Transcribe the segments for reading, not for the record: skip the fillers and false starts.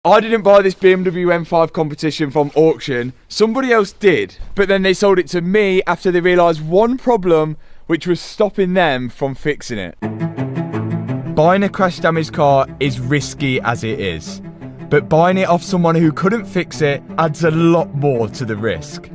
I didn't buy this BMW M5 competition from auction, somebody else did, but then they sold it to me after they realised one problem, which was stopping them from fixing it. Buying a crash damaged car is risky as it is, but buying it off someone who couldn't fix it adds a lot more to the risk.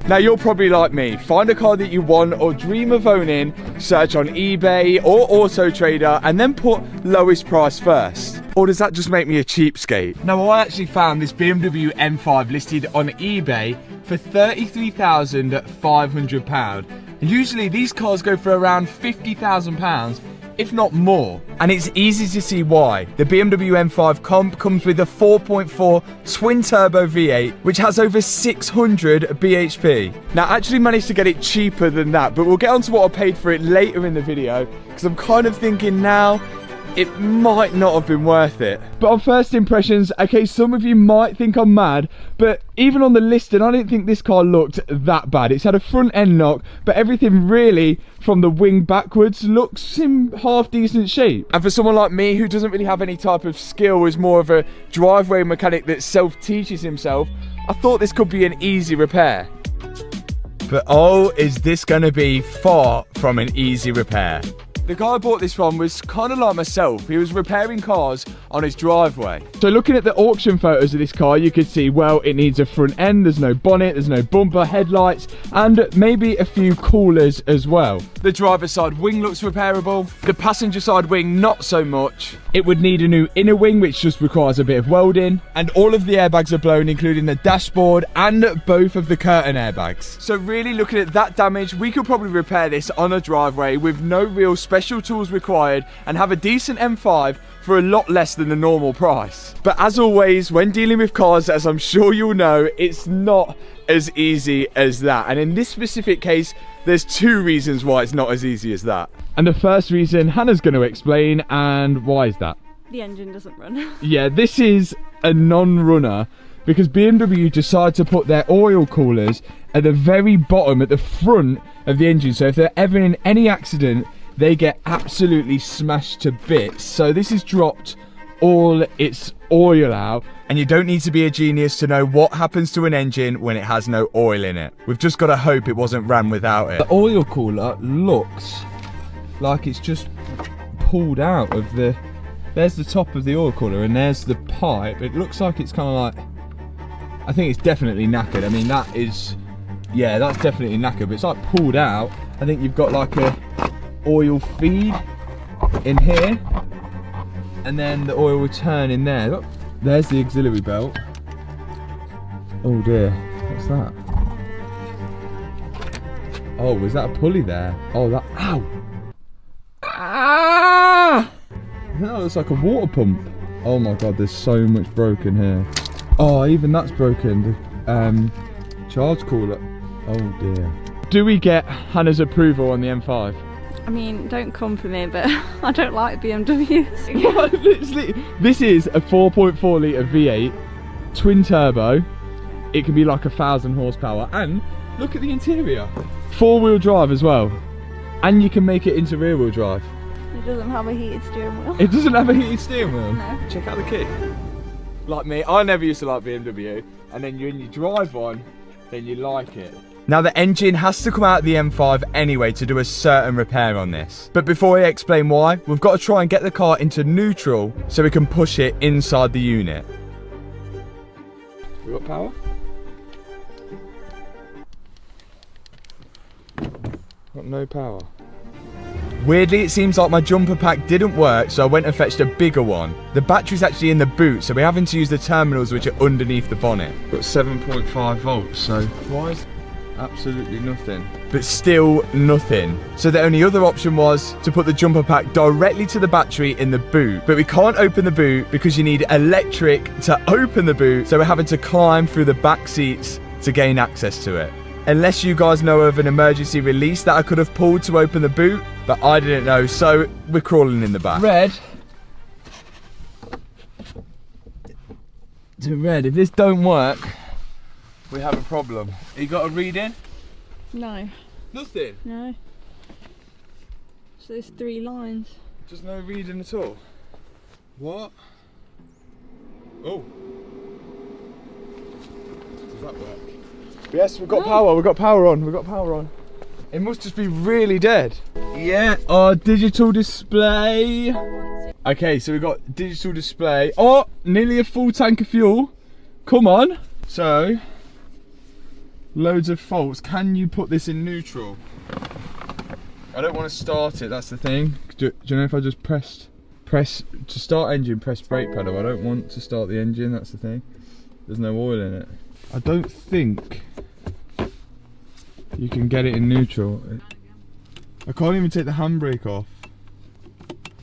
Now you're probably like me, find a car that you want or dream of owning, search on eBay or Auto Trader and then put lowest price first. Or does that just make me a cheapskate? Now I actually found this BMW M5 listed on eBay for £33,500 and usually these cars go for around £50,000, if not more. And it's easy to see why. The BMW M5 Comp comes with a 4.4 twin-turbo V8, which has over 600 bhp. Now, I actually managed to get it cheaper than that, but we'll get onto what I paid for it later in the video, because I'm kind of thinking now, it might not have been worth it. But on first impressions, okay, some of you might think I'm mad, but even on the listing, I didn't think this car looked that bad. It's had a front end knock, but everything really, from the wing backwards, looks in half decent shape. And for someone like me who doesn't really have any type of skill, is more of a driveway mechanic that self-teaches himself, I thought this could be an easy repair. But oh, is this gonna be far from an easy repair. The guy I bought this from was kind of like myself. He was repairing cars on his driveway. So looking at the auction photos of this car, you could see, well, it needs a front end, there's no bonnet, there's no bumper, headlights, and maybe a few coolers as well. The driver's side wing looks repairable. The passenger side wing, not so much. It would need a new inner wing, which just requires a bit of welding. And all of the airbags are blown, including the dashboard and both of the curtain airbags. So really looking at that damage, we could probably repair this on a driveway with no real special tools required and have a decent M5 for a lot less than the normal price. But as always, when dealing with cars, as I'm sure you'll know, it's not as easy as that. And in this specific case, there's two reasons why it's not as easy as that. And the first reason Hannah's going to explain, and why is that? The engine doesn't run. Yeah, this is a non-runner because BMW decided to put their oil coolers at the very bottom, at the front of the engine. So if they're ever in any accident, they get absolutely smashed to bits. So this has dropped all its oil out, and you don't need to be a genius to know what happens to an engine when it has no oil in it. We've just got to hope it wasn't ran without it. The oil cooler looks like it's just pulled out of the... There's the top of the oil cooler and there's the pipe. It looks like it's kind of like... I think it's definitely knackered. I mean, that is... Yeah, that's definitely knackered, but it's like pulled out. I think you've got like a oil feed in here, and then the oil return in there. Look, there's the auxiliary belt. Oh dear, what's that? Oh, was that a pulley there? Oh, that, ow! Ah! That looks like a water pump. Oh my god, there's so much broken here. Oh, even that's broken. The charge cooler. Oh dear. Do we get Hannah's approval on the M5? I mean, don't come for me, but I don't like BMWs. Literally, this is a 4.4 litre V8, twin turbo. It can be like 1,000 horsepower, and look at the interior. 4-wheel drive as well, and you can make it into rear-wheel drive. It doesn't have a heated steering wheel. It doesn't have a heated steering wheel? No. Check out the kit. Like me, I never used to like BMW, and then when you drive one, then you like it. Now the engine has to come out of the M5 anyway to do a certain repair on this. But before I explain why, we've got to try and get the car into neutral so we can push it inside the unit. We got power? Got no power. Weirdly, it seems like my jumper pack didn't work, so I went and fetched a bigger one. The battery's actually in the boot, so we're having to use the terminals which are underneath the bonnet. Got 7.5 volts, so why is absolutely nothing? But still nothing. So the only other option was to put the jumper pack directly to the battery in the boot. But we can't open the boot because you need electric to open the boot, so we're having to climb through the back seats to gain access to it. Unless you guys know of an emergency release that I could have pulled to open the boot, but I didn't know, so we're crawling in the back. Red. To red, if this don't work, we have a problem. You got a reading? No. Nothing? No. So there's 3 lines. Just no reading at all? What? Oh. that work? Yes, we've got power. We've got power on. We've got power on. It must just be really dead. Yeah, our digital display. Okay, so we've got digital display. Oh, nearly a full tank of fuel. Come on. So, loads of faults. Can you put this in neutral? I don't want to start it, that's the thing. Do you know if I just press to start engine, press brake pedal? I don't want to start the engine, that's the thing. There's no oil in it. I don't think you can get it in neutral. I can't even take the handbrake off.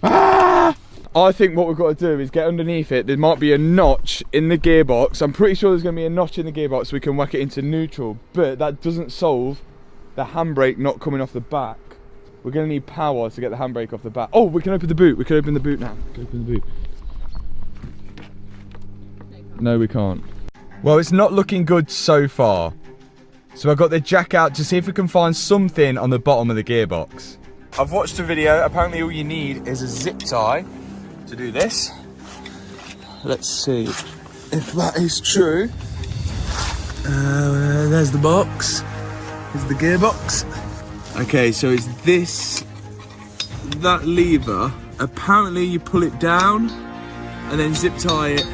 Ah! I think what we've got to do is get underneath it. There might be a notch in the gearbox. I'm pretty sure there's going to be a notch in the gearbox so we can whack it into neutral. But that doesn't solve the handbrake not coming off the back. We're going to need power to get the handbrake off the back. Oh, we can open the boot. We can open the boot now. We can open the boot. No, we can't. Well, it's not looking good so far. So I got the jack out to see if we can find something on the bottom of the gearbox. I've watched a video. Apparently all you need is a zip tie to do this. Let's see if that is true. There's the box. Here's the gearbox. Okay, so it's that lever. Apparently you pull it down and then zip tie it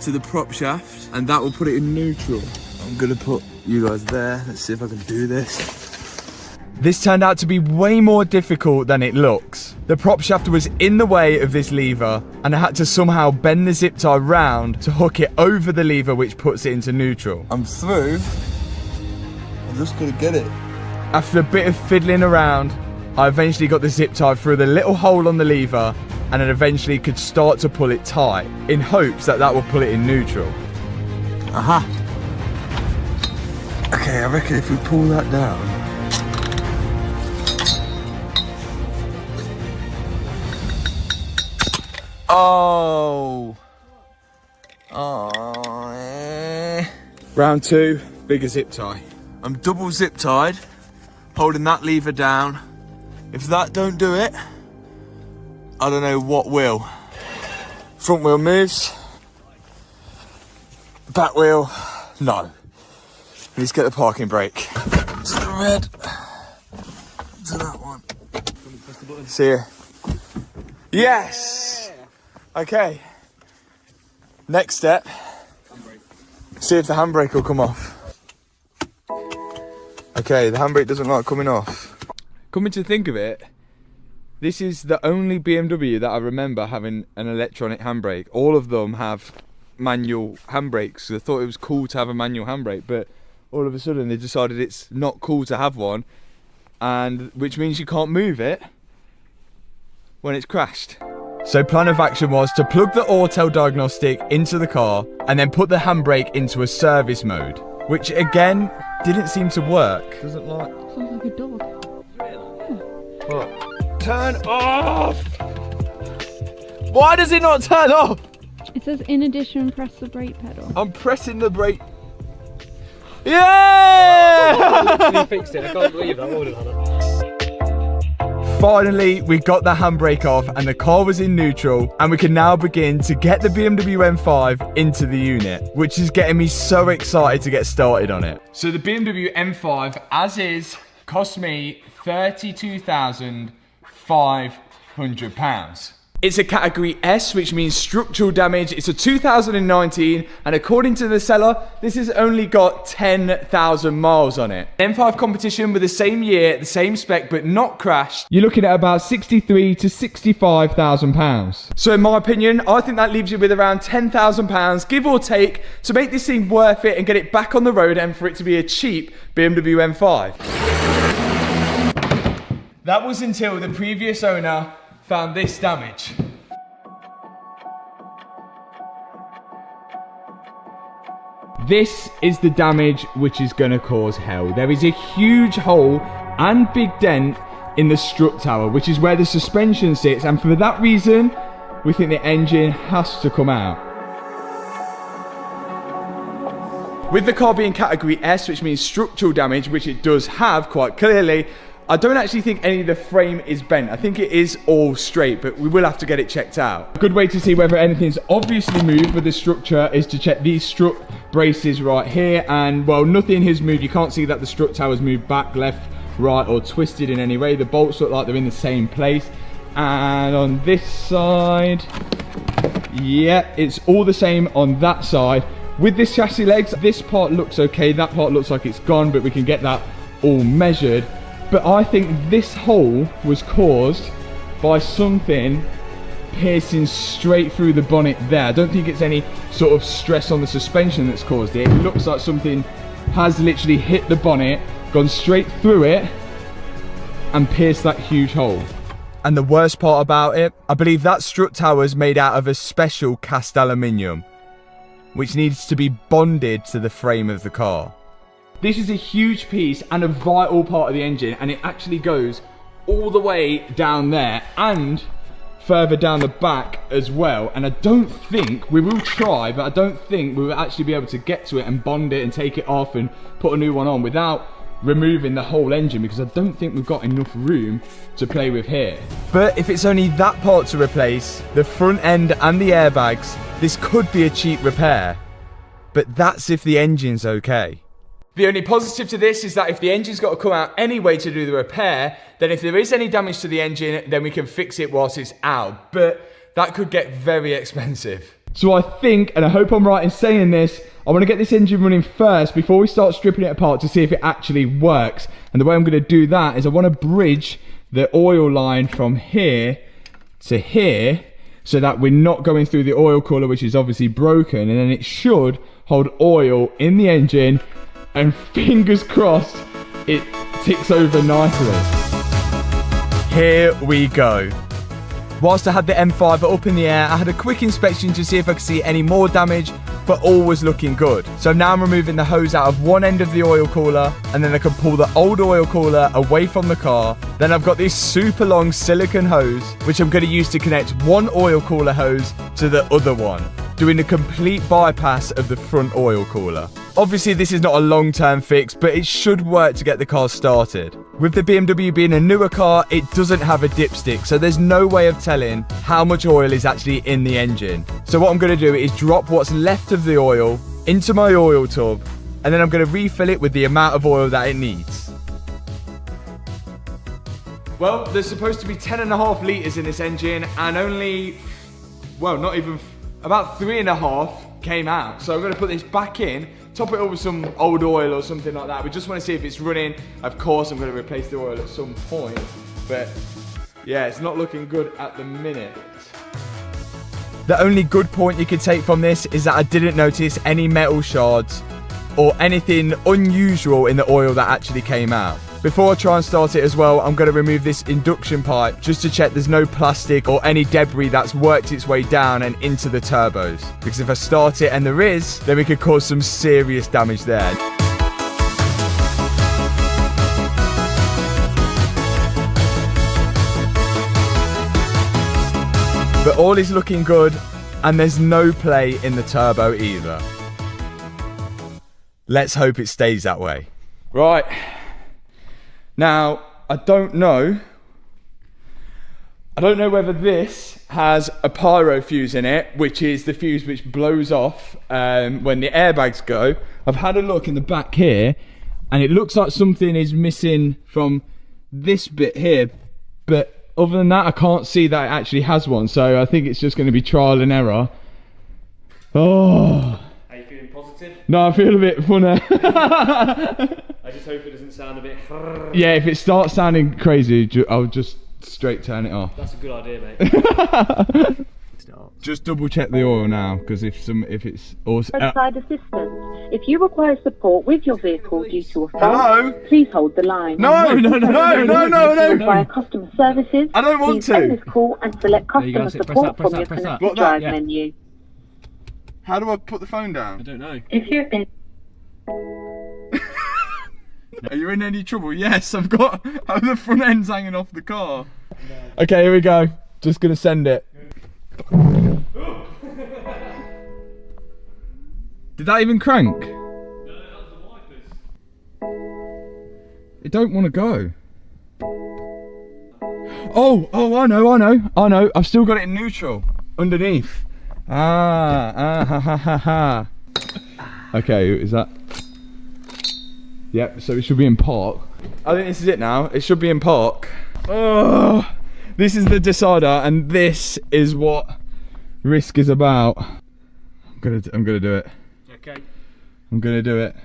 to the prop shaft and that will put it in neutral. I'm gonna put you guys there. Let's see if I can do this. This turned out to be way more difficult than it looks. The prop shaft was in the way of this lever and I had to somehow bend the zip tie round to hook it over the lever which puts it into neutral. I'm through. I'm just gonna get it. After a bit of fiddling around, I eventually got the zip tie through the little hole on the lever and then eventually could start to pull it tight in hopes that that will pull it in neutral. Aha! Okay, I reckon if we pull that down. Oh! Oh, eh. Round 2, bigger zip tie. I'm double zip tied, holding that lever down. If that don't do it, I don't know what will. Front wheel moves. Back wheel, no. Let's get the parking brake. To the red. To that one. See here. Yes! Okay. Next step. See if the handbrake will come off. Okay, the handbrake doesn't like coming off. Coming to think of it, this is the only BMW that I remember having an electronic handbrake. All of them have manual handbrakes. I thought it was cool to have a manual handbrake, but all of a sudden they decided it's not cool to have one, and which means you can't move it when it's crashed. So plan of action was to plug the auto diagnostic into the car and then put the handbrake into a service mode, which again didn't seem to work. Doesn't like. Sounds like a dog. What? Turn off! Why does it not turn off? It says in addition press the brake pedal. I'm pressing the brake. Yeah! You fixed it. I can't believe that. Well done, Hannah. Finally, we got the handbrake off and the car was in neutral, and we can now begin to get the BMW M5 into the unit, which is getting me so excited to get started on it. So the BMW M5 as is cost me £32,500. It's a category S, which means structural damage. It's a 2019, and according to the seller, this has only got 10,000 miles on it. M5 competition with the same year, the same spec, but not crashed, you're looking at about 63 to 65,000 pounds. So in my opinion, I think that leaves you with around 10,000 pounds, give or take, to make this thing worth it and get it back on the road and for it to be a cheap BMW M5. That was until the previous owner found this damage. This is the damage which is going to cause hell. There is a huge hole and big dent in the strut tower, which is where the suspension sits, and for that reason we think the engine has to come out. With the car being category S, which means structural damage, which it does have quite clearly, I don't actually think any of the frame is bent. I think it is all straight, but we will have to get it checked out. A good way to see whether anything's obviously moved with the structure is to check these strut braces right here, and well, nothing has moved. You can't see that the strut tower's moved back, left, right, or twisted in any way. The bolts look like they're in the same place. And on this side, yeah, it's all the same on that side. With this chassis legs, this part looks okay, that part looks like it's gone, but we can get that all measured. But I think this hole was caused by something piercing straight through the bonnet there. I don't think it's any sort of stress on the suspension that's caused it. It looks like something has literally hit the bonnet, gone straight through it, and pierced that huge hole. And the worst part about it, I believe that strut tower is made out of a special cast aluminium, which needs to be bonded to the frame of the car. This is a huge piece and a vital part of the engine, and it actually goes all the way down there and further down the back as well. And I don't think, we will try, but I don't think we will actually be able to get to it and bond it and take it off and put a new one on without removing the whole engine, because I don't think we've got enough room to play with here. But if it's only that part to replace, the front end and the airbags, this could be a cheap repair. But that's if the engine's okay. The only positive to this is that if the engine's got to come out anyway to do the repair, then if there is any damage to the engine, then we can fix it whilst it's out. But that could get very expensive. So I think, and I hope I'm right in saying this, I want to get this engine running first before we start stripping it apart to see if it actually works. And the way I'm going to do that is I want to bridge the oil line from here to here so that we're not going through the oil cooler, which is obviously broken, and then it should hold oil in the engine, and fingers crossed it ticks over nicely. Here we go. Whilst I had the M5 up in the air, I had a quick inspection to see if I could see any more damage, but all was looking good. So now I'm removing the hose out of one end of the oil cooler, and then I can pull the old oil cooler away from the car. Then I've got this super long silicone hose, which I'm going to use to connect one oil cooler hose to the other one, doing a complete bypass of the front oil cooler. Obviously this is not a long-term fix, but it should work to get the car started. With the BMW being a newer car, it doesn't have a dipstick, so there's no way of telling how much oil is actually in the engine. So what I'm going to do is drop what's left of the oil into my oil tub, and then I'm going to refill it with the amount of oil that it needs. Well, there's supposed to be 10.5 litres in this engine, and only, well, not even, about 3.5 came out. So I'm going to put this back in, top it up with some old oil or something like that. We just want to see if it's running. Of course, I'm going to replace the oil at some point, but yeah, it's not looking good at the minute. The only good point you can take from this is that I didn't notice any metal shards or anything unusual in the oil that actually came out. Before I try and start it as well, I'm going to remove this induction pipe just to check there's no plastic or any debris that's worked its way down and into the turbos. Because if I start it and there is, then we could cause some serious damage there. But all is looking good, and there's no play in the turbo either. Let's hope it stays that way. Right. Now, I don't know whether this has a pyro fuse in it, which is the fuse which blows off when the airbags go. I've had a look in the back here, and it looks like something is missing from this bit here, but other than that, I can't see that it actually has one, so I think it's just going to be trial and error. Oh. Are you feeling positive? No, I feel a bit funny. I just hope it doesn't sound a bit... Yeah, if it starts sounding crazy, I'll just straight turn it off. That's a good idea, mate. Just double check the oil now, because if it's also roadside assistance. If you require support with your vehicle due to a fault, Hello? please hold the line. No. If you require customer services, I don't want please end to. this call and select customer support from your connected drive Yeah. menu. How do I put the phone I down? don't know. If you've been Are you in any trouble? Yes, I've got the front end's hanging off the car. Okay, here we go. Just gonna send it. Did that even crank? No, that was the wipers. It don't want to go. Oh, I know. I've still got it in neutral underneath. Ha. Okay, is that? Yep, so it should be in park. I think this is it now. It should be in park. Oh, this is the decider, and this is what risk is about. I'm gonna do it. Okay. I'm gonna do it.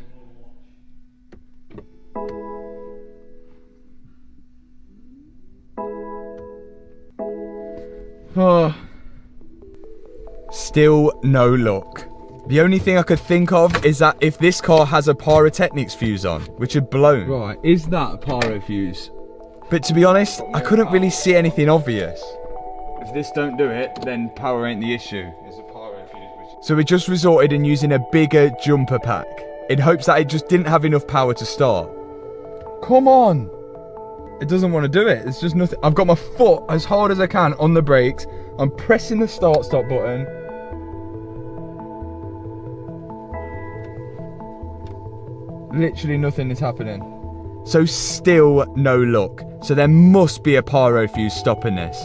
Oh. Still no luck. The only thing I could think of is that if this car has a pyrotechnics fuse on, which had blown. Right, is that a pyro fuse? But to be honest, I couldn't really see anything obvious. If this don't do it, then power ain't the issue. It's a pyro fuse. So we just resorted in using a bigger jumper pack in hopes that it just didn't have enough power to start. Come on! It doesn't want to do it. It's just nothing. I've got my foot as hard as I can on the brakes. I'm pressing the start-stop button. Literally nothing is happening. So still no luck. So there must be a pyro fuse stopping this.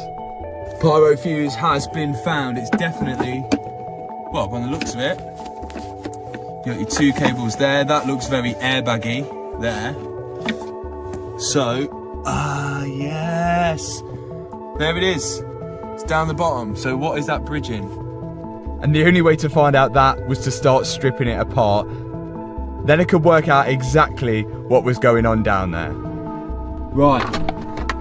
Pyro fuse has been found. It's definitely, well, by the looks of it, you got your two cables there. That looks very airbaggy there. So, yes. There it is. It's down the bottom. So what is that bridging? And the only way to find out that was to start stripping it apart. Then I could work out exactly what was going on down there. Right,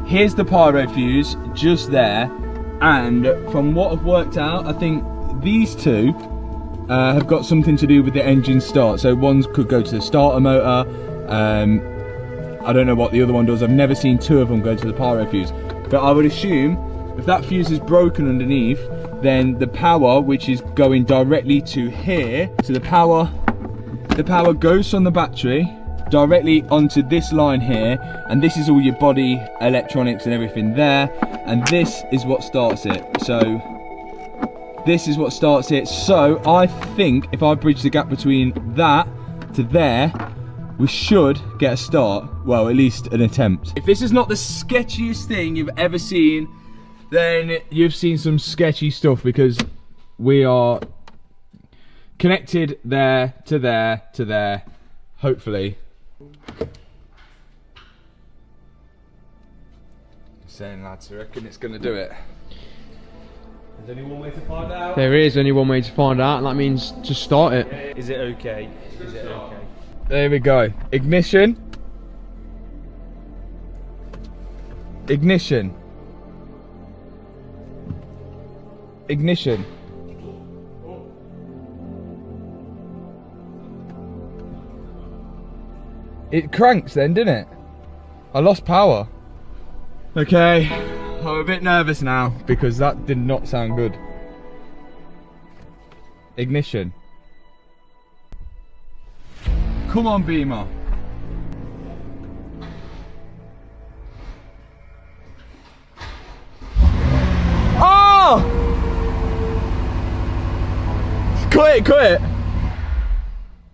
here's the pyro fuse just there. And from what I've worked out, I think these two have got something to do with the engine start. So one could go to the starter motor. I don't know what the other one does. I've never seen two of them go to the pyro fuse. But I would assume if that fuse is broken underneath, then the power, which is going directly to here, so the power goes from the battery directly onto this line here, and this is all your body electronics and everything there, and this is what starts it. So this is what starts it. So I think if I bridge the gap between that to there, we should get a start. Well, at least an attempt. If this is not the sketchiest thing you've ever seen, then you've seen some sketchy stuff, because we are connected there to there to there, hopefully. Saying, lads, I reckon it's gonna do it. There's only one way to find out. There is only one way to find out, and that means to start it. Is it okay? Is it okay? There we go. Ignition. Ignition. Ignition. It cranks then, didn't it? I lost power. Okay, I'm a bit nervous now because that did not sound good. Ignition. Come on, Beamer. Oh! Quit it.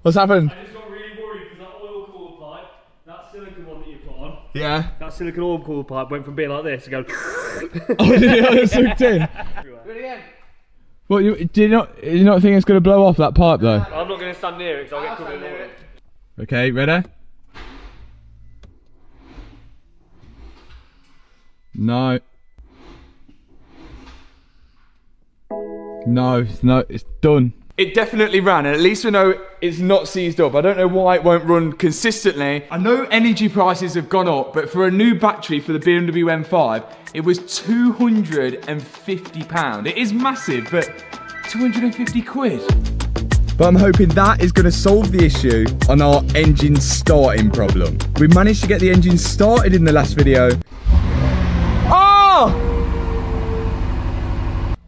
What's happened? I just got really worried because that oil cooler pipe, that silicone one that you put on, Yeah. that silicone oil cooler pipe went from being like this to go. Oh, yeah, it sucked in. Do it again. What, do you not think it's going to blow off that pipe though? I'm not going to stand near it because I'll get covered in oil. Okay, ready? No. No, it's done. It definitely ran, and at least we know it's not seized up. I don't know why it won't run consistently. I know energy prices have gone up, but for a new battery for the BMW M5, it was £250. It is massive, but 250 quid. But I'm hoping that is going to solve the issue on our engine starting problem. We managed to get the engine started in the last video. Oh!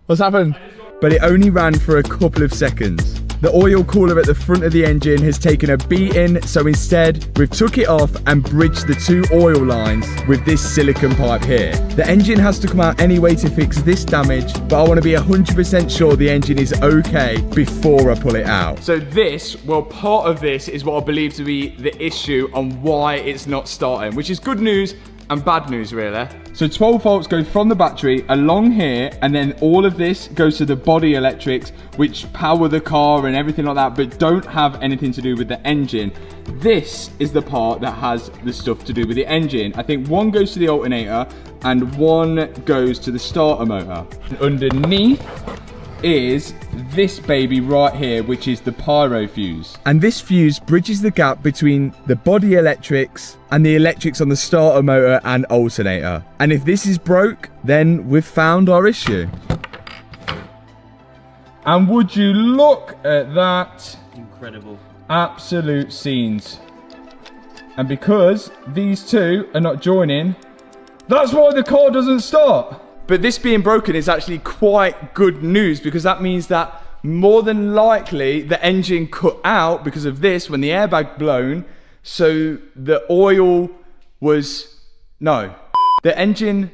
What's happened? But it only ran for a couple of seconds. The oil cooler at the front of the engine has taken a beating, so instead we've took it off and bridged the two oil lines with this silicone pipe here. The engine has to come out anyway to fix this damage, but I want to be 100% sure the engine is okay before I pull it out. So this, well, part of this is what I believe to be the issue on why it's not starting, which is good news and bad news really. So 12 volts goes from the battery along here, and then all of this goes to the body electrics, which power the car and everything like that, but don't have anything to do with the engine. This is the part that has the stuff to do with the engine. I think one goes to the alternator and one goes to the starter motor. Underneath is this baby right here, which is the pyro fuse. And this fuse bridges the gap between the body electrics and the electrics on the starter motor and alternator. And if this is broke, then we've found our issue. And would you look at that? Incredible. Absolute scenes. And because these two are not joining, that's why the car doesn't start. But this being broken is actually quite good news, because that means that more than likely the engine cut out because of this when the airbag blown. So the oil was, no, the engine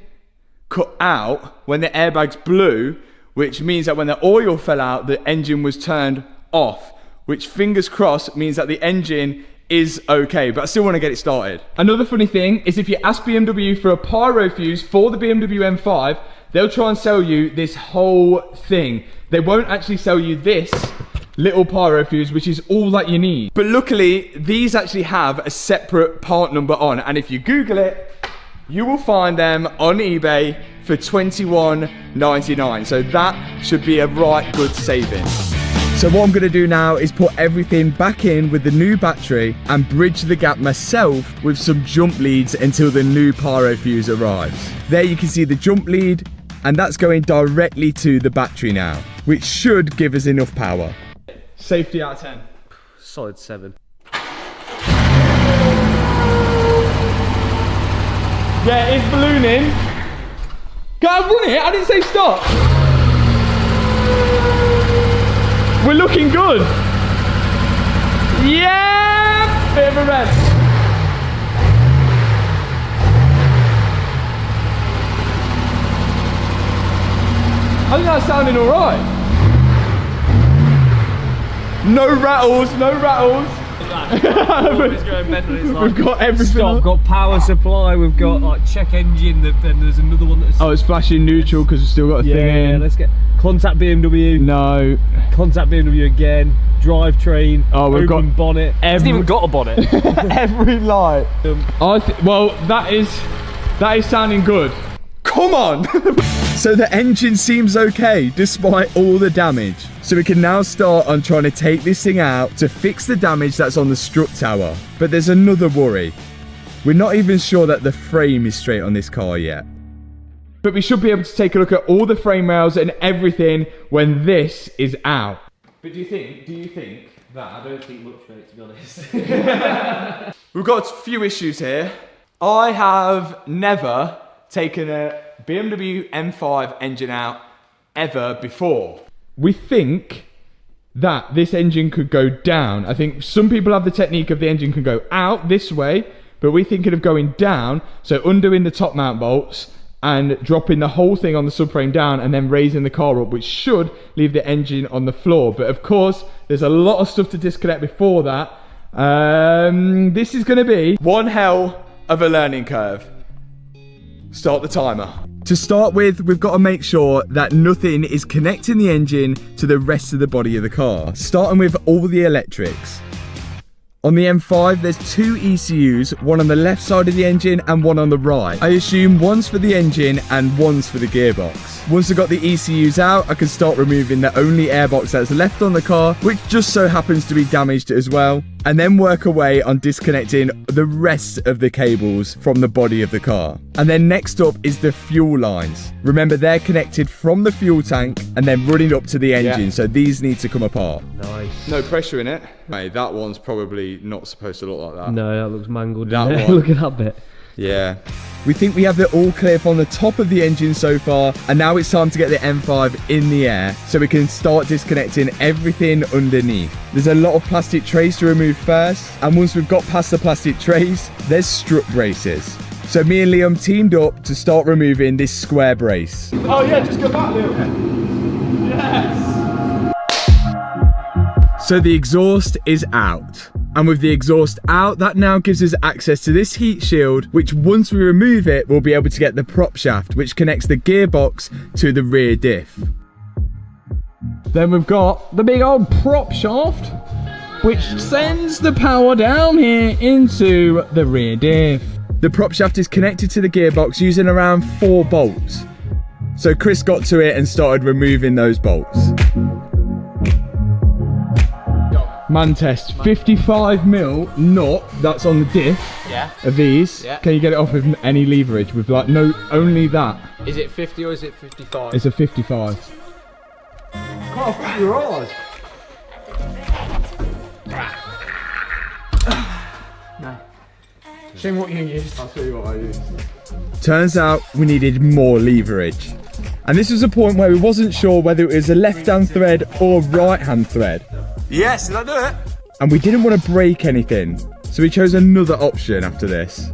cut out when the airbags blew, which means that when the oil fell out, the engine was turned off, which fingers crossed means that the engine is okay, but I still want to get it started. Another funny thing is if you ask BMW for a pyro fuse for the BMW M5, they'll try and sell you this whole thing. They won't actually sell you this little pyro fuse, which is all that you need. But luckily, these actually have a separate part number on, and if you Google it, you will find them on eBay for $21.99. So that should be a right good saving. So what I'm going to do now is put everything back in with the new battery and bridge the gap myself with some jump leads until the new pyro fuse arrives. There you can see the jump lead, and that's going directly to the battery now, which should give us enough power. Safety out of 10. Solid 7. Yeah, it's ballooning. Go and run it, I didn't say stop. We're looking good. Yeah! Bit of a red. I think that's sounding alright. No rattles, no rattles. We've got everything. Stop, got power supply, we've got like check engine, then there's another one that's... Oh, it's flashing neutral because we've still got a thing in. Yeah, let's get... Contact BMW. No. Contact BMW again. Drivetrain. Oh, we've open got bonnet. Hasn't even got a bonnet. Every light. Well, that is sounding good. Come on! So the engine seems okay despite all the damage. So we can now start on trying to take this thing out to fix the damage that's on the strut tower. But there's another worry. We're not even sure that the frame is straight on this car yet. But we should be able to take a look at all the frame rails and everything when this is out. But do you think that? I don't think much, mate, to be honest. We've got a few issues here. I have never taken a BMW M5 engine out ever before. We think that this engine could go down. I think some people have the technique of the engine can go out this way, but we're thinking of going down, so undoing the top mount bolts and dropping the whole thing on the subframe down and then raising the car up, which should leave the engine on the floor. But of course, there's a lot of stuff to disconnect before that. This is gonna be one hell of a learning curve. Start the timer. To start with, we've got to make sure that nothing is connecting the engine to the rest of the body of the car, starting with all the electrics. On the M5, there's two ECUs, one on the left side of the engine and one on the right. I assume one's for the engine and one's for the gearbox. Once I've got the ECUs out, I can start removing the only airbox that's left on the car, which just so happens to be damaged as well, and then work away on disconnecting the rest of the cables from the body of the car. And then next up is the fuel lines. Remember, they're connected from the fuel tank and then running up to the engine, so these need to come apart. Nice. No pressure in it. Mate, that one's probably not supposed to look like that. No, that looks mangled. That one. Look at that bit. Yeah. We think we have the all clear from the top of the engine so far, and now it's time to get the M5 in the air so we can start disconnecting everything underneath. There's a lot of plastic trays to remove first, and once we've got past the plastic trays, there's strut braces. So me and Liam teamed up to start removing this square brace. Oh yeah, just go back a little bit. Yes! So the exhaust is out. And with the exhaust out, that now gives us access to this heat shield, which once we remove it, we'll be able to get the prop shaft, which connects the gearbox to the rear diff. Then we've got the big old prop shaft, which sends the power down here into the rear diff. The prop shaft is connected to the gearbox using around 4 bolts. So Chris got to it and started removing those bolts. Man test, 55mm knot, that's on the diff of these. Yeah. Can you get it off with any leverage? With like, no, only that. Is it 50 or is it 55? It's a 55. Can't fit your eyes. No. Show me what you used. I'll show you what I used. Turns out we needed more leverage. And this was a point where we wasn't sure whether it was a left-hand thread or right-hand thread. Yes, did I do it? And we didn't want to break anything, so we chose another option after this.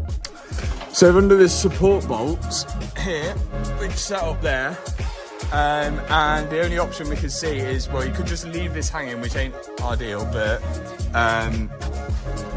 So under the support bolts here, which set up there, and the only option we could see is, well, you could just leave this hanging, which ain't ideal, but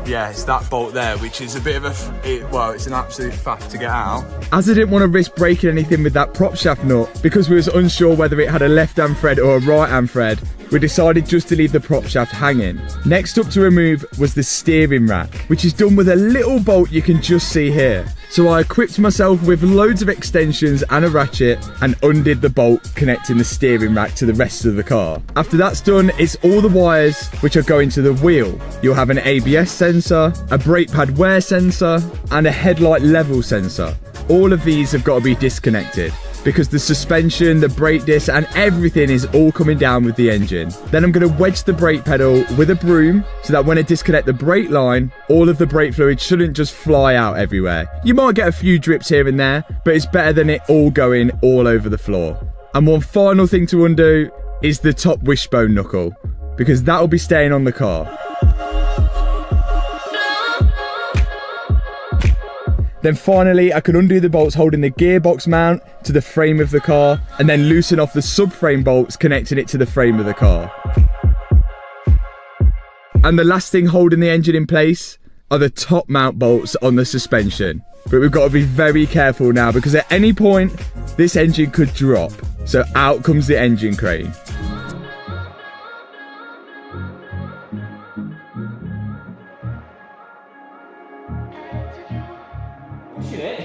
yeah, it's that bolt there, which is a bit of well, it's an absolute faff to get out. As I didn't want to risk breaking anything with that prop shaft nut, because we was unsure whether it had a left-hand thread or a right-hand thread, we decided just to leave the prop shaft hanging. Next up to remove was the steering rack, which is done with a little bolt you can just see here. So I equipped myself with loads of extensions and a ratchet and undid the bolt connecting the steering rack to the rest of the car. After that's done, it's all the wires which are going to the wheel. You'll have an ABS sensor, a brake pad wear sensor, and a headlight level sensor. All of these have got to be disconnected, because the suspension, the brake disc and everything is all coming down with the engine. Then I'm going to wedge the brake pedal with a broom so that when I disconnect the brake line, all of the brake fluid shouldn't just fly out everywhere. You might get a few drips here and there, but it's better than it all going all over the floor. And one final thing to undo is the top wishbone knuckle, because that will be staying on the car. Then finally, I could undo the bolts holding the gearbox mount to the frame of the car, and then loosen off the subframe bolts connecting it to the frame of the car. And the last thing holding the engine in place are the top mount bolts on the suspension. But we've got to be very careful now, because at any point, this engine could drop. So out comes the engine crane.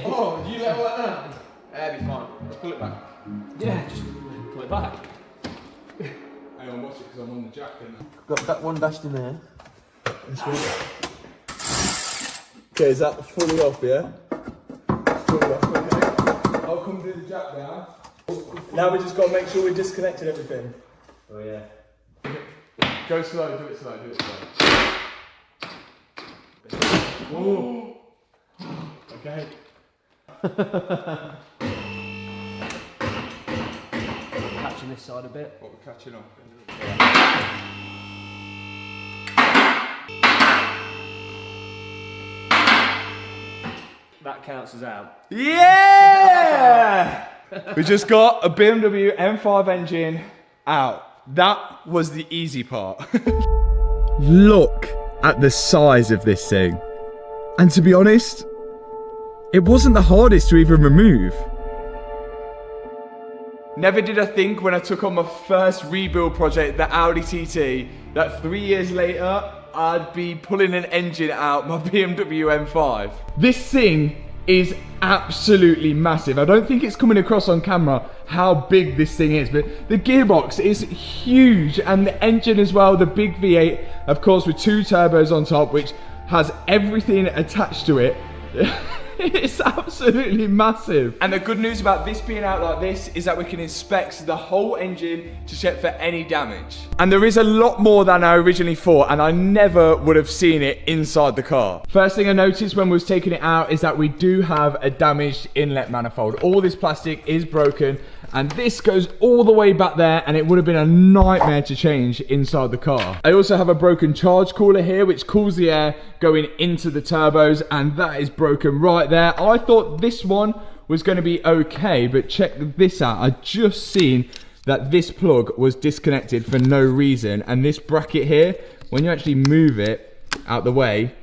Oh, you let it like that? That'd be fine. Let's pull it back. Yeah, just pull it back. Hang on, watch it because I'm on the jack. Got that one dashed in there. Okay, is that fully off, yeah? Fully off, okay. I'll come do the jack down. Now we just got to make sure we disconnected everything. Oh yeah. Go slow, do it slow, do it slow. Ooh. Okay. Catching this side a bit. What we're catching on. That counts as out. Yeah! We just got a BMW M5 engine out. That was the easy part. Look at the size of this thing. And to be honest, it wasn't the hardest to even remove. Never did I think when I took on my first rebuild project, the Audi TT, that 3 years later, I'd be pulling an engine out my BMW M5. This thing is absolutely massive. I don't think it's coming across on camera how big this thing is, but the gearbox is huge, and the engine as well, the big V8, of course, with 2 turbos on top, which has everything attached to it. It's absolutely massive. And the good news about this being out like this is that we can inspect the whole engine to check for any damage. And there is a lot more than I originally thought, and I never would have seen it inside the car. First thing I noticed when we was taking it out is that we do have a damaged inlet manifold. All this plastic is broken, and this goes all the way back there, and it would have been a nightmare to change inside the car. I also have a broken charge cooler here, which cools the air going into the turbos, and that is broken right there. I thought this one was going to be okay, but check this out. I just seen that this plug was disconnected for no reason, and this bracket here, when you actually move it, out the way,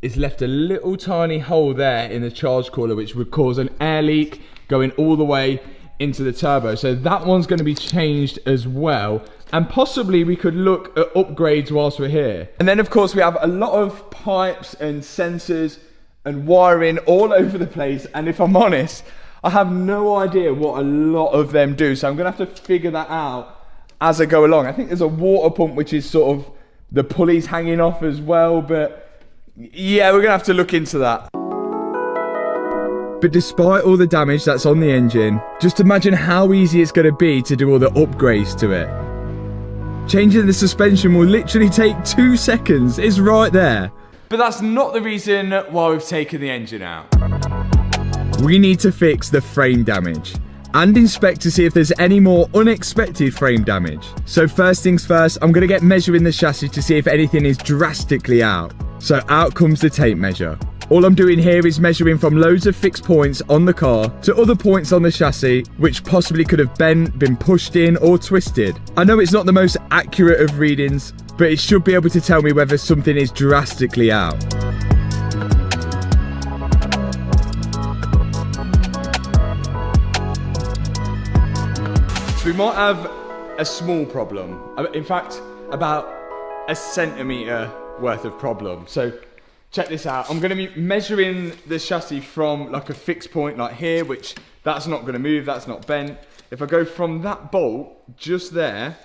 it's left a little tiny hole there in the charge cooler, which would cause an air leak going all the way into the turbo. So that one's going to be changed as well. And possibly we could look at upgrades whilst we're here. And then of course we have a lot of pipes and sensors and wiring all over the place. And if I'm honest, I have no idea what a lot of them do. So I'm going to have to figure that out as I go along. I think there's a water pump, which is sort of the pulleys hanging off as well. But yeah, we're going to have to look into that. But despite all the damage that's on the engine, just imagine how easy it's going to be to do all the upgrades to it. Changing the suspension will literally take 2 seconds. It's right there. But that's not the reason why we've taken the engine out. We need to fix the frame damage and inspect to see if there's any more unexpected frame damage. So first things first, I'm going to get measuring the chassis to see if anything is drastically out. So out comes the tape measure. All I'm doing here is measuring from loads of fixed points on the car to other points on the chassis which possibly could have been pushed in or twisted. I know it's not the most accurate of readings, but it should be able to tell me whether something is drastically out. We might have a small problem. In fact, about a centimetre worth of problem. So check this out. I'm going to be measuring the chassis from like a fixed point like here, which that's not going to move, that's not bent. If I go from that bolt just there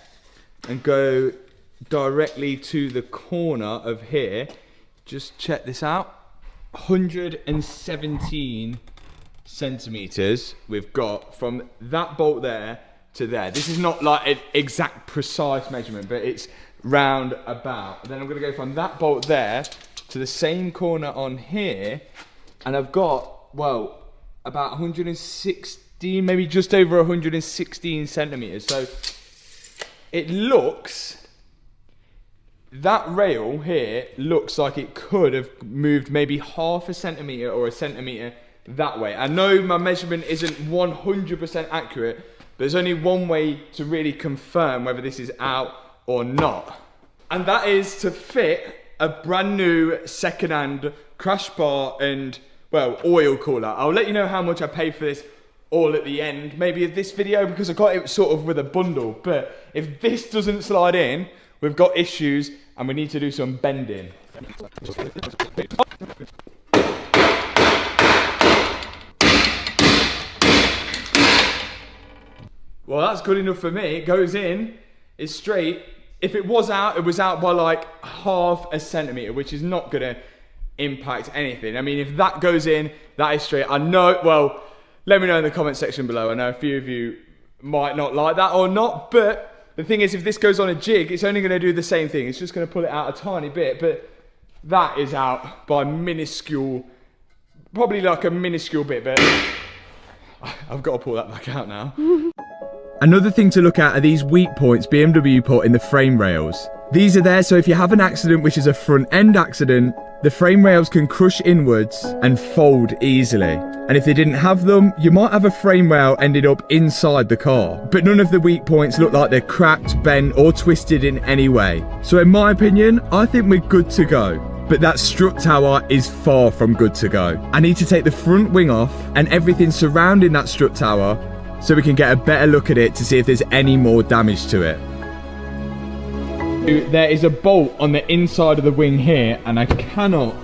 and go directly to the corner of here, just check this out. 117 centimetres we've got from that bolt there to there. This is not like an exact precise measurement, but it's round about. Then I'm going to go from that bolt there to the same corner on here, and I've got, well, about 116, maybe just over 116 centimetres. So it looks, that rail here looks like it could have moved maybe half a centimetre or a centimetre that way. I know my measurement isn't 100% accurate, but there's only one way to really confirm whether this is out or not. And that is to fit a brand new second-hand crash bar and, well, oil cooler. I'll let you know how much I paid for this all at the end, maybe of this video, because I got it sort of with a bundle. But if this doesn't slide in, we've got issues and we need to do some bending. Well, that's good enough for me. It goes in, it's straight. If it was out, it was out by like half a centimetre, which is not gonna impact anything. I mean, if that goes in, that is straight. I know, well, let me know in the comment section below. I know a few of you might not like that or not, but the thing is, if this goes on a jig, it's only gonna do the same thing. It's just gonna pull it out a tiny bit, but that is out by minuscule, probably like a minuscule bit, but I've got to pull that back out now. Another thing to look at are these weak points BMW put in the frame rails. These are there so if you have an accident, which is a front end accident, the frame rails can crush inwards and fold easily. And if they didn't have them, you might have a frame rail ended up inside the car. But none of the weak points look like they're cracked, bent or twisted in any way. So in my opinion, I think we're good to go. But that strut tower is far from good to go. I need to take the front wing off and everything surrounding that strut tower so we can get a better look at it to see if there's any more damage to it. There is a bolt on the inside of the wing here, and I cannot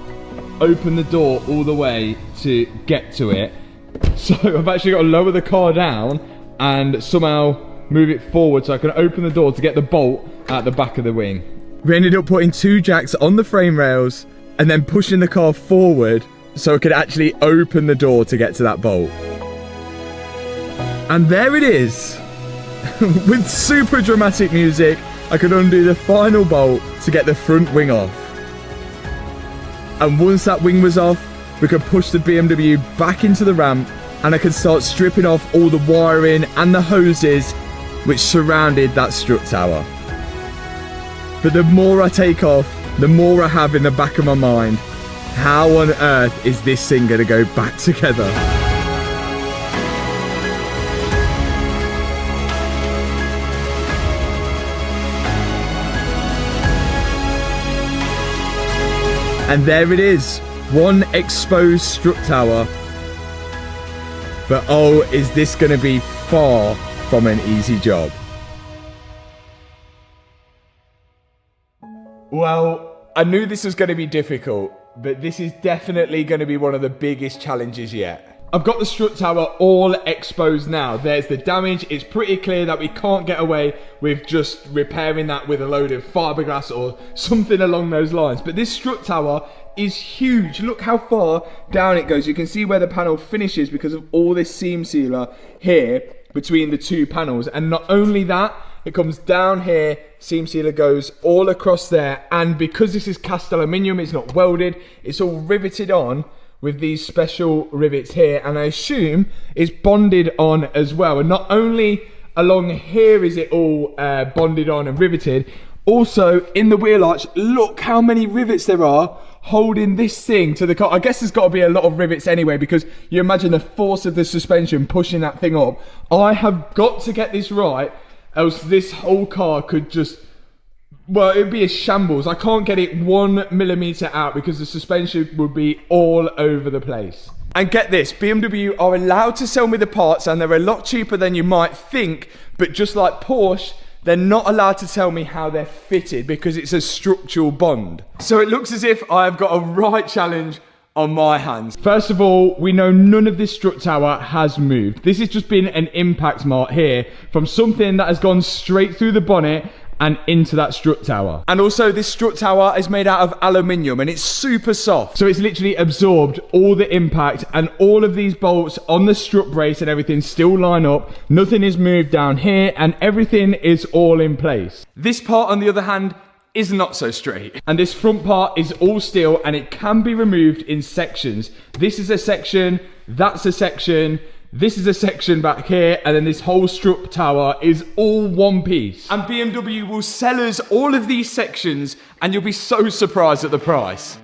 open the door all the way to get to it. So I've actually got to lower the car down and somehow move it forward so I can open the door to get the bolt at the back of the wing. We ended up putting 2 jacks on the frame rails and then pushing the car forward so I could actually open the door to get to that bolt. And there it is. With super dramatic music, I could undo the final bolt to get the front wing off. And once that wing was off, we could push the BMW back into the ramp and I could start stripping off all the wiring and the hoses which surrounded that strut tower. But the more I take off, the more I have in the back of my mind, how on earth is this thing going to go back together? And there it is, one exposed strut tower. But oh, is this going to be far from an easy job? Well, I knew this was going to be difficult, but this is definitely going to be one of the biggest challenges yet. I've got the strut tower all exposed now. There's the damage. It's pretty clear that we can't get away with just repairing that with a load of fiberglass or something along those lines. But this strut tower is huge. Look how far down it goes. You can see where the panel finishes because of all this seam sealer here between the two panels. And not only that, it comes down here, seam sealer goes all across there. And because this is cast aluminium, it's not welded, it's all riveted on with these special rivets here, and I assume it's bonded on as well. And not only along here is it all bonded on and riveted, also in the wheel arch, look how many rivets there are holding this thing to the car. I guess there's got to be a lot of rivets anyway, because you imagine the force of the suspension pushing that thing up. I have got to get this right, else this whole car could just, well, it'd be a shambles. I can't get it 1 millimeter out because the suspension would be all over the place. And get this, BMW are allowed to sell me the parts, and they're a lot cheaper than you might think, but just like Porsche, they're not allowed to tell me how they're fitted because it's a structural bond. So it looks as if I've got a right challenge on my hands. First of all, we know none of this strut tower has moved. This has just been an impact mark here from something that has gone straight through the bonnet and into that strut tower. And also this strut tower is made out of aluminium and it's super soft. So it's literally absorbed all the impact, and all of these bolts on the strut brace and everything still line up. Nothing is moved down here and everything is all in place. This part, on the other hand, is not so straight. And this front part is all steel and it can be removed in sections. This is a section, that's a section, this is a section back here, and then this whole strut tower is all one piece. And BMW will sell us all of these sections and you'll be so surprised at the price.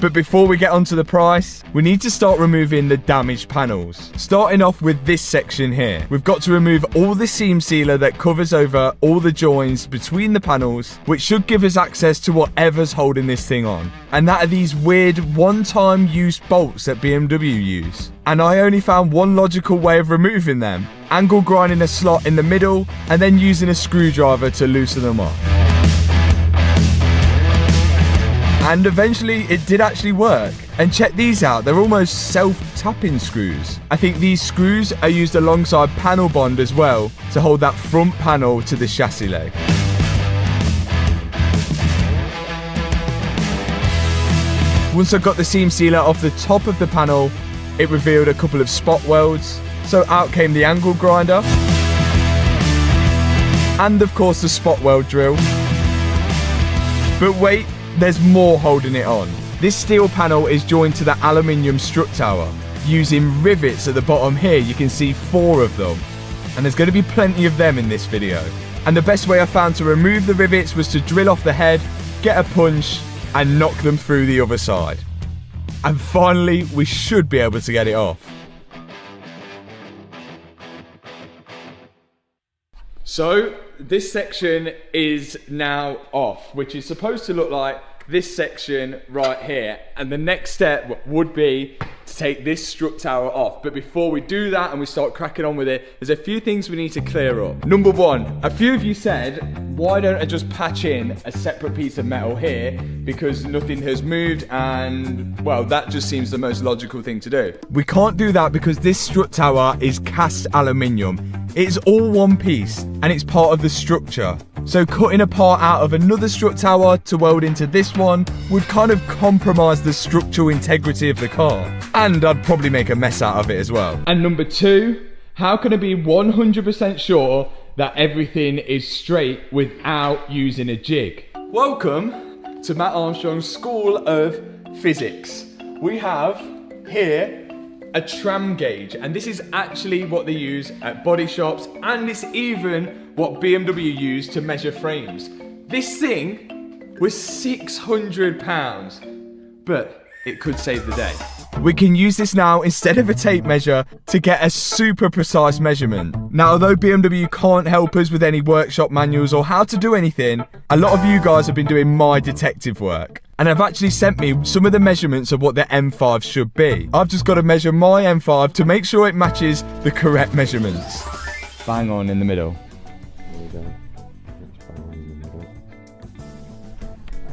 But before we get onto the price, we need to start removing the damaged panels. Starting off with this section here. We've got to remove all the seam sealer that covers over all the joins between the panels, which should give us access to whatever's holding this thing on. And that are these weird one-time use bolts that BMW use. And I only found one logical way of removing them. Angle grinding a slot in the middle and then using a screwdriver to loosen them up. And eventually it did actually work. And check these out, they're almost self-tapping screws. I think these screws are used alongside panel bond as well to hold that front panel to the chassis leg. Once I got the seam sealer off the top of the panel, it revealed a couple of spot welds. So out came the angle grinder. And of course the spot weld drill. But wait, there's more holding it on. This steel panel is joined to the aluminium strut tower using rivets at the bottom here. You can see 4 of them, and there's going to be plenty of them in this video. And the best way I found to remove the rivets was to drill off the head, get a punch and knock them through the other side. And finally we should be able to get it off. So this section is now off, which is supposed to look like this section right here. And the next step would be to take this strut tower off. But before we do that and we start cracking on with it, there's a few things we need to clear up. Number one, a few of you said, why don't I just patch in a separate piece of metal here because nothing has moved, and well, that just seems the most logical thing to do. We can't do that because this strut tower is cast aluminium. It's all one piece and it's part of the structure. So cutting a part out of another strut tower to weld into this one would kind of compromise the structural integrity of the car. And I'd probably make a mess out of it as well. And number two, how can I be 100% sure that everything is straight without using a jig? Welcome to Matt Armstrong's School of Physics. We have here a tram gauge, and this is actually what they use at body shops, and it's even what BMW use to measure frames. This thing was £600, but it could save the day. We can use this now instead of a tape measure to get a super precise measurement. Now, although BMW can't help us with any workshop manuals or how to do anything, a lot of you guys have been doing my detective work and have actually sent me some of the measurements of what the M5 should be. I've just got to measure my M5 to make sure it matches the correct measurements. Bang on in the middle.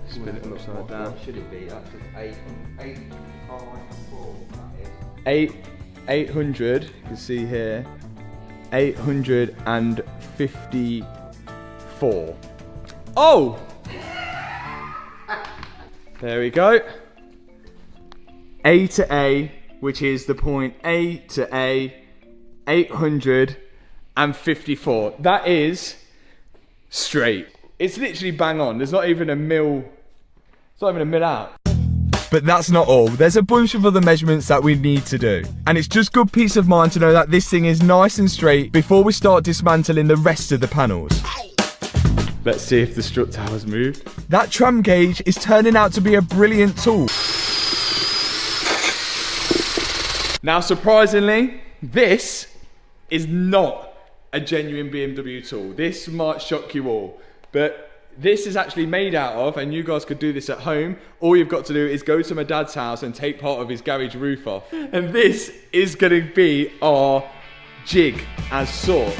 Spin it upside down. What should it be? That's 800, you can see here, 854. Oh! There we go. A to A, which is the point A to A, 854. That is straight. It's literally bang on. There's not even a mil, it's not even a mil out. But that's not all. There's a bunch of other measurements that we need to do. And it's just good peace of mind to know that this thing is nice and straight before we start dismantling the rest of the panels. Let's see if the strut tower's moved. That tram gauge is turning out to be a brilliant tool. Now, surprisingly, this is not a genuine BMW tool. This might shock you all, but this is actually made out of, and you guys could do this at home, all you've got to do is go to my dad's house and take part of his garage roof off. And this is gonna be our jig as sort.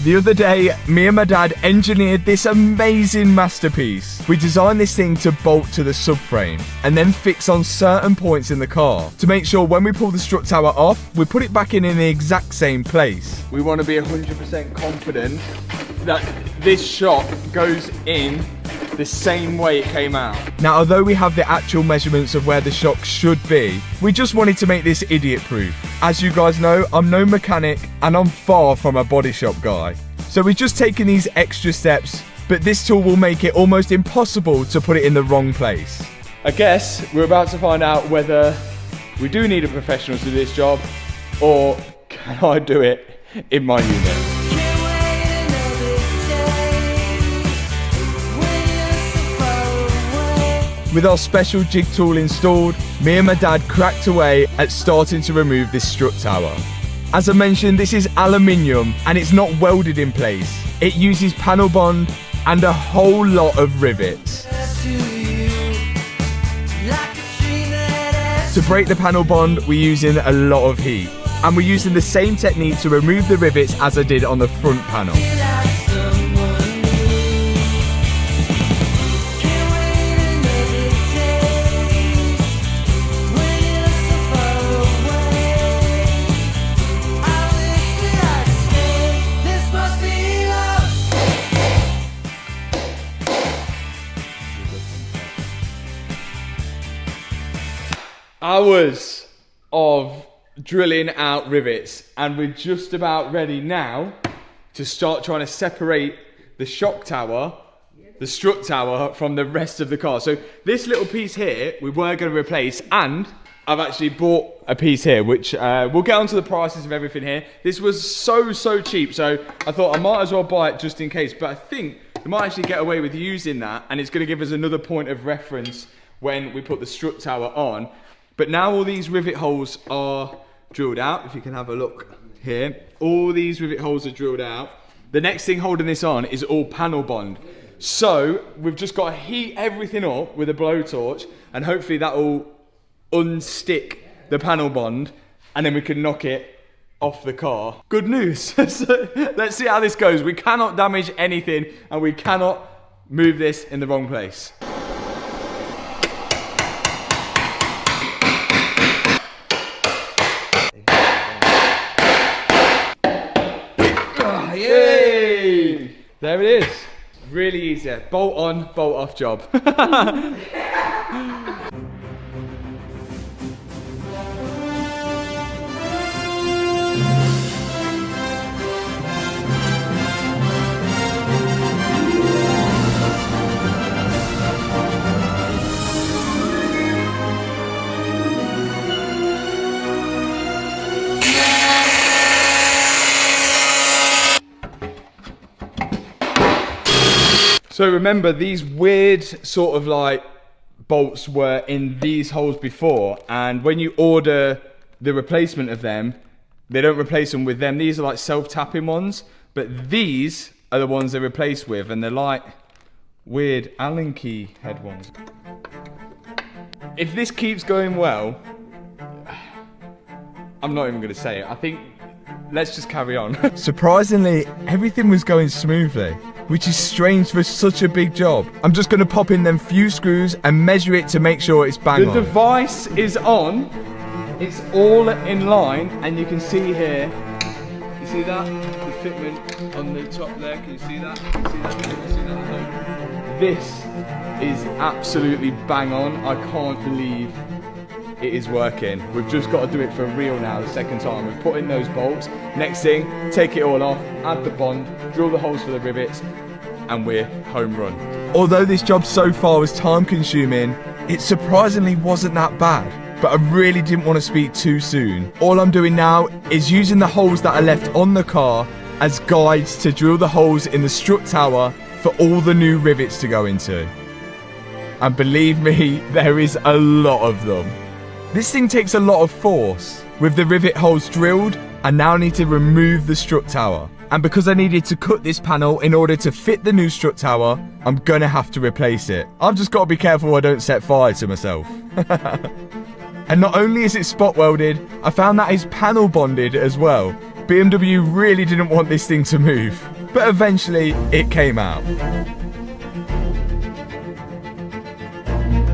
The other day, me and my dad engineered this amazing masterpiece. We designed this thing to bolt to the subframe and then fix on certain points in the car to make sure when we pull the strut tower off, we put it back in the exact same place. We want to be 100% confident that this shock goes in the same way it came out. Now, although we have the actual measurements of where the shock should be, we just wanted to make this idiot-proof. As you guys know, I'm no mechanic and I'm far from a body shop guy. So we're just taking these extra steps, but this tool will make it almost impossible to put it in the wrong place. I guess we're about to find out whether we do need a professional to do this job, or can I do it in my unit? With our special jig tool installed, me and my dad cracked away at starting to remove this strut tower. As I mentioned, this is aluminium and it's not welded in place. It uses panel bond and a whole lot of rivets. To break the panel bond, we're using a lot of heat. And we're using the same technique to remove the rivets as I did on the front panel. Hours of drilling out rivets, and we're just about ready now to start trying to separate the shock tower, the strut tower, from the rest of the car. So this little piece here we were going to replace, and I've actually bought a piece here which we'll get onto the prices of everything here. This was so cheap, so I thought I might as well buy it just in case, but I think we might actually get away with using that, and it's going to give us another point of reference when we put the strut tower on. But now all these rivet holes are drilled out. If you can have a look here, all these rivet holes are drilled out. The next thing holding this on is all panel bond. So we've just got to heat everything up with a blowtorch, and hopefully that will unstick the panel bond, and then we can knock it off the car. Good news. So let's see how this goes. We cannot damage anything, and we cannot move this in the wrong place. Yay! There it is. Really easy. Bolt on, bolt off job. So remember, these weird sort of like bolts were in these holes before, and when you order the replacement of them, they don't replace them with them. These are like self-tapping ones, but these are the ones they replace with, and they're like weird Allen key head ones. If this keeps going well, I'm not even going to say it. I think let's just carry on. Surprisingly, everything was going smoothly, which is strange for such a big job. I'm just going to pop in them few screws and measure it to make sure it's bang on. The device is on. It's all in line, and you can see here, you see that? The fitment on the top there, can you see that? Can you see that? Can you see that? This is absolutely bang on. I can't believe it is working. We've just got to do it for real now the second time. We've put in those bolts. Next thing, take it all off, add the bond, drill the holes for the rivets, and we're home run. Although this job so far was time consuming, it surprisingly wasn't that bad. But I really didn't want to speak too soon. All I'm doing now is using the holes that are left on the car as guides to drill the holes in the strut tower for all the new rivets to go into. And believe me, there is a lot of them. This thing takes a lot of force. With the rivet holes drilled, I now need to remove the strut tower. And because I needed to cut this panel in order to fit the new strut tower, I'm gonna have to replace it. I've just got to be careful I don't set fire to myself. And not only is it spot welded, I found that it's panel bonded as well. BMW really didn't want this thing to move, but eventually it came out.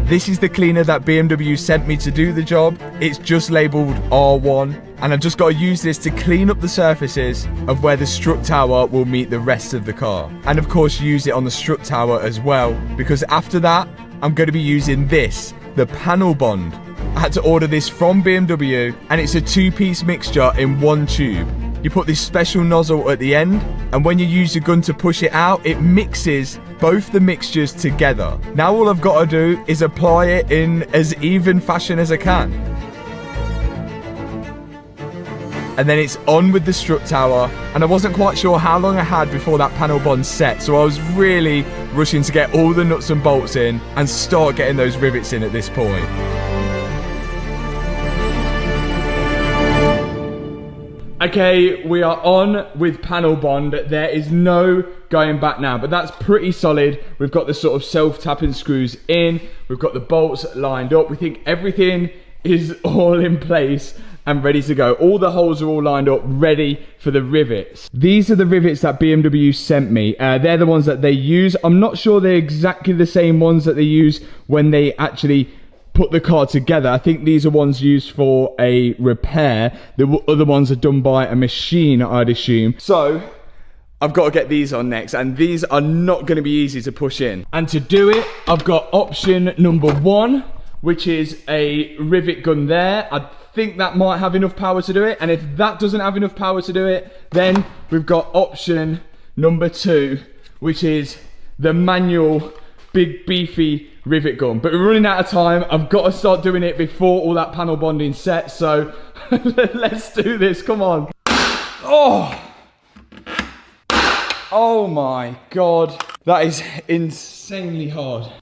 This is the cleaner that BMW sent me to do the job. It's just labelled R1, and I've just got to use this to clean up the surfaces of where the strut tower will meet the rest of the car. And of course use it on the strut tower as well, because after that, I'm going to be using this, the panel bond. I had to order this from BMW, and it's a 2-piece mixture in one tube. You put this special nozzle at the end, and when you use your gun to push it out, it mixes both the mixtures together. Now all I've got to do is apply it in as even fashion as I can. And then it's on with the strut tower, and I wasn't quite sure how long I had before that panel bond set, so I was really rushing to get all the nuts and bolts in and start getting those rivets in at this point. Okay, we are on with panel bond. There is no going back now, but that's pretty solid. We've got the sort of self-tapping screws in. We've got the bolts lined up. We think everything is all in place and ready to go. All the holes are all lined up, ready for the rivets. These are the rivets that BMW sent me. They're the ones that they use. I'm not sure they're exactly the same ones that they use when they actually put the car together. I think these are ones used for a repair. The other ones are done by a machine, I'd assume. So I've got to get these on next, and these are not going to be easy to push in. And to do it, I've got option number 1, which is a rivet gun there. I think that might have enough power to do it, and if that doesn't have enough power to do it, then we've got option number 2, which is the manual big beefy rivet gun. But we're running out of time. I've got to start doing it before all that panel bonding sets, so let's do this. Come on. Oh my god, that is insanely hard.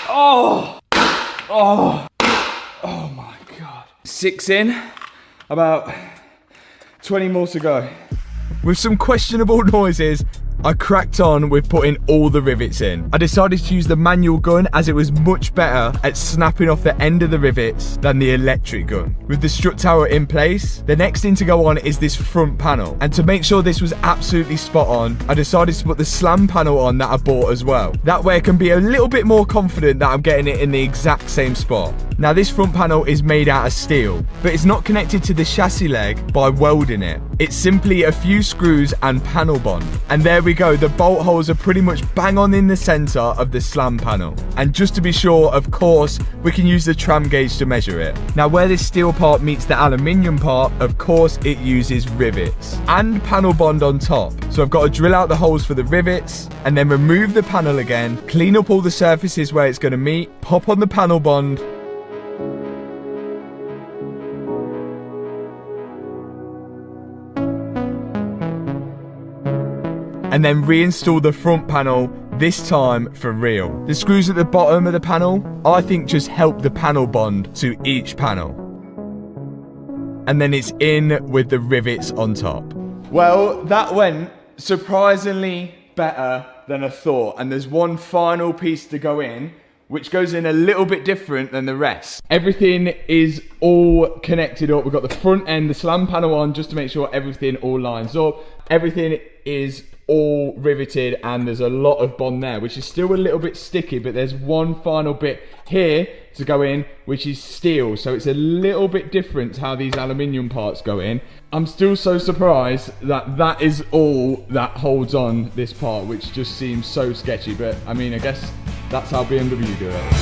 Oh my god. 6 in, about 20 more to go. With some questionable noises, I cracked on with putting all the rivets in. I decided to use the manual gun as it was much better at snapping off the end of the rivets than the electric gun. With the strut tower in place, the next thing to go on is this front panel. And to make sure this was absolutely spot on, I decided to put the slam panel on that I bought as well. That way I can be a little bit more confident that I'm getting it in the exact same spot. Now this front panel is made out of steel, but it's not connected to the chassis leg by welding it. It's simply a few screws and panel bond. And there we go, the bolt holes are pretty much bang on in the center of the slam panel. And just to be sure, of course, we can use the tram gauge to measure it. Now where this steel part meets the aluminium part, of course it uses rivets and panel bond on top. So I've got to drill out the holes for the rivets and then remove the panel again, clean up all the surfaces where it's going to meet, pop on the panel bond, and then reinstall the front panel this time for real. The screws at the bottom of the panel, I think just help the panel bond to each panel. And then it's in with the rivets on top. Well, that went surprisingly better than I thought. And there's one final piece to go in, which goes in a little bit different than the rest. Everything is all connected up. We've got the front end, the slam panel on, just to make sure everything all lines up. Everything is all riveted, and there's a lot of bond there, which is still a little bit sticky, but there's one final bit here to go in, which is steel. So it's a little bit different to how these aluminium parts go in. I'm still so surprised that that is all that holds on this part, which just seems so sketchy, but I mean, I guess that's how BMW do it.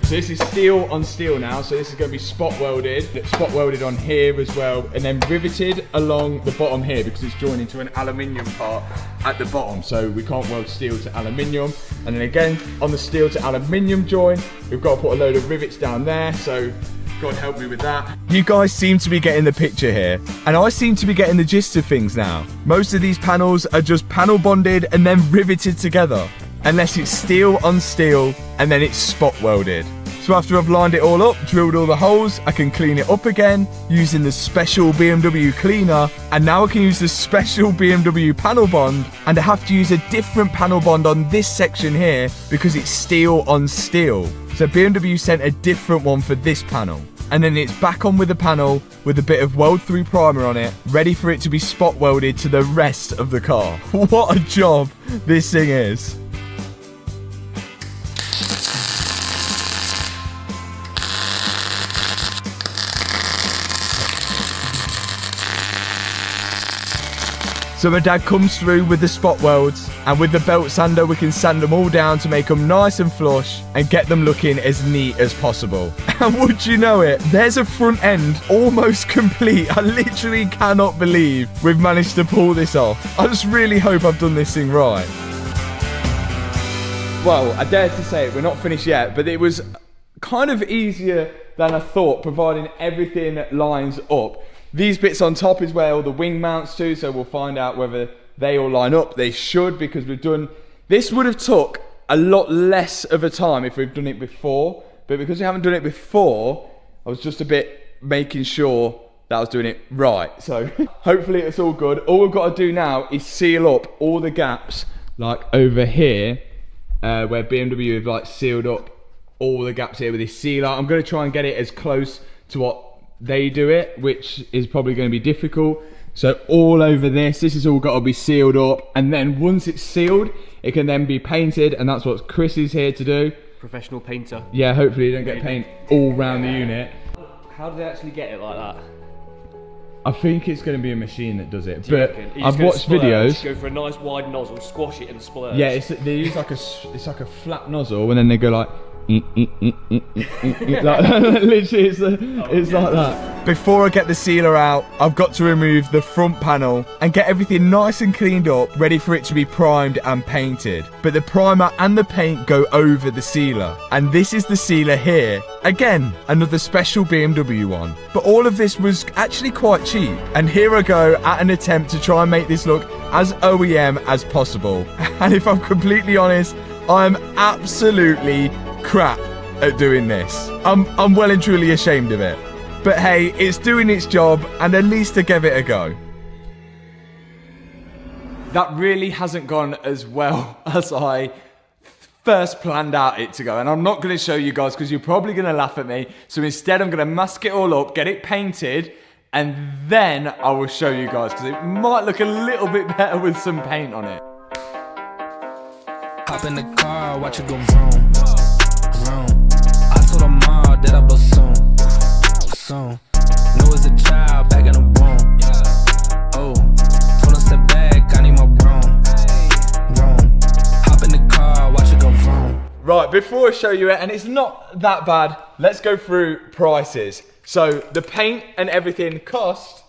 So this is steel on steel now, so this is going to be spot welded on here as well, and then riveted along the bottom here because it's joined into an aluminium part at the bottom, so we can't weld steel to aluminium. And then again, on the steel to aluminium join, we've got to put a load of rivets down there, so God help me with that. You guys seem to be getting the picture here, and I seem to be getting the gist of things now. Most of these panels are just panel bonded and then riveted together, unless it's steel on steel and then it's spot welded. So after I've lined it all up, drilled all the holes, I can clean it up again using the special BMW cleaner, and now I can use the special BMW panel bond, and I have to use a different panel bond on this section here because it's steel on steel. So BMW sent a different one for this panel. And then it's back on with the panel with a bit of weld through primer on it, ready for it to be spot welded to the rest of the car. What a job this thing is. So my dad comes through with the spot welds, and with the belt sander we can sand them all down to make them nice and flush and get them looking as neat as possible. And would you know it, there's a front end almost complete. I literally cannot believe we've managed to pull this off. I just really hope I've done this thing right. Well, I dare to say it, we're not finished yet, but it was kind of easier than I thought, providing everything lines up. These bits on top is where all the wing mounts to, so we'll find out whether they all line up. They should, because we've done... This would have took a lot less of a time if we've done it before, but because we haven't done it before, I was just a bit making sure that I was doing it right. So hopefully it's all good. All we've got to do now is seal up all the gaps, like over here, where BMW have like sealed up all the gaps here with this sealer. I'm going to try and get it as close to what they do it, which is probably going to be difficult. So all over this is all got to be sealed up, and then once it's sealed it can then be painted, and that's what Chris is here to do. Professional painter. Yeah, hopefully you don't get paint all round the unit. How do they actually get it like that? I think it's going to be a machine that does it, Do you but reckon? I've watched videos. Just go for a nice wide nozzle, squash it and splurge. Yeah, they use like a flat nozzle, and then they go like literally it's like that. Before I get the sealer out, I've got to remove the front panel and get everything nice and cleaned up, ready for it to be primed and painted. But the primer and the paint go over the sealer, and this is the sealer here. Again, another special BMW one. But all of this was actually quite cheap, and here I go at an attempt to try and make this look as OEM as possible. And if I'm completely honest, I'm absolutely crap at doing this. I'm well and truly ashamed of it. But hey, it's doing its job, and at least I gave it a go. That really hasn't gone as well as I first planned out it to go, and I'm not going to show you guys because you're probably going to laugh at me. So instead I'm going to mask it all up, get it painted, and then I will show you guys, because it might look a little bit better with some paint on it. Hop in the car, watch it go vroom, vroom. I told her mom that I blow soon, soon. Know as a child, back in the room. Oh, told her step back, I need my broom, vroom. Hop in the car, watch it go vroom. Right, before I show you it, and it's not that bad, let's go through prices. So the paint and everything cost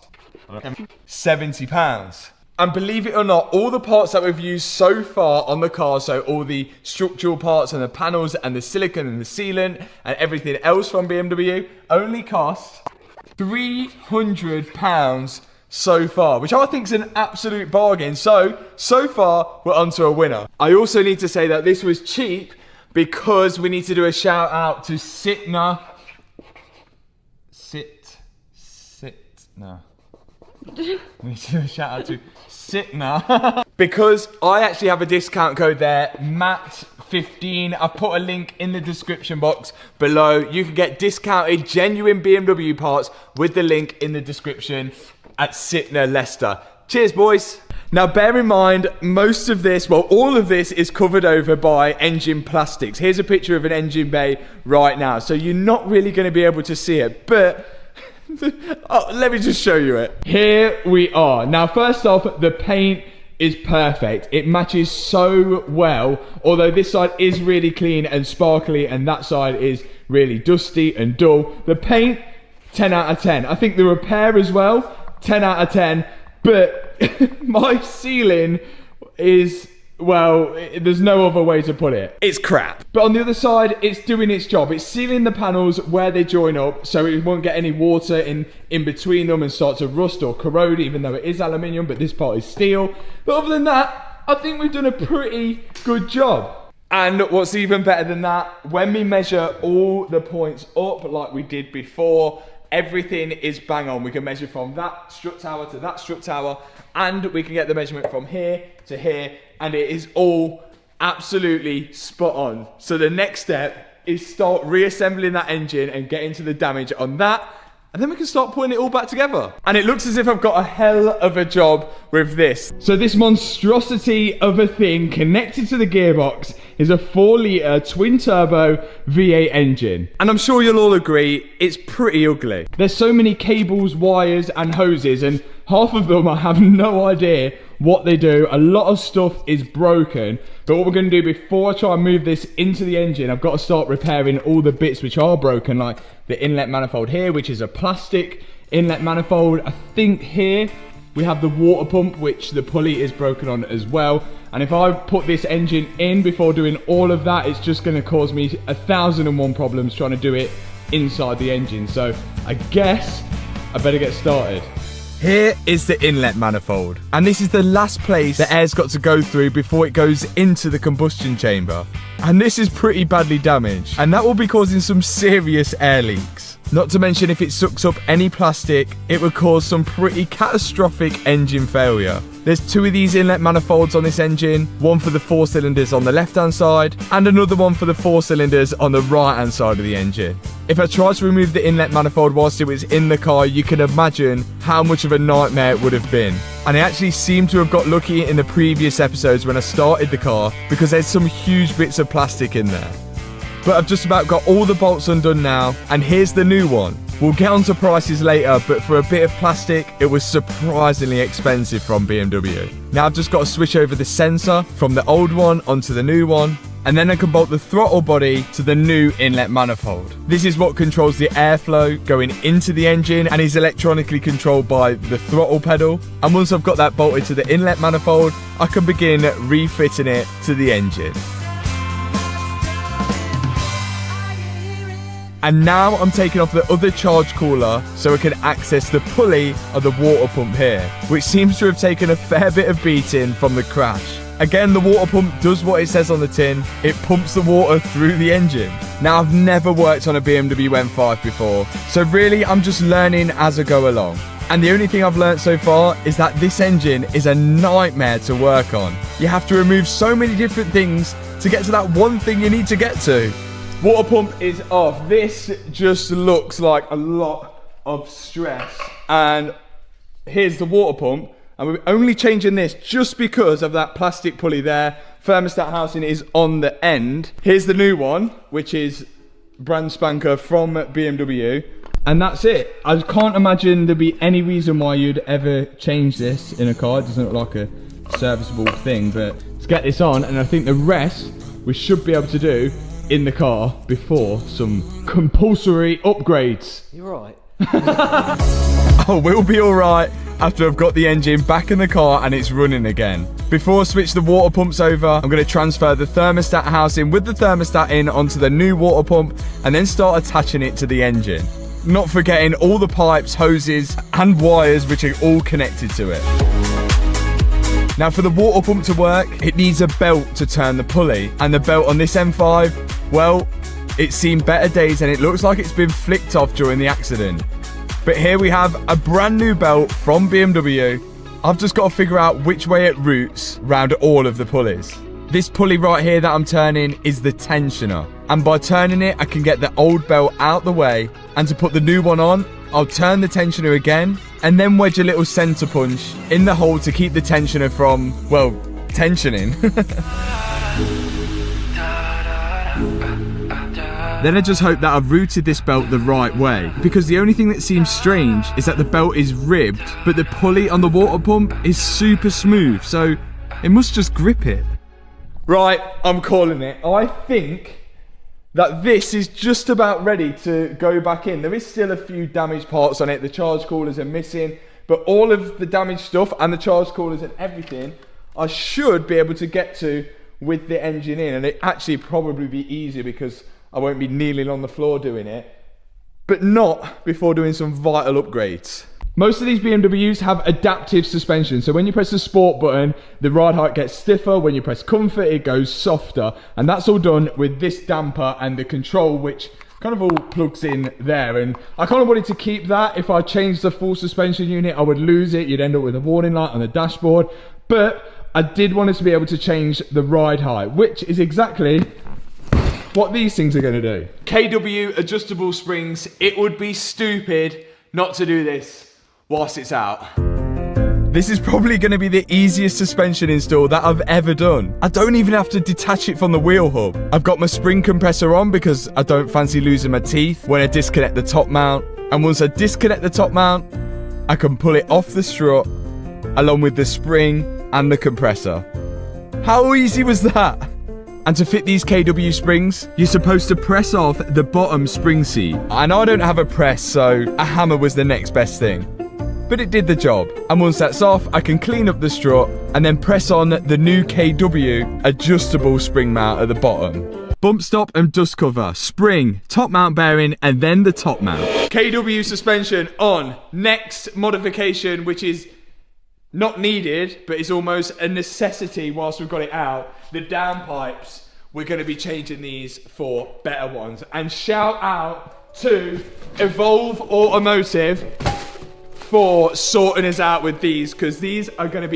£70. And believe it or not, all the parts that we've used so far on the car, so all the structural parts and the panels and the silicone and the sealant and everything else from BMW, only cost £300 so far, which I think is an absolute bargain. So far, we're onto a winner. I also need to say that this was cheap because we need to do a shout out to Sitna. We need to do a shout out to Sitna because I actually have a discount code there, MAT15. I've put a link in the description box below. You can get discounted genuine BMW parts with the link in the description at Sitna Leicester. Cheers, boys. Now, bear in mind, most of this, well, all of this is covered over by engine plastics. Here's a picture of an engine bay right now. So you're not really going to be able to see it, but let me just show you it. Here we are. Now, first off, the paint is perfect. It matches so well, although this side is really clean and sparkly and that side is really dusty and dull. The paint, 10 out of 10. I think the repair as well, 10 out of 10. But my ceiling is, well, there's no other way to put it. It's crap. But on the other side, it's doing its job. It's sealing the panels where they join up so it won't get any water in between them and start to rust or corrode, even though it is aluminium, but this part is steel. But other than that, I think we've done a pretty good job. And what's even better than that, when we measure all the points up like we did before, everything is bang on. We can measure from that strut tower to that strut tower, and we can get the measurement from here to here, and it is all absolutely spot on. So the next step is start reassembling that engine and getting to the damage on that, and then we can start putting it all back together. And it looks as if I've got a hell of a job with this. So this monstrosity of a thing connected to the gearbox is a 4-litre twin-turbo V8 engine. And I'm sure you'll all agree, it's pretty ugly. There's so many cables, wires, and hoses, and half of them I have no idea what they do. A lot of stuff is broken. But what we're going to do before I try and move this into the engine, I've got to start repairing all the bits which are broken, like the inlet manifold here, which is a plastic inlet manifold. I think here we have the water pump, which the pulley is broken on as well. And if I put this engine in before doing all of that, it's just going to cause me 1,001 problems trying to do it inside the engine. So I guess I better get started. Here is the inlet manifold, and this is the last place the air's got to go through before it goes into the combustion chamber. And this is pretty badly damaged, and that will be causing some serious air leaks. Not to mention, if it sucks up any plastic, it would cause some pretty catastrophic engine failure. There's 2 of these inlet manifolds on this engine, one for the 4 cylinders on the left hand side and another one for the 4 cylinders on the right hand side of the engine. If I tried to remove the inlet manifold whilst it was in the car, you can imagine how much of a nightmare it would have been. And I actually seem to have got lucky in the previous episodes when I started the car, because there's some huge bits of plastic in there. But I've just about got all the bolts undone now, and here's the new one. We'll get onto prices later, but for a bit of plastic, it was surprisingly expensive from BMW. Now I've just got to switch over the sensor from the old one onto the new one, and then I can bolt the throttle body to the new inlet manifold. This is what controls the airflow going into the engine and is electronically controlled by the throttle pedal. And once I've got that bolted to the inlet manifold, I can begin refitting it to the engine. And now I'm taking off the other charge cooler so I can access the pulley of the water pump here, which seems to have taken a fair bit of beating from the crash. Again, the water pump does what it says on the tin. It pumps the water through the engine. Now, I've never worked on a BMW M5 before, so really I'm just learning as I go along. And the only thing I've learned so far is that this engine is a nightmare to work on. You have to remove so many different things to get to that one thing you need to get to. Water pump is off. This just looks like a lot of stress. And here's the water pump. And we're only changing this just because of that plastic pulley there. Thermostat housing is on the end. Here's the new one, which is brand spanker from BMW. And that's it. I can't imagine there'd be any reason why you'd ever change this in a car. It doesn't look like a serviceable thing, but let's get this on. And I think the rest we should be able to do in the car before some compulsory upgrades. You're right. Oh, we'll be all right after I've got the engine back in the car and it's running again. Before I switch the water pumps over, I'm going to transfer the thermostat housing with the thermostat in onto the new water pump and then start attaching it to the engine. not forgetting all the pipes, hoses and wires which are all connected to it. Now for the water pump to work, it needs a belt to turn the pulley, and the belt on this M5, well, it's seen better days and it looks like it's been flicked off during the accident. But here we have a brand new belt from BMW. I've just got to figure out which way it routes round all of the pulleys. This pulley right here that I'm turning is the tensioner, and by turning it I can get the old belt out the way, and to put the new one on I'll turn the tensioner again and then wedge a little center punch in the hole to keep the tensioner from, well, tensioning. Then I just hope that I've routed this belt the right way, because the only thing that seems strange is that the belt is ribbed, but the pulley on the water pump is super smooth, so it must just grip it. Right, I'm calling it. I think that this is just about ready to go back in. There is still a few damaged parts on it. The charge coolers are missing, but all of the damaged stuff and the charge coolers and everything I should be able to get to with the engine in, and it actually probably be easier because I won't be kneeling on the floor doing it, but not before doing some vital upgrades. Most of these BMWs have adaptive suspension, so when you press the sport button, the ride height gets stiffer. When you press comfort, it goes softer, and that's all done with this damper and the control, which kind of all plugs in there. And I kind of wanted to keep that. If I changed the full suspension unit, I would lose it. You'd end up with a warning light on the dashboard, but I did want us to be able to change the ride height, which is exactly what these things are going to do. KW adjustable springs. It would be stupid not to do this whilst it's out. This is probably going to be the easiest suspension install that I've ever done. I don't even have to detach it from the wheel hub. I've got my spring compressor on because I don't fancy losing my teeth when I disconnect the top mount. And once I disconnect the top mount, I can pull it off the strut along with the spring and the compressor. How easy was that? And to fit these KW springs, you're supposed to press off the bottom spring seat. And I don't have a press, so a hammer was the next best thing. But it did the job. And once that's off, I can clean up the strut and then press on the new KW adjustable spring mount at the bottom. Bump stop and dust cover, spring, top mount bearing, and then the top mount. KW suspension on. Next modification, which is not needed, but it's almost a necessity whilst we've got it out. The downpipes, we're going to be changing these for better ones. And shout out to Evolve Automotive for sorting us out with these, because these are going to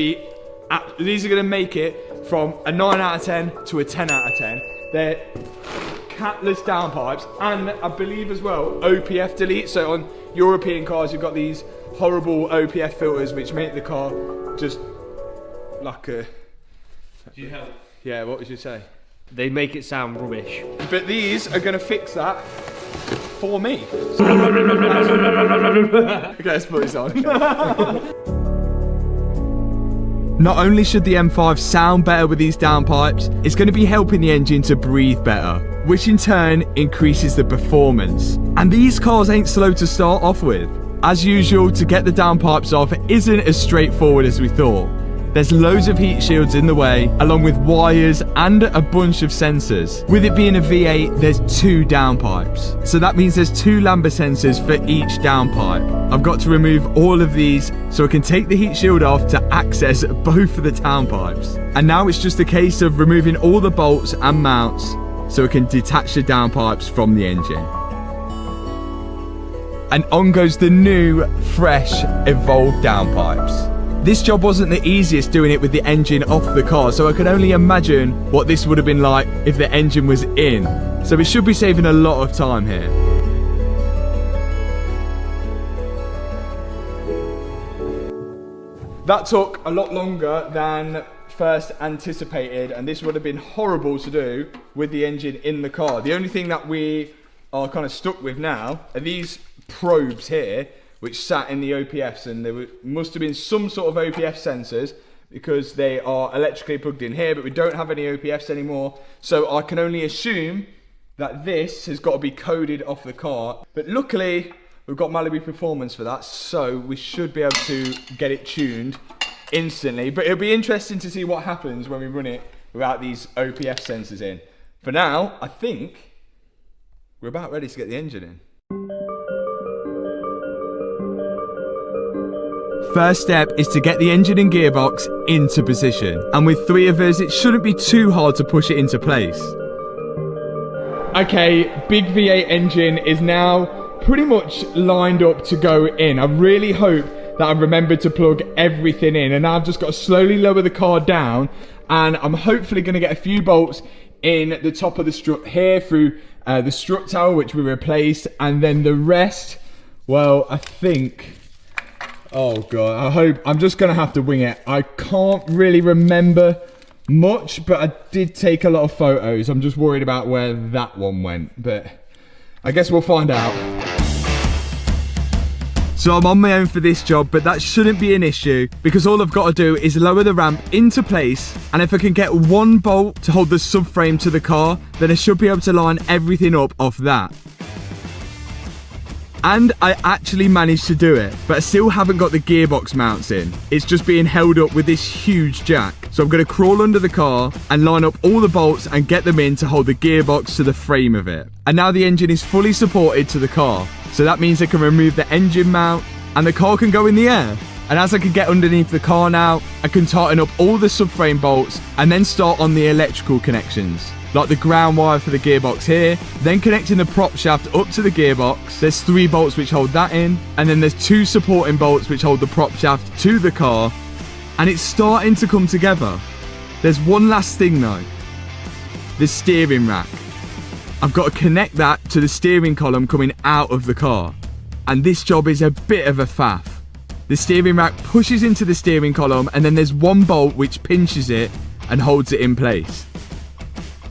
make it from a 9 out of 10 to a 10 out of 10. They're catless downpipes, and I believe as well OPF delete. So on European cars, you've got these horrible OPF filters which make the car just like a... Do you help? Yeah, what would you say? They make it sound rubbish. But these are going to fix that for me. Okay, let's put this on. Not only should the M5 sound better with these downpipes, it's going to be helping the engine to breathe better, which in turn increases the performance. And these cars ain't slow to start off with. As usual, to get the downpipes off isn't as straightforward as we thought. There's loads of heat shields in the way, along with wires and a bunch of sensors. With it being a V8, there's 2 downpipes. So that means there's 2 Lambda sensors for each downpipe. I've got to remove all of these so I can take the heat shield off to access both of the downpipes. And now it's just a case of removing all the bolts and mounts so I can detach the downpipes from the engine. And on goes the new, fresh, Evolve downpipes. This job wasn't the easiest doing it with the engine off the car, so I can only imagine what this would have been like if the engine was in. So it should be saving a lot of time here. That took a lot longer than first anticipated, and this would have been horrible to do with the engine in the car. The only thing that we are kind of stuck with now are these probes here, which sat in the OPFs, and there must have been some sort of OPF sensors because they are electrically plugged in here, but we don't have any OPFs anymore. So I can only assume that this has got to be coded off the car. But luckily, we've got Malibu Performance for that, so we should be able to get it tuned instantly. But it'll be interesting to see what happens when we run it without these OPF sensors in. For now, I think we're about ready to get the engine in. first step is to get the engine and gearbox into position. And with 3 of us, it shouldn't be too hard to push it into place. Okay, big V8 engine is now pretty much lined up to go in. I really hope that I remembered to plug everything in, and now I've just got to slowly lower the car down, and I'm hopefully going to get a few bolts in the top of the strut here through the strut tower, which we replaced, and then the rest, well, I think, oh god, I hope, I'm just gonna have to wing it. I can't really remember much, but I did take a lot of photos. I'm just worried about where that one went, but I guess we'll find out. So I'm on my own for this job, but that shouldn't be an issue because all I've got to do is lower the ramp into place, and if I can get 1 bolt to hold the subframe to the car, then I should be able to line everything up off that. And I actually managed to do it, but I still haven't got the gearbox mounts in. It's just being held up with this huge jack. So I'm going to crawl under the car and line up all the bolts and get them in to hold the gearbox to the frame of it. And now the engine is fully supported to the car. So that means I can remove the engine mount and the car can go in the air. And as I can get underneath the car now, I can tighten up all the subframe bolts and then start on the electrical connections. Like the ground wire for the gearbox here, then connecting the prop shaft up to the gearbox. There's 3 bolts which hold that in, and then there's 2 supporting bolts which hold the prop shaft to the car, and it's starting to come together. There's one last thing though, the steering rack. I've got to connect that to the steering column coming out of the car, and this job is a bit of a faff. The steering rack pushes into the steering column, and then there's 1 bolt which pinches it and holds it in place.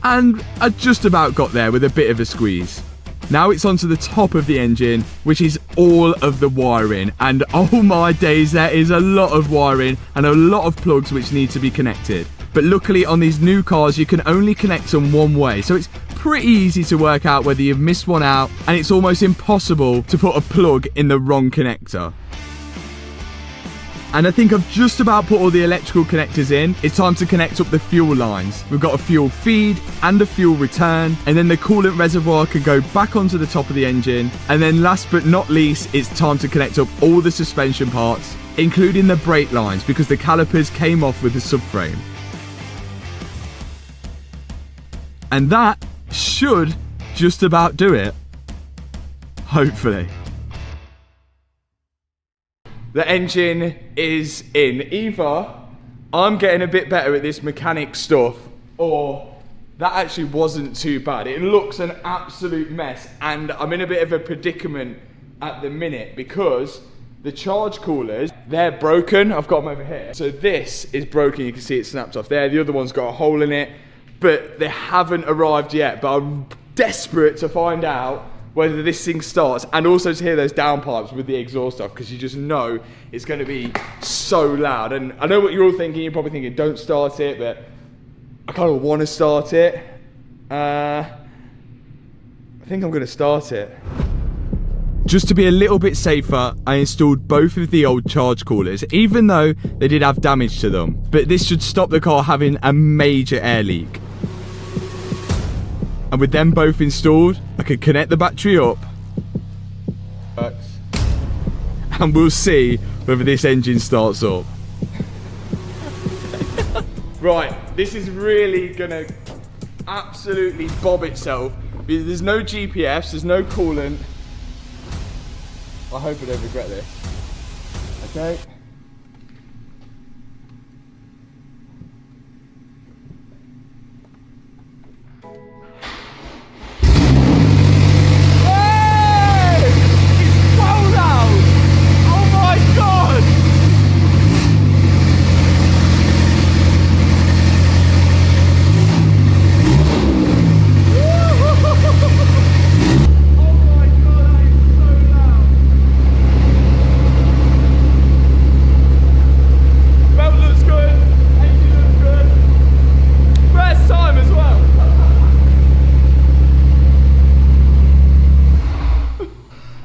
And I just about got there with a bit of a squeeze. Now it's onto the top of the engine, which is all of the wiring, and oh my days, there is a lot of wiring and a lot of plugs which need to be connected. But luckily on these new cars you can only connect them one way, so it's pretty easy to work out whether you've missed one out, and it's almost impossible to put a plug in the wrong connector. And I think I've just about put all the electrical connectors in. It's time to connect up the fuel lines. We've got a fuel feed and a fuel return, and then the coolant reservoir can go back onto the top of the engine. And then last but not least, it's time to connect up all the suspension parts, including the brake lines, because the calipers came off with the subframe. And that should just about do it. Hopefully. The engine is in. Either I'm getting a bit better at this mechanic stuff, or that actually wasn't too bad. It looks an absolute mess, and I'm in a bit of a predicament at the minute because the charge coolers, they're broken. I've got them over here. So this is broken. You can see it snapped off there. The other one's got a hole in it, but they haven't arrived yet. But I'm desperate to find out whether this thing starts, and also to hear those downpipes with the exhaust off, because you just know it's going to be so loud. And I know what you're all thinking. You're probably thinking, don't start it, but I kind of want to start it. I think I'm going to start it. Just to be a little bit safer, I installed both of the old charge coolers, even though they did have damage to them. But this should stop the car having a major air leak. And with them both installed, I can connect the battery up. And we'll see whether this engine starts up. Right, this is really gonna absolutely bob itself. There's no GPS, there's no coolant. I hope I don't regret this. Okay.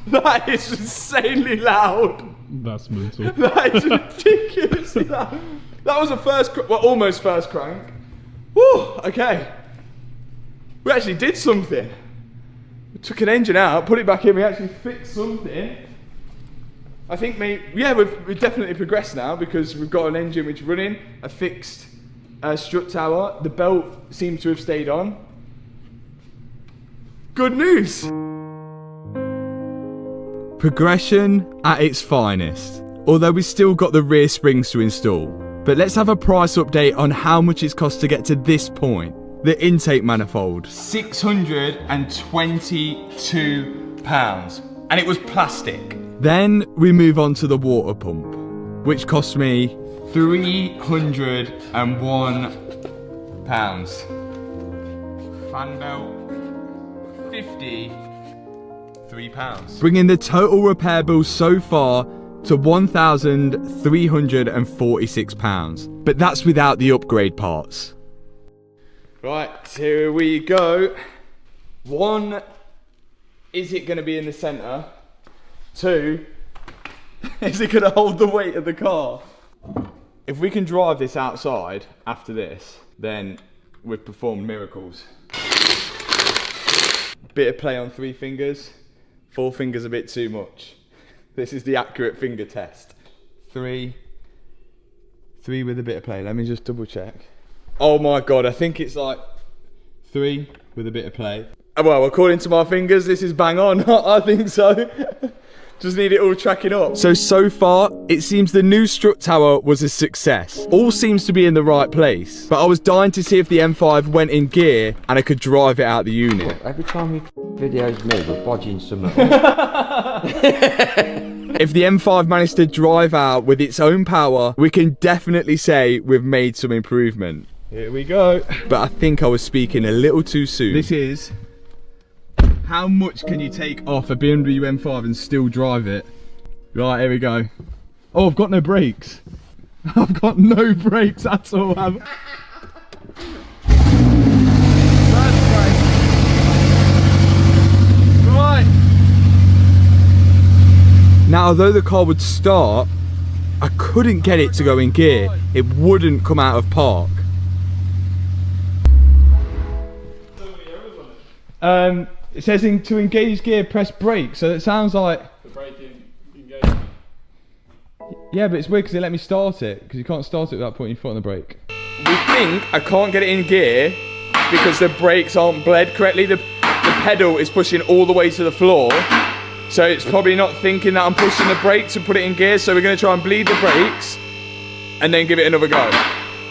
That is insanely loud. That's mental. That is ridiculously loud. That was a first, well, almost first crank. Whew, okay. We actually did something. We took an engine out, put it back in, we actually fixed something. I think we've definitely progressed now because we've got an engine which is running, a fixed strut tower. The belt seems to have stayed on. Good news. Progression at its finest. Although we've still got the rear springs to install. But let's have a price update on how much it's cost to get to this point. The intake manifold. £622. And it was plastic. Then we move on to the water pump, which cost me £301. Fan belt, £53. bringing the total repair bill so far to £1,346. But that's without the upgrade parts. Right, here we go. 1, is it going to be in the centre? 2, is it going to hold the weight of the car? If we can drive this outside after this, then we've performed miracles. Bit of play on 3 fingers, 4 fingers a bit too much. This is the accurate finger test. 3 with a bit of play. Let me just double check. Oh my God, I think it's like 3 with a bit of play. Well, according to my fingers, this is bang on. I think so. Just need it all tracking up. So far, it seems the new strut tower was a success. All seems to be in the right place. But I was dying to see if the M5 went in gear and I could drive it out the unit. Every time you videos me, we're bodging something. If the M5 managed to drive out with its own power, we can definitely say we've made some improvement. Here we go. But I think I was speaking a little too soon. This is how much can you take off a BMW M5 and still drive it? Right, here we go. Oh, I've got no brakes. I've got no brakes at all. Right. Now, although the car would start, I couldn't get it to go in gear. It wouldn't come out of park. It says to engage gear, press brake. So it sounds like The braking engagement. yeah, but it's weird because they let me start it because you can't start it without putting your foot on the brake. We think I can't get it in gear because the brakes aren't bled correctly. The pedal is pushing all the way to the floor, so it's probably not thinking that I'm pushing the brake to put it in gear. So we're going to try and bleed the brakes and then give it another go.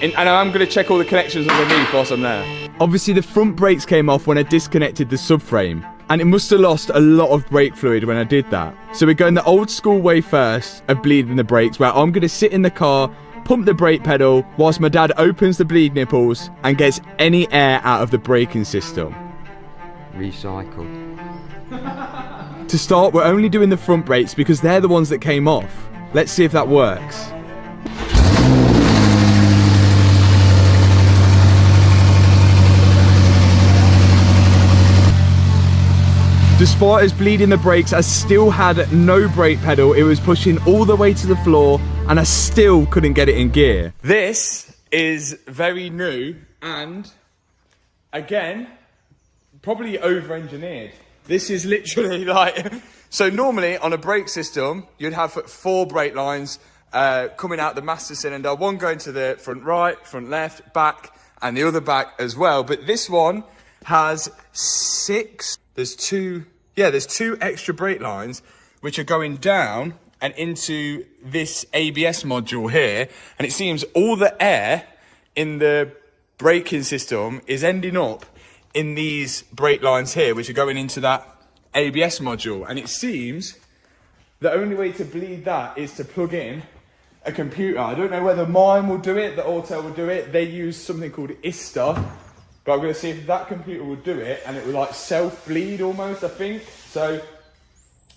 And I'm going to check all the connections underneath whilst I'm there. Obviously, the front brakes came off when I disconnected the subframe, and it must have lost a lot of brake fluid when I did that. So we're going the old school way first of bleeding the brakes, where I'm going to sit in the car, pump the brake pedal, whilst my dad opens the bleed nipples and gets any air out of the braking system. Recycle. To start, we're only doing the front brakes because they're the ones that came off. Let's see if that works. Despite us bleeding the brakes, I still had no brake pedal. It was pushing all the way to the floor and I still couldn't get it in gear. This is very new and, again, probably over-engineered. This is literally like... So normally on a brake system, you'd have 4 brake lines coming out the master cylinder. One going to the front right, front left, back, and the other back as well. But this one has 6... There's 2 extra brake lines which are going down and into this ABS module here, and it seems all the air in the braking system is ending up in these brake lines here, which are going into that ABS module. And it seems the only way to bleed that is to plug in a computer. I don't know whether mine will do it, the Autel will do it. They use something called ISTA. But I'm going to see if that computer will do it, and it will like self-bleed almost, I think. So,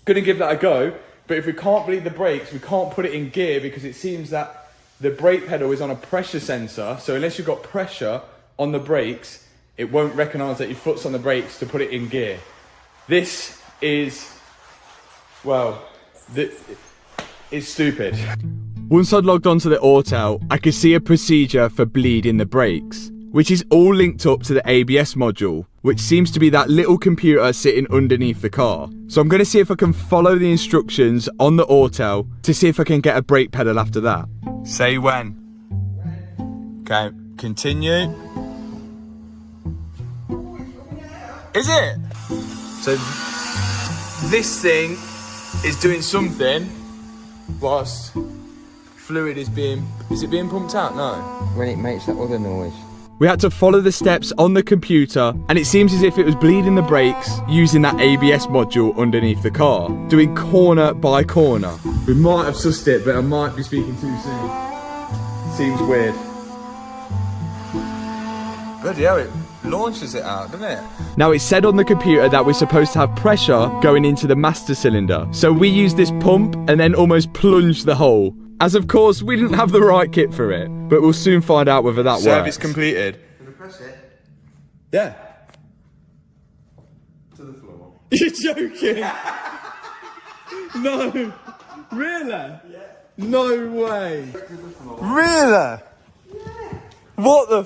going to give that a go. But if we can't bleed the brakes, we can't put it in gear because it seems that the brake pedal is on a pressure sensor. So unless you've got pressure on the brakes, it won't recognise that your foot's on the brakes to put it in gear. This is, well, it's stupid. Once I'd logged onto the Autel, I could see a procedure for bleeding the brakes, which is all linked up to the ABS module, which seems to be that little computer sitting underneath the car. So I'm going to see if I can follow the instructions on the auto to see if I can get a brake pedal after that. Say when. Okay, continue. Is it? So this thing is doing something whilst fluid is being pumped out? No. When it makes that other noise. We had to follow the steps on the computer, and it seems as if it was bleeding the brakes using that ABS module underneath the car, doing corner by corner. We might have sussed it, but I might be speaking too soon. Seems weird. Bloody hell, it launches it out, doesn't it? Now, it said on the computer that we're supposed to have pressure going into the master cylinder. So we used this pump and then almost plunged the hole. As of course, we didn't have the right kit for it, but we'll soon find out whether that Service works. completed. Can we press it? Yeah. To the floor. You're joking? No. Really? Yeah. No way. Really? Yeah. What the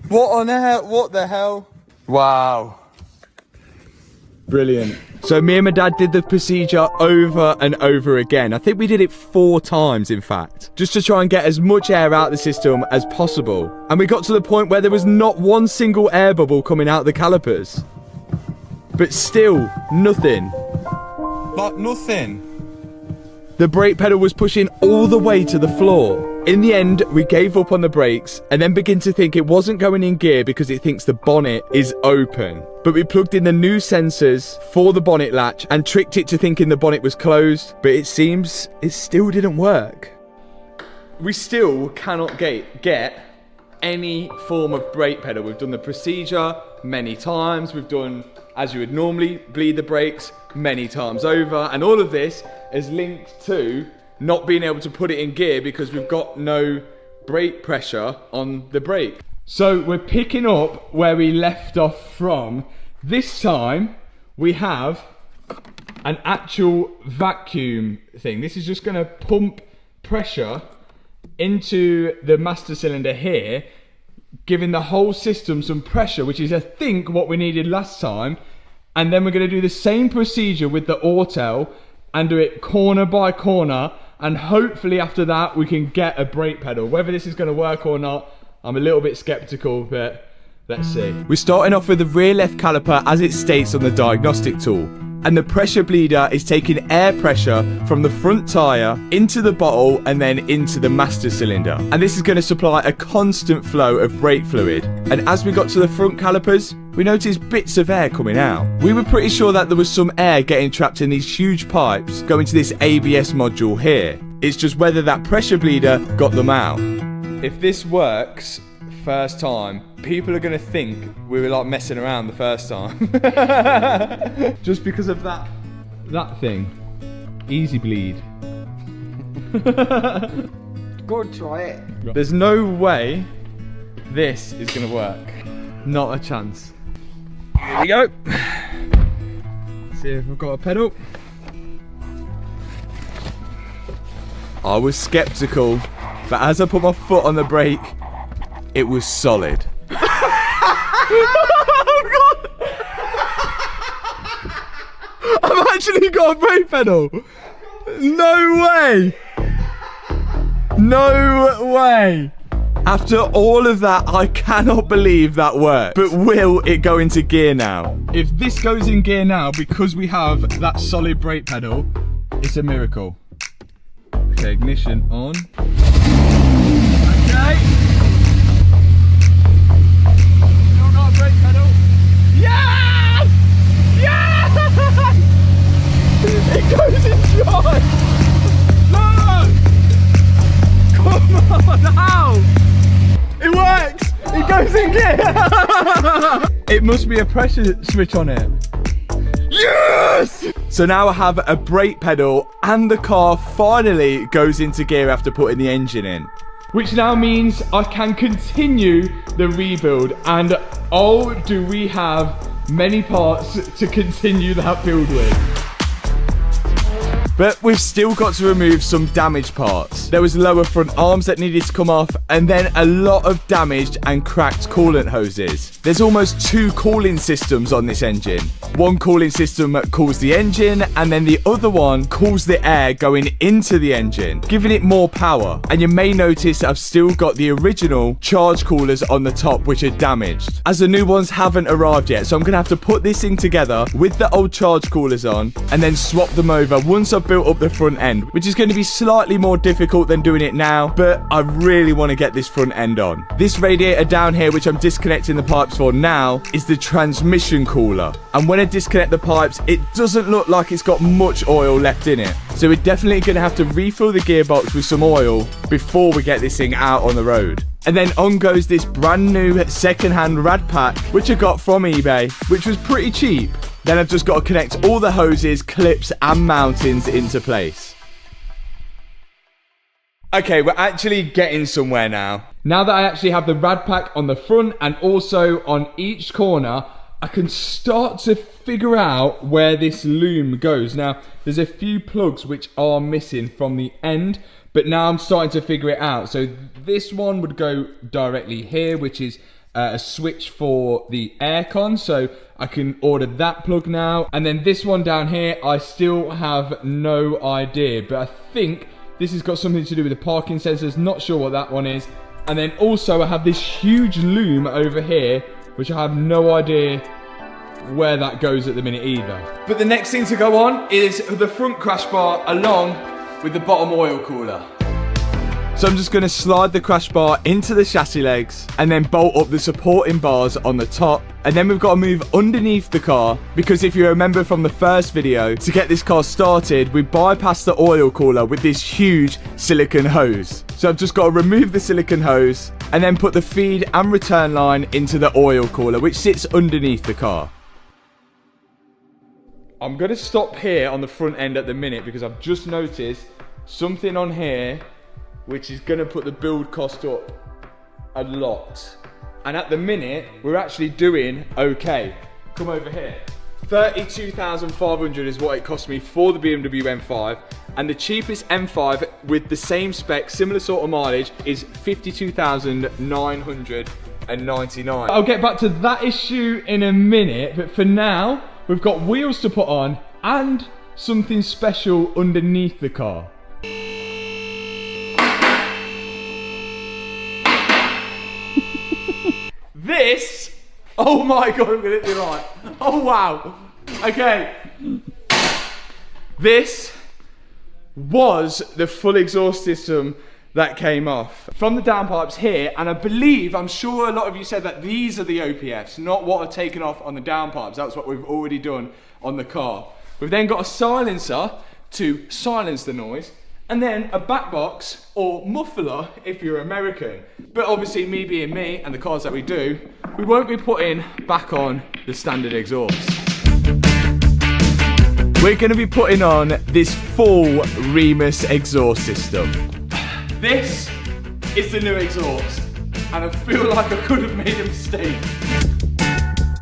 What on hell? What the hell? Wow. Brilliant. So me and my dad did the procedure over and over again. I think we did it 4 times, in fact, just to try and get as much air out of the system as possible. And we got to the point where there was not one single air bubble coming out of the calipers. But still, nothing. Like nothing. The brake pedal was pushing all the way to the floor. In the end, we gave up on the brakes and then began to think it wasn't going in gear because it thinks the bonnet is open. But we plugged in the new sensors for the bonnet latch and tricked it to thinking the bonnet was closed, but it seems it still didn't work. We still cannot get any form of brake pedal. We've done the procedure many times. We've done, as you would normally, bleed the brakes many times over. And all of this is linked to not being able to put it in gear because we've got no brake pressure on the brake. So we're picking up where we left off from. This time we have an actual vacuum thing. This is just going to pump pressure into the master cylinder here, giving the whole system some pressure, which is I think what we needed last time. And then we're going to do the same procedure with the auto and do it corner by corner, and hopefully after that we can get a brake pedal. Whether this is going to work or not, I'm a little bit skeptical, but let's see. We're starting off with the rear left caliper as it states on the diagnostic tool. And the pressure bleeder is taking air pressure from the front tyre into the bottle and then into the master cylinder. And this is going to supply a constant flow of brake fluid. And as we got to the front calipers, we noticed bits of air coming out. We were pretty sure that there was some air getting trapped in these huge pipes going to this ABS module here. It's just whether that pressure bleeder got them out. If this works first time, people are going to think we were like messing around the first time. Just because of that thing. Easy bleed. Good, try it. There's no way this is going to work. Not a chance. Here we go. See if I've got a pedal. I was skeptical, but as I put my foot on the brake, it was solid. Oh God! I've actually got a brake pedal. No way! No way! After all of that, I cannot believe that worked. But will it go into gear now? If this goes in gear now, because we have that solid brake pedal, it's a miracle. Okay, ignition on. Okay. Still got a brake pedal. Yes! Yes! It goes in drive. No! Come on, how? It works! It goes in gear! It must be a pressure switch on it. Yes! So now I have a brake pedal and the car finally goes into gear after putting the engine in. Which now means I can continue the rebuild, and oh, do we have many parts to continue that build with. But we've still got to remove some damaged parts. There was lower front arms that needed to come off, and then a lot of damaged and cracked coolant hoses. There's almost 2 cooling systems on this engine. One cooling system cools the engine, and then the other one cools the air going into the engine, giving it more power. And you may notice I've still got the original charge coolers on the top, which are damaged, as the new ones haven't arrived yet. So I'm gonna have to put this thing together with the old charge coolers on, and then swap them over once I've built up the front end, which is going to be slightly more difficult than doing it now, but I really want to get this front end on. This radiator down here, which I'm disconnecting the pipes for now, is the transmission cooler. And when I disconnect the pipes, it doesn't look like it's got much oil left in it. So we're definitely going to have to refill the gearbox with some oil before we get this thing out on the road. And then on goes this brand new second-hand rad pack, which I got from eBay, which was pretty cheap. Then I've just got to connect all the hoses, clips and mountings into place. Okay, we're actually getting somewhere now. Now that I actually have the rad pack on the front and also on each corner, I can start to figure out where this loom goes. Now, there's a few plugs which are missing from the end, but now I'm starting to figure it out. So this one would go directly here, which is a switch for the aircon, so I can order that plug now. And then this one down here, I still have no idea, but I think this has got something to do with the parking sensors. Not sure what that one is. And then also I have this huge loom over here, which I have no idea where that goes at the minute either. But the next thing to go on is the front crash bar along with the bottom oil cooler. So I'm just going to slide the crash bar into the chassis legs and then bolt up the supporting bars on the top. And then we've got to move underneath the car, because if you remember from the first video, to get this car started, we bypassed the oil cooler with this huge silicone hose. So I've just got to remove the silicone hose and then put the feed and return line into the oil cooler, which sits underneath the car. I'm going to stop here on the front end at the minute because I've just noticed something on here which is going to put the build cost up a lot. And at the minute, we're actually doing okay. Come over here. 32,500 is what it cost me for the BMW M5, and the cheapest M5 with the same spec, similar sort of mileage, is 52,999. I'll get back to that issue in a minute, but for now, we've got wheels to put on and something special underneath the car. This, oh my god, I'm gonna do right. Oh wow. Okay. This was the full exhaust system that came off from the downpipes here, and I believe, I'm sure a lot of you said that these are the OPFs, not what are taken off on the downpipes. That's what we've already done on the car. We've then got a silencer to silence the noise, and then a back box or muffler if you're American. But obviously, me being me and the cars that we do, we won't be putting back on the standard exhaust. We're going to be putting on this full Remus exhaust system. This is the new exhaust, and I feel like I could have made a mistake.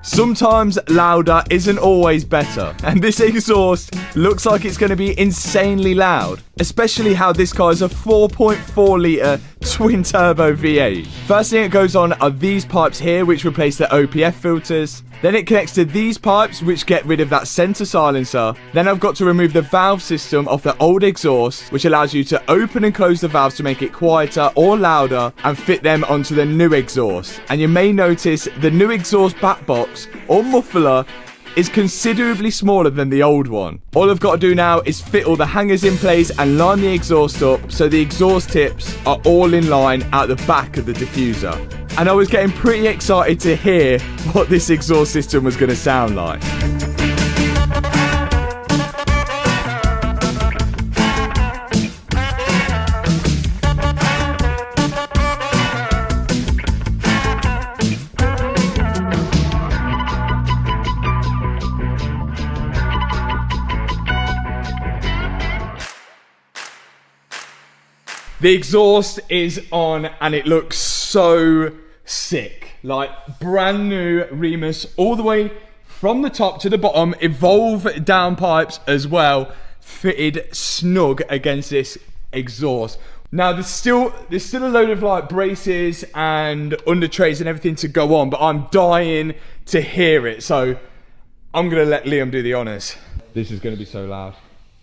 Sometimes louder isn't always better, and this exhaust looks like it's going to be insanely loud, especially how this car is a 4.4 litre twin turbo V8. First thing that goes on are these pipes here, which replace the OPF filters. Then it connects to these pipes, which get rid of that center silencer. Then I've got to remove the valve system off the old exhaust, which allows you to open and close the valves to make it quieter or louder and fit them onto the new exhaust. And you may notice the new exhaust back box or muffler is considerably smaller than the old one. All I've got to do now is fit all the hangers in place and line the exhaust up so the exhaust tips are all in line at the back of the diffuser. And I was getting pretty excited to hear what this exhaust system was going to sound like. The exhaust is on and it looks so sick. Like brand new Remus all the way from the top to the bottom, Evolve downpipes as well. fitted snug against this exhaust. Now there's still a load of like braces and under trays and everything to go on, but I'm dying to hear it. So I'm gonna let Liam do the honours. This is gonna be so loud.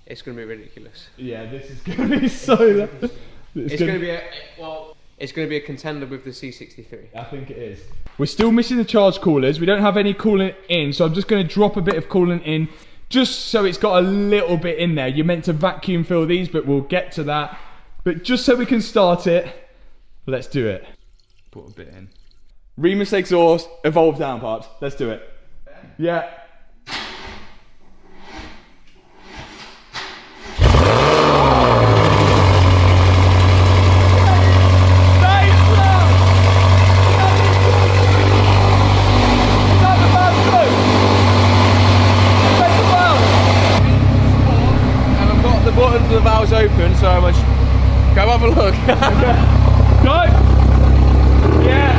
It's going to be ridiculous. Yeah, this is gonna be so loud. It's going to be it's going to be a contender with the C63. I think it is. We're still missing the charge coolers. We don't have any coolant in, so I'm just going to drop a bit of coolant in just so it's got a little bit in there. You're meant to vacuum fill these, but we'll get to that. But just so we can start it, let's do it. Put a bit in. Remus exhaust, evolve downpipes. Let's do it. Yeah. The valve's open, so I must go have a look. Go! Yeah!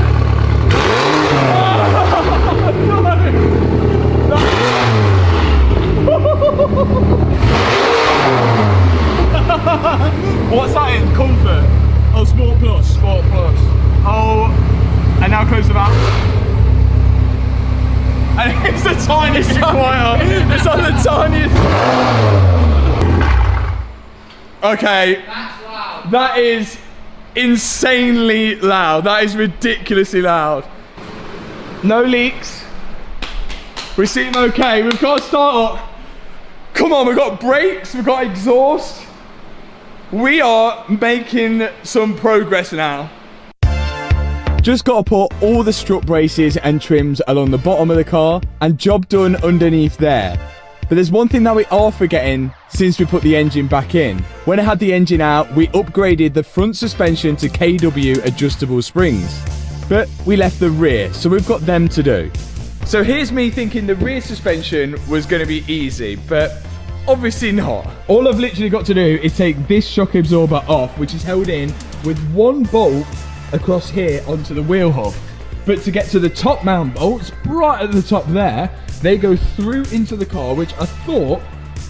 What's that in? Comfort? Oh, Sport Plus. Sport Plus. Oh, and now close the valve. And it's the tiniest quiet. It's on the tiniest. Okay, that's loud. That is insanely loud. That is ridiculously loud. No leaks. We seem okay. We've got to start up. Come on, we've got brakes, we've got exhaust. We are making some progress now. Just got to put all the strut braces and trims along the bottom of the car, and job done underneath there. But there's one thing that we are forgetting since we put the engine back in. When I had the engine out, we upgraded the front suspension to KW adjustable springs. But we left the rear, so we've got them to do. So here's me thinking the rear suspension was going to be easy, but obviously not. All I've literally got to do is take this shock absorber off, which is held in with one bolt across here onto the wheel hub. But to get to the top mount bolts, right at the top there, they go through into the car, which I thought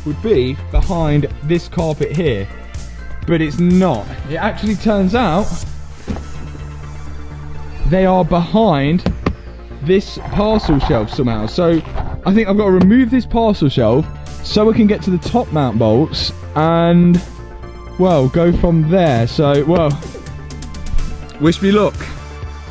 would be behind this carpet here, but it's not. It actually turns out they are behind this parcel shelf somehow. So I think I've got to remove this parcel shelf so I can get to the top mount bolts and, well, go from there. So, well, wish me luck.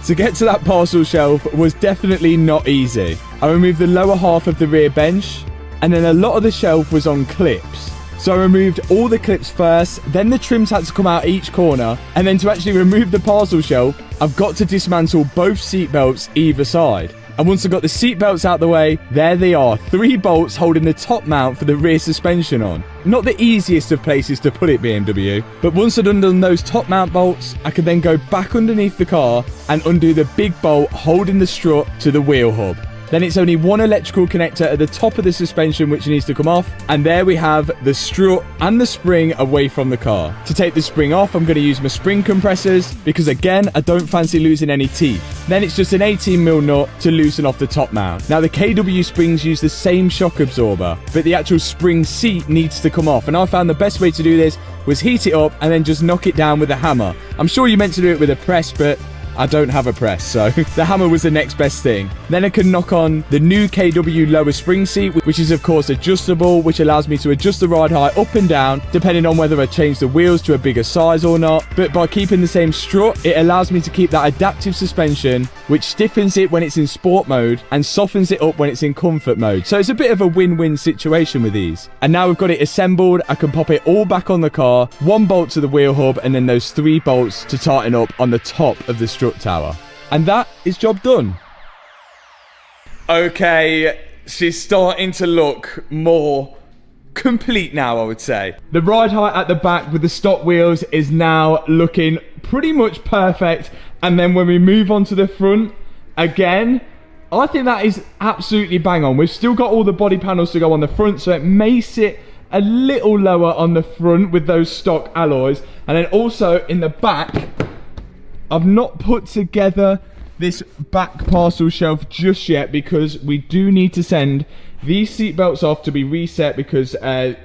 To get to that parcel shelf was definitely not easy. I removed the lower half of the rear bench, and then a lot of the shelf was on clips. So I removed all the clips first, then the trims had to come out each corner, and then to actually remove the parcel shelf, I've got to dismantle both seat belts either side. And once I got the seat belts out the way, there they are, 3 bolts holding the top mount for the rear suspension on. Not the easiest of places to put it, BMW, but once I'd undone those top mount bolts, I could then go back underneath the car and undo the big bolt holding the strut to the wheel hub. Then it's only one electrical connector at the top of the suspension which needs to come off, and there we have the strut and the spring away from the car. To take the spring off, I'm going to use my spring compressors because, again, I don't fancy losing any teeth. Then it's just an 18mm nut to loosen off the top mount. Now the KW springs use the same shock absorber, but the actual spring seat needs to come off, and I found the best way to do this was heat it up and then just knock it down with a hammer. I'm sure you're meant to do it with a press, but I don't have a press, so the hammer was the next best thing. Then I can knock on the new KW lower spring seat, which is of course adjustable, which allows me to adjust the ride height up and down depending on whether I change the wheels to a bigger size or not. But by keeping the same strut, it allows me to keep that adaptive suspension, which stiffens it when it's in sport mode and softens it up when it's in comfort mode. So it's a bit of a win-win situation with these. And now we've got it assembled, I can pop it all back on the car, 1 bolt to the wheel hub, and then those 3 bolts to tighten up on the top of the strut tower. And that is job done. Okay, she's starting to look more complete now, I would say. The ride height at the back with the stock wheels is now looking pretty much perfect. And then when we move on to the front, again, I think that is absolutely bang on. We've still got all the body panels to go on the front, so it may sit a little lower on the front with those stock alloys. And then also in the back, I've not put together this back parcel shelf just yet because we do need to send these seat belts off to be reset because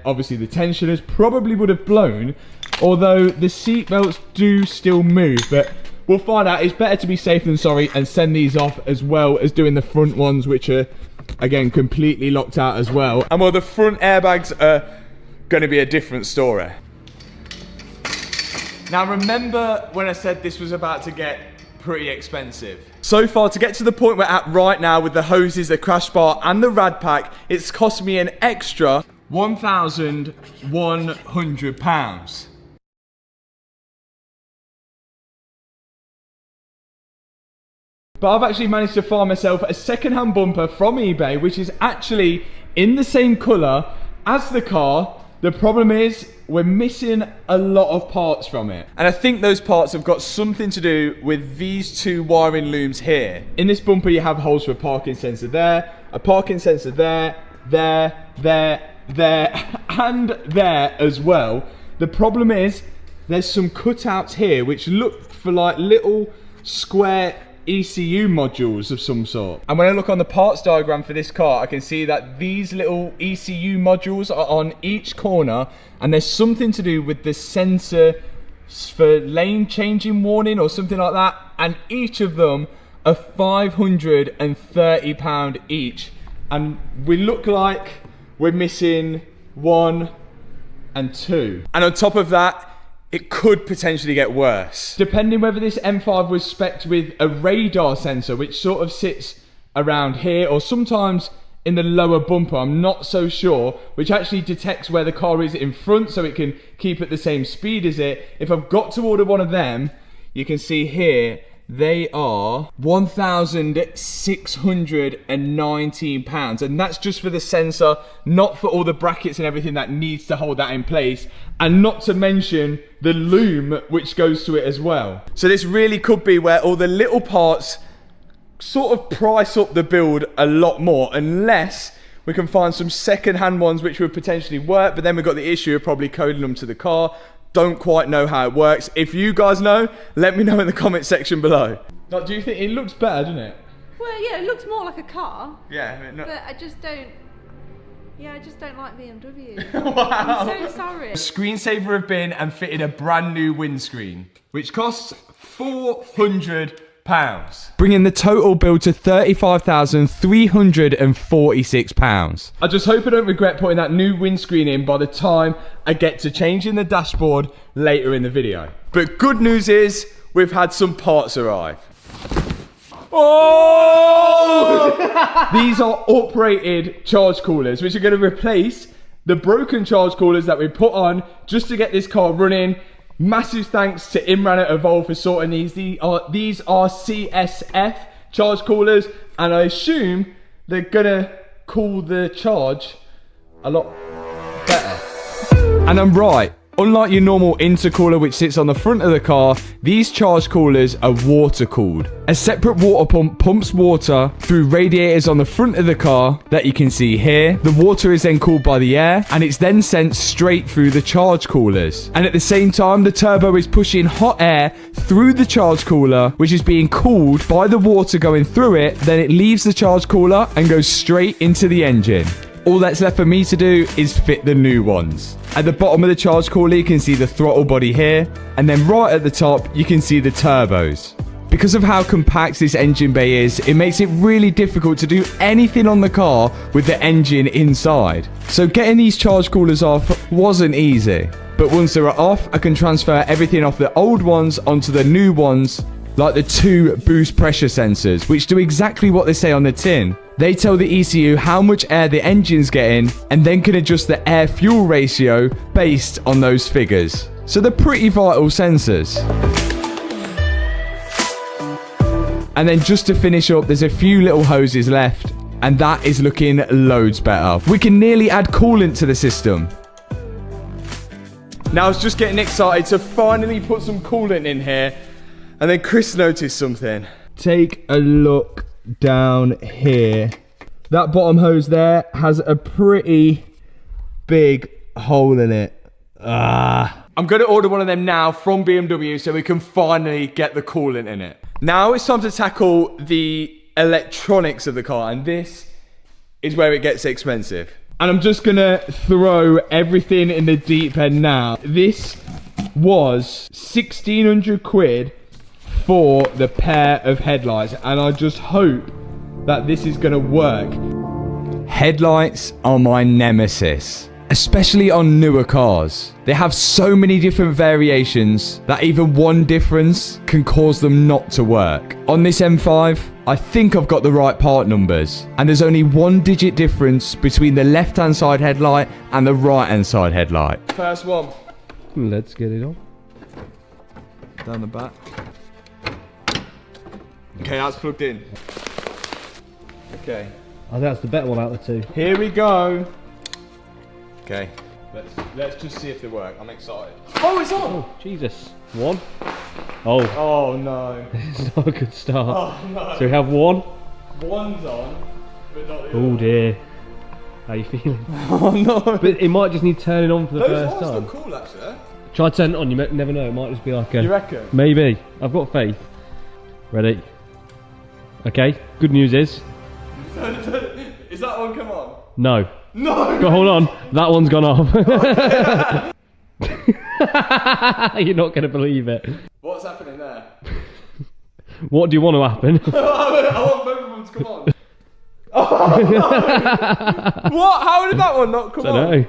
obviously the tensioners probably would have blown, although the seat belts do still move, but we'll find out. It's better to be safe than sorry and send these off, as well as doing the front ones, which are again completely locked out as well. And well, the front airbags are going to be a different story. Now remember when I said this was about to get pretty expensive? So far, to get to the point we're at right now with the hoses, the crash bar and the rad pack, it's cost me an extra £1,100. But I've actually managed to find myself a second-hand bumper from eBay, which is actually in the same colour as the car. The problem is we're missing a lot of parts from it. And I think those parts have got something to do with these two wiring looms here. In this bumper, you have holes for a parking sensor there, a parking sensor there, there, and there as well. The problem is there's some cutouts here which look for like little square ECU modules of some sort. And when I look on the parts diagram for this car, I can see that these little ECU modules are on each corner, and there's something to do with the sensor for lane changing warning or something like that, and each of them are £530 each, and we look like we're missing 1 and 2. And on top of that, it could potentially get worse. Depending whether this M5 was spec'd with a radar sensor, which sort of sits around here, or sometimes in the lower bumper, I'm not so sure, which actually detects where the car is in front so it can keep at the same speed as it. If I've got to order one of them, you can see here, they are £1,619, and that's just for the sensor, not for all the brackets and everything that needs to hold that in place, and not to mention the loom which goes to it as well. So this really could be where all the little parts sort of price up the build a lot more, unless we can find some second-hand ones which would potentially work, but then we've got the issue of probably coding them to the car. Don't quite know how it works. If you guys know, let me know in the comment section below. Now, do you think it looks better, doesn't it? Well, yeah, it looks more like a car. Yeah, I mean, but I just don't. Yeah, I just don't like BMW. Wow. I'm so sorry. Screensaver have been and fitted a brand new windscreen, which costs £400. Bringing the total bill to £35,346. I just hope I don't regret putting that new windscreen in by the time I get to changing the dashboard later in the video. But good news is, we've had some parts arrive. Oh! These are uprated charge coolers, which are going to replace the broken charge coolers that we put on just to get this car running. Massive thanks to Imran at Evolve for sorting these. These are CSF charge coolers, and I assume they're gonna cool the charge a lot better. And I'm right. Unlike your normal intercooler which sits on the front of the car, these charge coolers are water cooled. A separate water pump pumps water through radiators on the front of the car that you can see here. The water is then cooled by the air, and it's then sent straight through the charge coolers. And at the same time, the turbo is pushing hot air through the charge cooler, which is being cooled by the water going through it. Then it leaves the charge cooler and goes straight into the engine. All that's left for me to do is fit the new ones. At the bottom of the charge cooler, you can see the throttle body here, and then right at the top, you can see the turbos. Because of how compact this engine bay is, it makes it really difficult to do anything on the car with the engine inside. So getting these charge coolers off wasn't easy. But once they are off, I can transfer everything off the old ones onto the new ones, like the two boost pressure sensors, which do exactly what they say on the tin. They tell the ECU how much air the engine's getting, and then can adjust the air-fuel ratio based on those figures. So they're pretty vital sensors. And then just to finish up, there's a few little hoses left, and that is looking loads better. We can nearly add coolant to the system. Now I was just getting excited to finally put some coolant in here, and then Chris noticed something. Take a look down here. That bottom hose there has a pretty big hole in it. I'm going to order one of them now from BMW so we can finally get the coolant in it. Now it's time to tackle the electronics of the car, and this is where it gets expensive. And I'm just gonna throw everything in the deep end now. This was 1,600 quid for the pair of headlights, and I just hope that this is gonna work. Headlights are my nemesis, especially on newer cars. They have so many different variations that even one difference can cause them not to work. On this M5, I think I've got the right part numbers, and there's only 1-digit difference between the left-hand side headlight and the right-hand side headlight. First one. Let's get it on. Down the back. Okay, that's plugged in. Okay. I think that's the better one out of the two. Here we go. Okay. Let's just see if they work. I'm excited. Oh, it's on! Oh, Jesus. One. Oh. Oh, no. It's not a good start. Oh, no. So we have one. One's on, but not the other. Oh, dear. How you feeling? Oh, no. But it might just need turning on for the first Those time. look cool, actually. Try turn it on, you never know. It might just be like a... You reckon? Maybe. I've got faith. Ready? Okay. Good news is... Is that one come on? No. No! Go, hold on. That one's gone off. You're not going to believe it. What's happening there? What do you want to happen? I want both of them to come on. Oh, no. What? How did that one not come on? I don't know.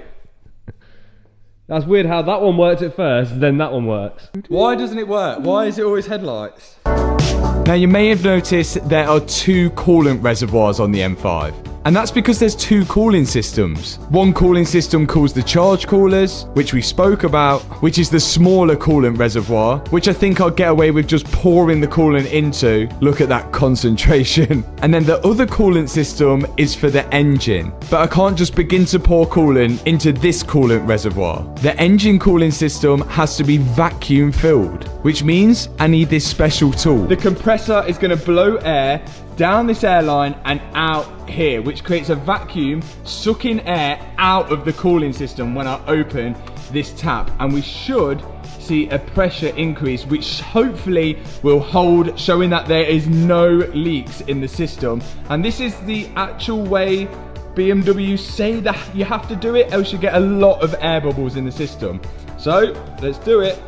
That's weird how that one worked at first, then that one works. Why doesn't it work? Why is it always headlights? Now you may have noticed there are 2 coolant reservoirs on the M5. And that's because there's 2 cooling systems. One cooling system cools the charge coolers, which we spoke about, which is the smaller coolant reservoir, which I think I'll get away with just pouring the coolant into. Look at that concentration. And then the other coolant system is for the engine. But I can't just begin to pour coolant into this coolant reservoir. The engine cooling system has to be vacuum filled, which means I need this special tool. The compressor is going to blow air down this airline and out here, which creates a vacuum sucking air out of the cooling system when I open this tap, and we should see a pressure increase, which hopefully will hold, showing that there is no leaks in the system. And this is the actual way BMW say that you have to do it, else you get a lot of air bubbles in the system. So let's do it.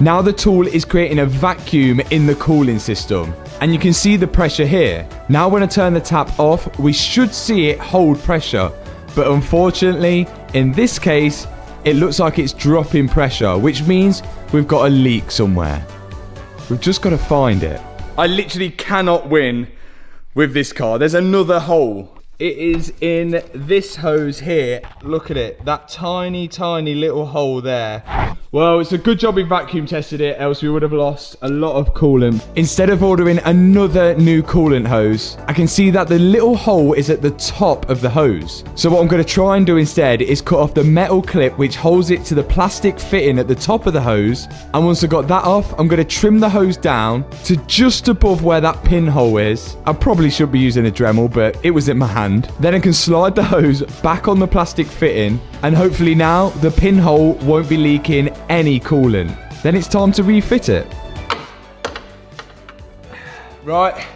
Now the tool is creating a vacuum in the cooling system, and you can see the pressure here. Now when I turn the tap off, we should see it hold pressure, but unfortunately in this case it looks like it's dropping pressure, which means we've got a leak somewhere. We've just got to find it. I literally cannot win with this car. There's another hole. It is in this hose here. Look at it, that tiny little hole there. Well, it's a good job we vacuum tested it, else we would have lost a lot of coolant. Instead of ordering another new coolant hose, I can see that the little hole is at the top of the hose. So what I'm going to try and do instead is cut off the metal clip which holds it to the plastic fitting at the top of the hose. And once I got that off, I'm going to trim the hose down to just above where that pinhole is. I probably should be using a Dremel, but it was in my hand. Then I can slide the hose back on the plastic fitting, and hopefully now the pinhole won't be leaking any coolant. Then it's time to refit it. Right,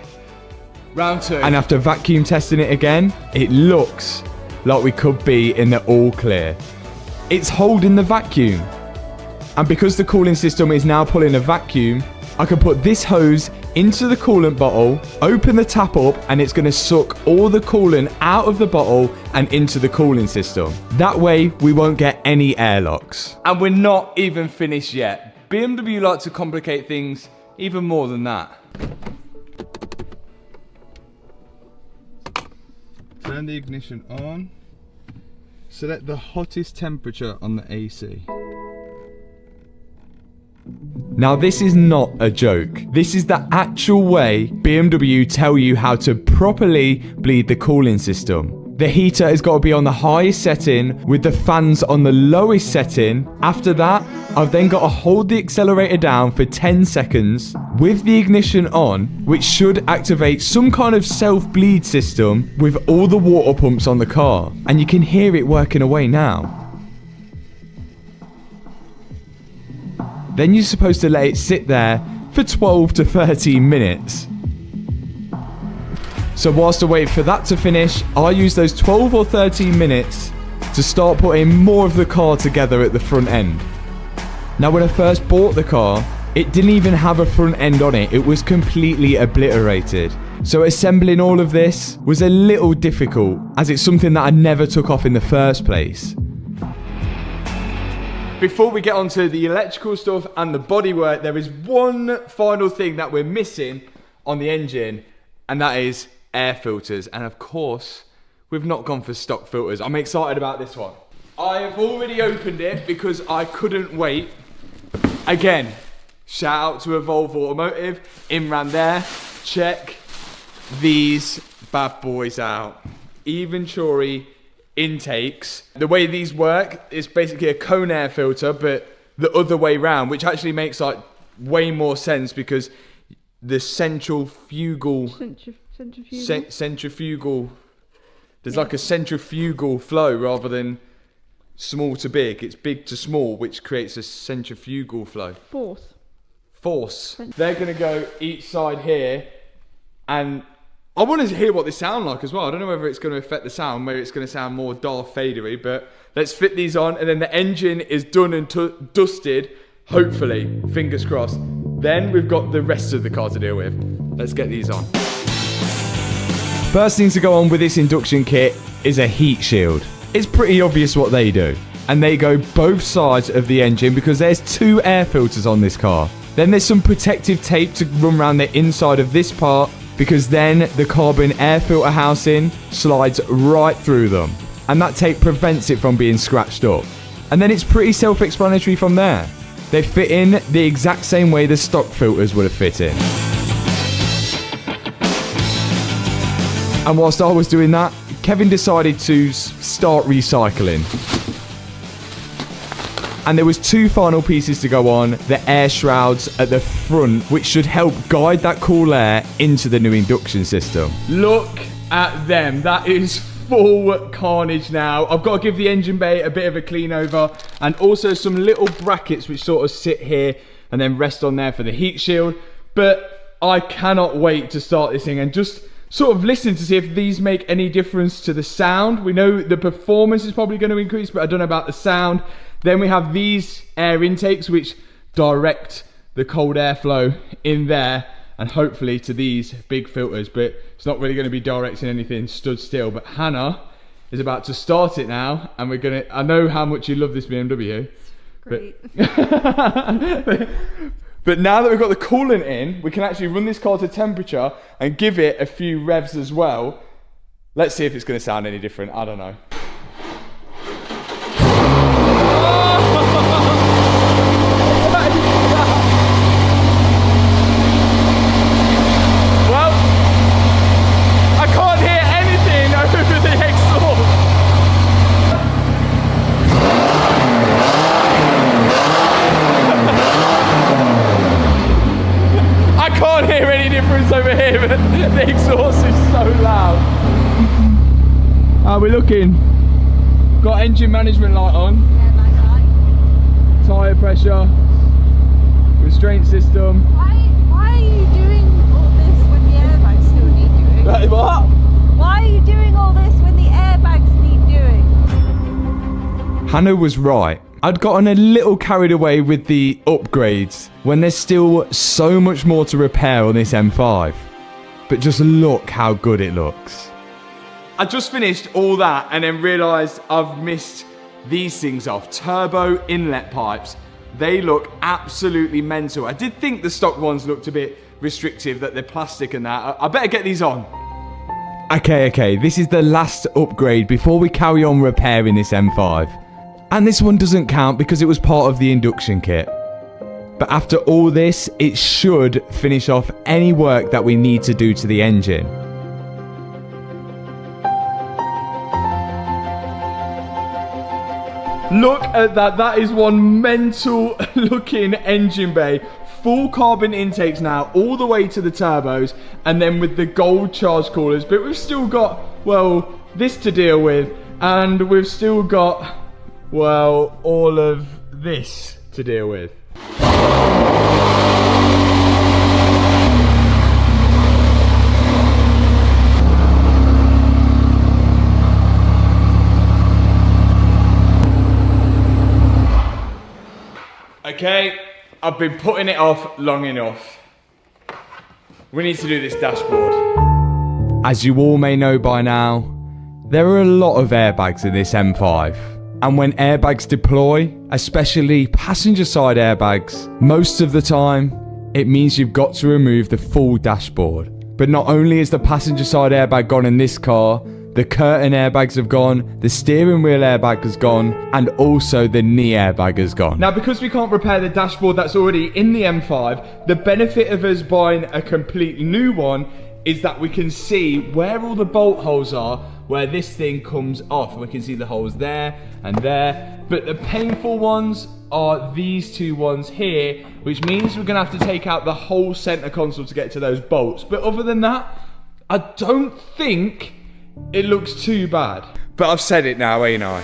round 2. And after vacuum testing it again, it looks like we could be in the all clear. It's holding the vacuum. And because the cooling system is now pulling a vacuum, I can put this hose into the coolant bottle, open the tap up, and it's going to suck all the coolant out of the bottle and into the cooling system. That way we won't get any airlocks. And we're not even finished yet. BMW like to complicate things even more than that. Turn the ignition on. Select the hottest temperature on the AC. Now this is not a joke. This is the actual way BMW tell you how to properly bleed the cooling system. The heater has got to be on the highest setting with the fans on the lowest setting. After that, I've then got to hold the accelerator down for 10 seconds with the ignition on, which should activate some kind of self-bleed system with all the water pumps on the car. And you can hear it working away now. Then you're supposed to let it sit there for 12 to 13 minutes. So whilst I wait for that to finish, I use those 12 or 13 minutes to start putting more of the car together at the front end. Now when I first bought the car, it didn't even have a front end on it. It was completely obliterated. So assembling all of this was a little difficult, as it's something that I never took off in the first place. Before we get onto the electrical stuff and the bodywork, there is one final thing that we're missing on the engine, and that is air filters. And of course, we've not gone for stock filters. I'm excited about this one. I have already opened it because I couldn't wait. Again, shout out to Evolve Automotive. Imran there. Check these bad boys out. Venturi intakes. The way these work is basically a cone air filter, but the other way round, which actually makes like way more sense because the centrifugal, there's like a centrifugal flow rather than small to big. It's big to small, which creates a centrifugal flow. Force. They're going to go each side here, and I want to hear what they sound like as well. I don't know whether it's going to affect the sound, maybe it's going to sound more Darth Vader-y, but let's fit these on, and then the engine is done and dusted, hopefully, fingers crossed. Then we've got the rest of the car to deal with. Let's get these on. First thing to go on with this induction kit is a heat shield. It's pretty obvious what they do, and they go both sides of the engine because there's 2 air filters on this car. Then there's some protective tape to run around the inside of this part, because then the carbon air filter housing slides right through them, and that tape prevents it from being scratched up. And then it's pretty self-explanatory from there. They fit in the exact same way the stock filters would have fit in. And whilst I was doing that, Kevin decided to start recycling. And there was 2 final pieces to go on, the air shrouds at the front, which should help guide that cool air into the new induction system. Look at them. That is full carnage now. I've got to give the engine bay a bit of a clean over, and also some little brackets which sort of sit here and then rest on there for the heat shield. But I cannot wait to start this thing and just sort of listen to see if these make any difference to the sound. We know the performance is probably going to increase, but I don't know about the sound. Then we have these air intakes which direct the cold airflow in there and hopefully to these big filters, but it's not really going to be directing anything stood still. But Hannah is about to start it now, and we're going to, I know how much you love this BMW. Great. But now that we've got the coolant in, we can actually run this car to temperature and give it a few revs as well. Let's see if it's going to sound any different. I don't know. Over here, but the exhaust is so loud. How are we looking? Got engine management light on. Yeah, tyre pressure. Restraint system. Why are you doing all this when the airbags still need doing? What? Why are you doing all this when the airbags need doing? Hannah was right. I'd gotten a little carried away with the upgrades when there's still so much more to repair on this M5. But just look how good it looks. I just finished all that and then realised I've missed these things off. Turbo inlet pipes. They look absolutely mental. I did think the stock ones looked a bit restrictive, that they're plastic and that. I better get these on. Okay, this is the last upgrade before we carry on repairing this M5. And this one doesn't count because it was part of the induction kit. But after all this, it should finish off any work that we need to do to the engine. Look at that. That is one mental looking engine bay. Full carbon intakes now, all the way to the turbos, and then with the gold charge coolers. But we've still got, well, this to deal with, and we've still got, well, all of this to deal with. Okay, I've been putting it off long enough. We need to do this dashboard. As you all may know by now, there are a lot of airbags in this M5. And when airbags deploy, especially passenger side airbags, most of the time, it means you've got to remove the full dashboard. But not only is the passenger side airbag gone in this car, the curtain airbags have gone, the steering wheel airbag has gone, and also the knee airbag has gone. Now, because we can't repair the dashboard that's already in the M5, the benefit of us buying a completely new one is that we can see where all the bolt holes are, where this thing comes off. We can see the holes there and there. But the painful ones are these two ones here, which means we're gonna have to take out the whole center console to get to those bolts. But other than that, I don't think it looks too bad. But I've said it now, ain't I?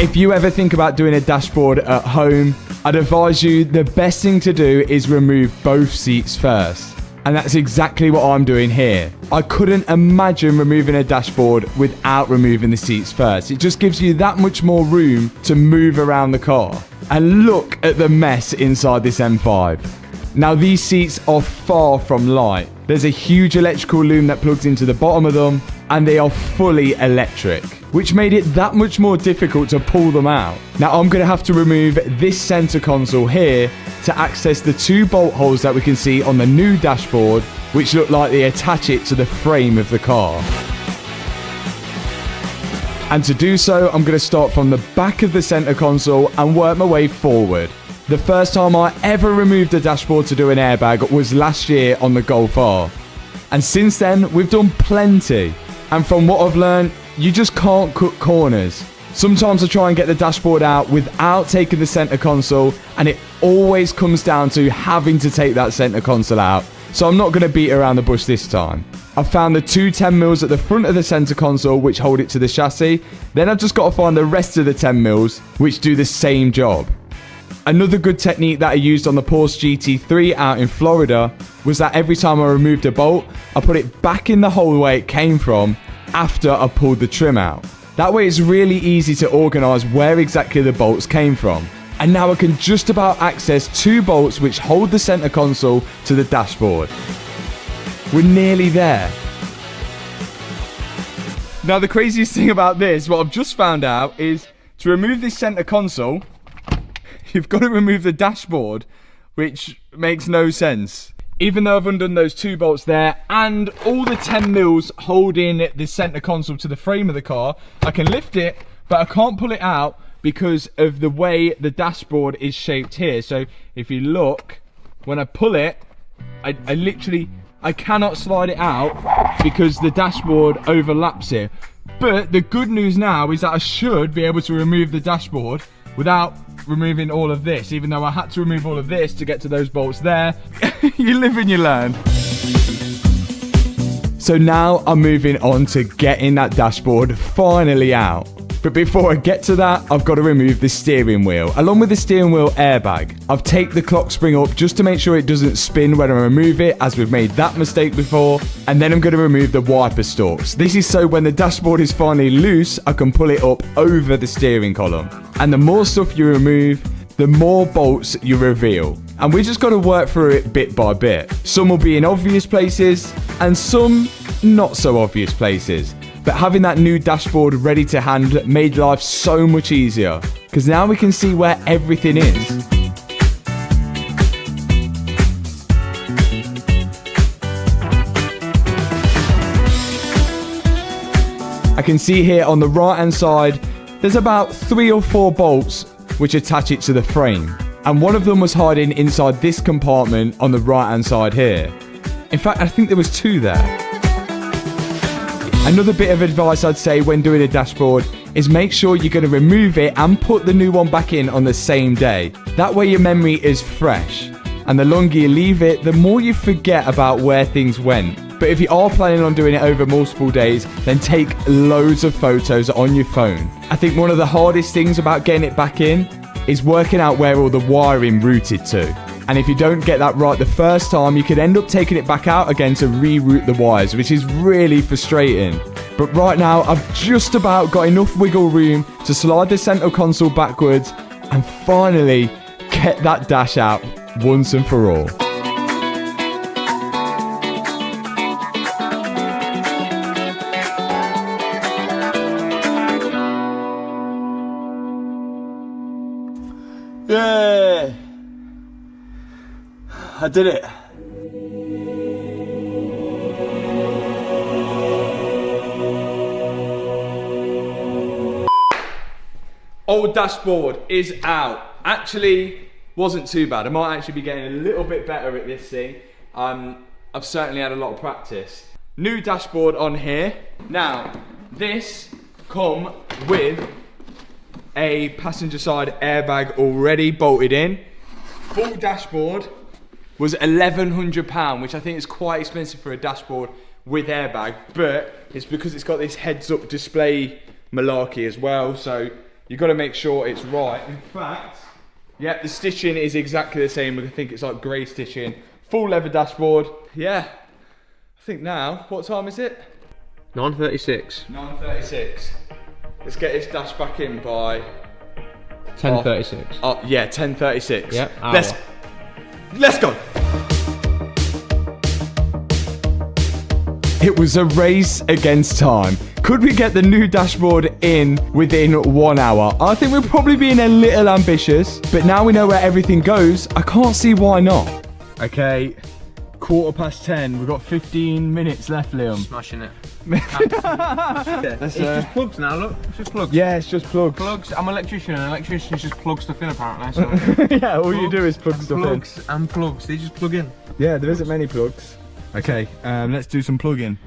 If you ever think about doing a dashboard at home, I'd advise you the best thing to do is remove both seats first. And that's exactly what I'm doing here. I couldn't imagine removing a dashboard without removing the seats first. It just gives you that much more room to move around the car. And look at the mess inside this M5. Now these seats are far from light. There's a huge electrical loom that plugs into the bottom of them, and they are fully electric, which made it that much more difficult to pull them out. Now I'm gonna have to remove this center console here to access the two bolt holes that we can see on the new dashboard, which look like they attach it to the frame of the car. And to do so, I'm gonna start from the back of the center console and work my way forward. The first time I ever removed a dashboard to do an airbag was last year on the Golf R. And since then, we've done plenty. And from what I've learned, you just can't cut corners. Sometimes I try and get the dashboard out without taking the center console, and it always comes down to having to take that center console out. So I'm not going to beat around the bush this time. I've found the two 10mm at the front of the center console which hold it to the chassis. Then I've just got to find the rest of the 10mm which do the same job. Another good technique that I used on the Porsche GT3 out in Florida was that every time I removed a bolt, I put it back in the hole where it came from after I pulled the trim out. That way it's really easy to organise where exactly the bolts came from. And now I can just about access two bolts which hold the center console to the dashboard. We're nearly there. Now the craziest thing about this, what I've just found out, is to remove this center console, you've got to remove the dashboard, which makes no sense. Even though I've undone those two bolts there and all the 10mm holding the center console to the frame of the car, I can lift it, but I can't pull it out because of the way the dashboard is shaped here. So if you look, when I pull it, I cannot slide it out because the dashboard overlaps here. But the good news now is that I should be able to remove the dashboard without removing all of this, even though I had to remove all of this to get to those bolts there. You live and you learn. So now I'm moving on to getting that dashboard finally out. But before I get to that, I've got to remove the steering wheel, along with the steering wheel airbag. I've taken the clock spring up just to make sure it doesn't spin when I remove it, as we've made that mistake before. And then I'm going to remove the wiper stalks. This is so when the dashboard is finally loose, I can pull it up over the steering column. And the more stuff you remove, the more bolts you reveal. And we just got to work through it bit by bit. Some will be in obvious places, and some not so obvious places. But having that new dashboard ready to hand made life so much easier, because now we can see where everything is. I can see here on the right hand side, there's about 3 or 4 bolts which attach it to the frame. And one of them was hiding inside this compartment on the right hand side here. In fact, I think there was 2 there. Another bit of advice I'd say when doing a dashboard is make sure you're going to remove it and put the new one back in on the same day. That way your memory is fresh. And the longer you leave it, the more you forget about where things went. But if you are planning on doing it over multiple days, then take loads of photos on your phone. I think one of the hardest things about getting it back in is working out where all the wiring routed to. And if you don't get that right the first time, you could end up taking it back out again to reroute the wires, which is really frustrating. But right now, I've just about got enough wiggle room to slide the center console backwards and finally get that dash out once and for all. Yeah, I did it. Old dashboard is out. Actually, wasn't too bad. I might actually be getting a little bit better at this thing. I've certainly had a lot of practice. New dashboard on here. Now, this come with a passenger side airbag already bolted in. Full dashboard was £1,100, which I think is quite expensive for a dashboard with airbag, but it's because it's got this heads-up display malarkey as well, so you've got to make sure it's right. In fact, yeah, the stitching is exactly the same. I think it's like grey stitching. Full leather dashboard. Yeah, I think now, what time is it? 9:36. 9:36. Let's get this dash back in by 10:36. Oh yeah, 10:36. Yep. Let's go. It was a race against time. Could we get the new dashboard in within 1 hour? I think we're probably being a little ambitious, but now we know where everything goes, I can't see why not. Okay, 10:15. We've got 15 minutes left, Liam. Smashing it. It's just plugs now, look. It's just plugs. Yeah, it's just plugs. Plugs. I'm an electrician, and electricians just plug stuff in apparently. So. Yeah, all you do is plug stuff in. Plugs and plugs. They just plug in. Yeah, there isn't many plugs. Okay, let's do some plug-in.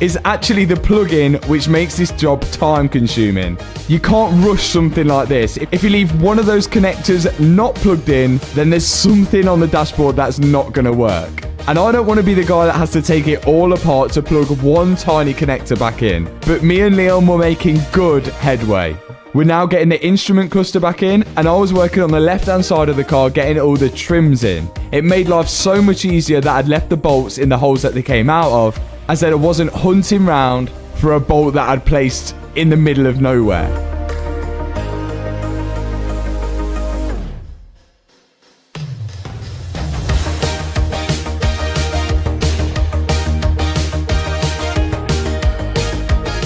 It's actually the plug-in which makes this job time-consuming. You can't rush something like this. If you leave one of those connectors not plugged in, then there's something on the dashboard that's not going to work. And I don't want to be the guy that has to take it all apart to plug one tiny connector back in. But me and Liam were making good headway. We're now getting the instrument cluster back in, and I was working on the left-hand side of the car getting all the trims in. It made life so much easier that I'd left the bolts in the holes that they came out of, as that I wasn't hunting round for a bolt that I'd placed in the middle of nowhere.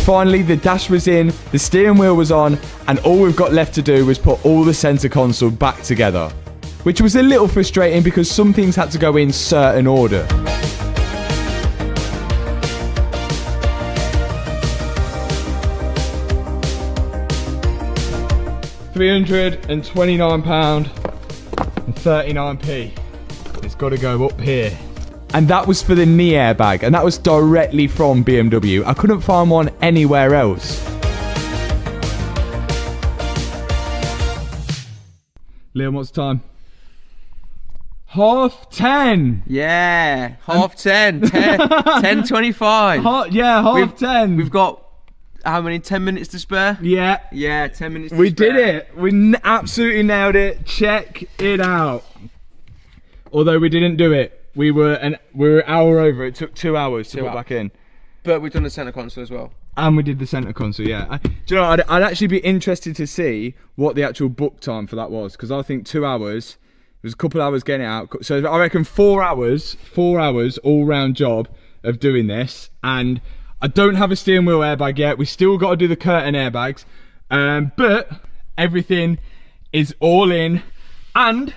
Finally, the dash was in, the steering wheel was on, and all we've got left to do was put all the center console back together. Which was a little frustrating because some things had to go in certain order. £329.39p. It's got to go up here. And that was for the knee airbag, and that was directly from BMW. I couldn't find one anywhere else. Liam, what's the time? 10:30. Yeah, 10:30. 10:25. Yeah, 10:30. We've got how many? 10 minutes to spare? Yeah. Yeah, 10 minutes to We spare. did it. We absolutely nailed it. Check it out. Although we didn't do it. We were an hour over. It took 2 hours to put back in. But we've done the centre console as well. And we did the centre console, yeah. Do you know, I'd actually be interested to see what the actual book time for that was. Because I think 2 hours, it was a couple hours getting it out. So I reckon 4 hours all round job of doing this. And I don't have a steering wheel airbag yet. We still got to do the curtain airbags. But everything is all in. And...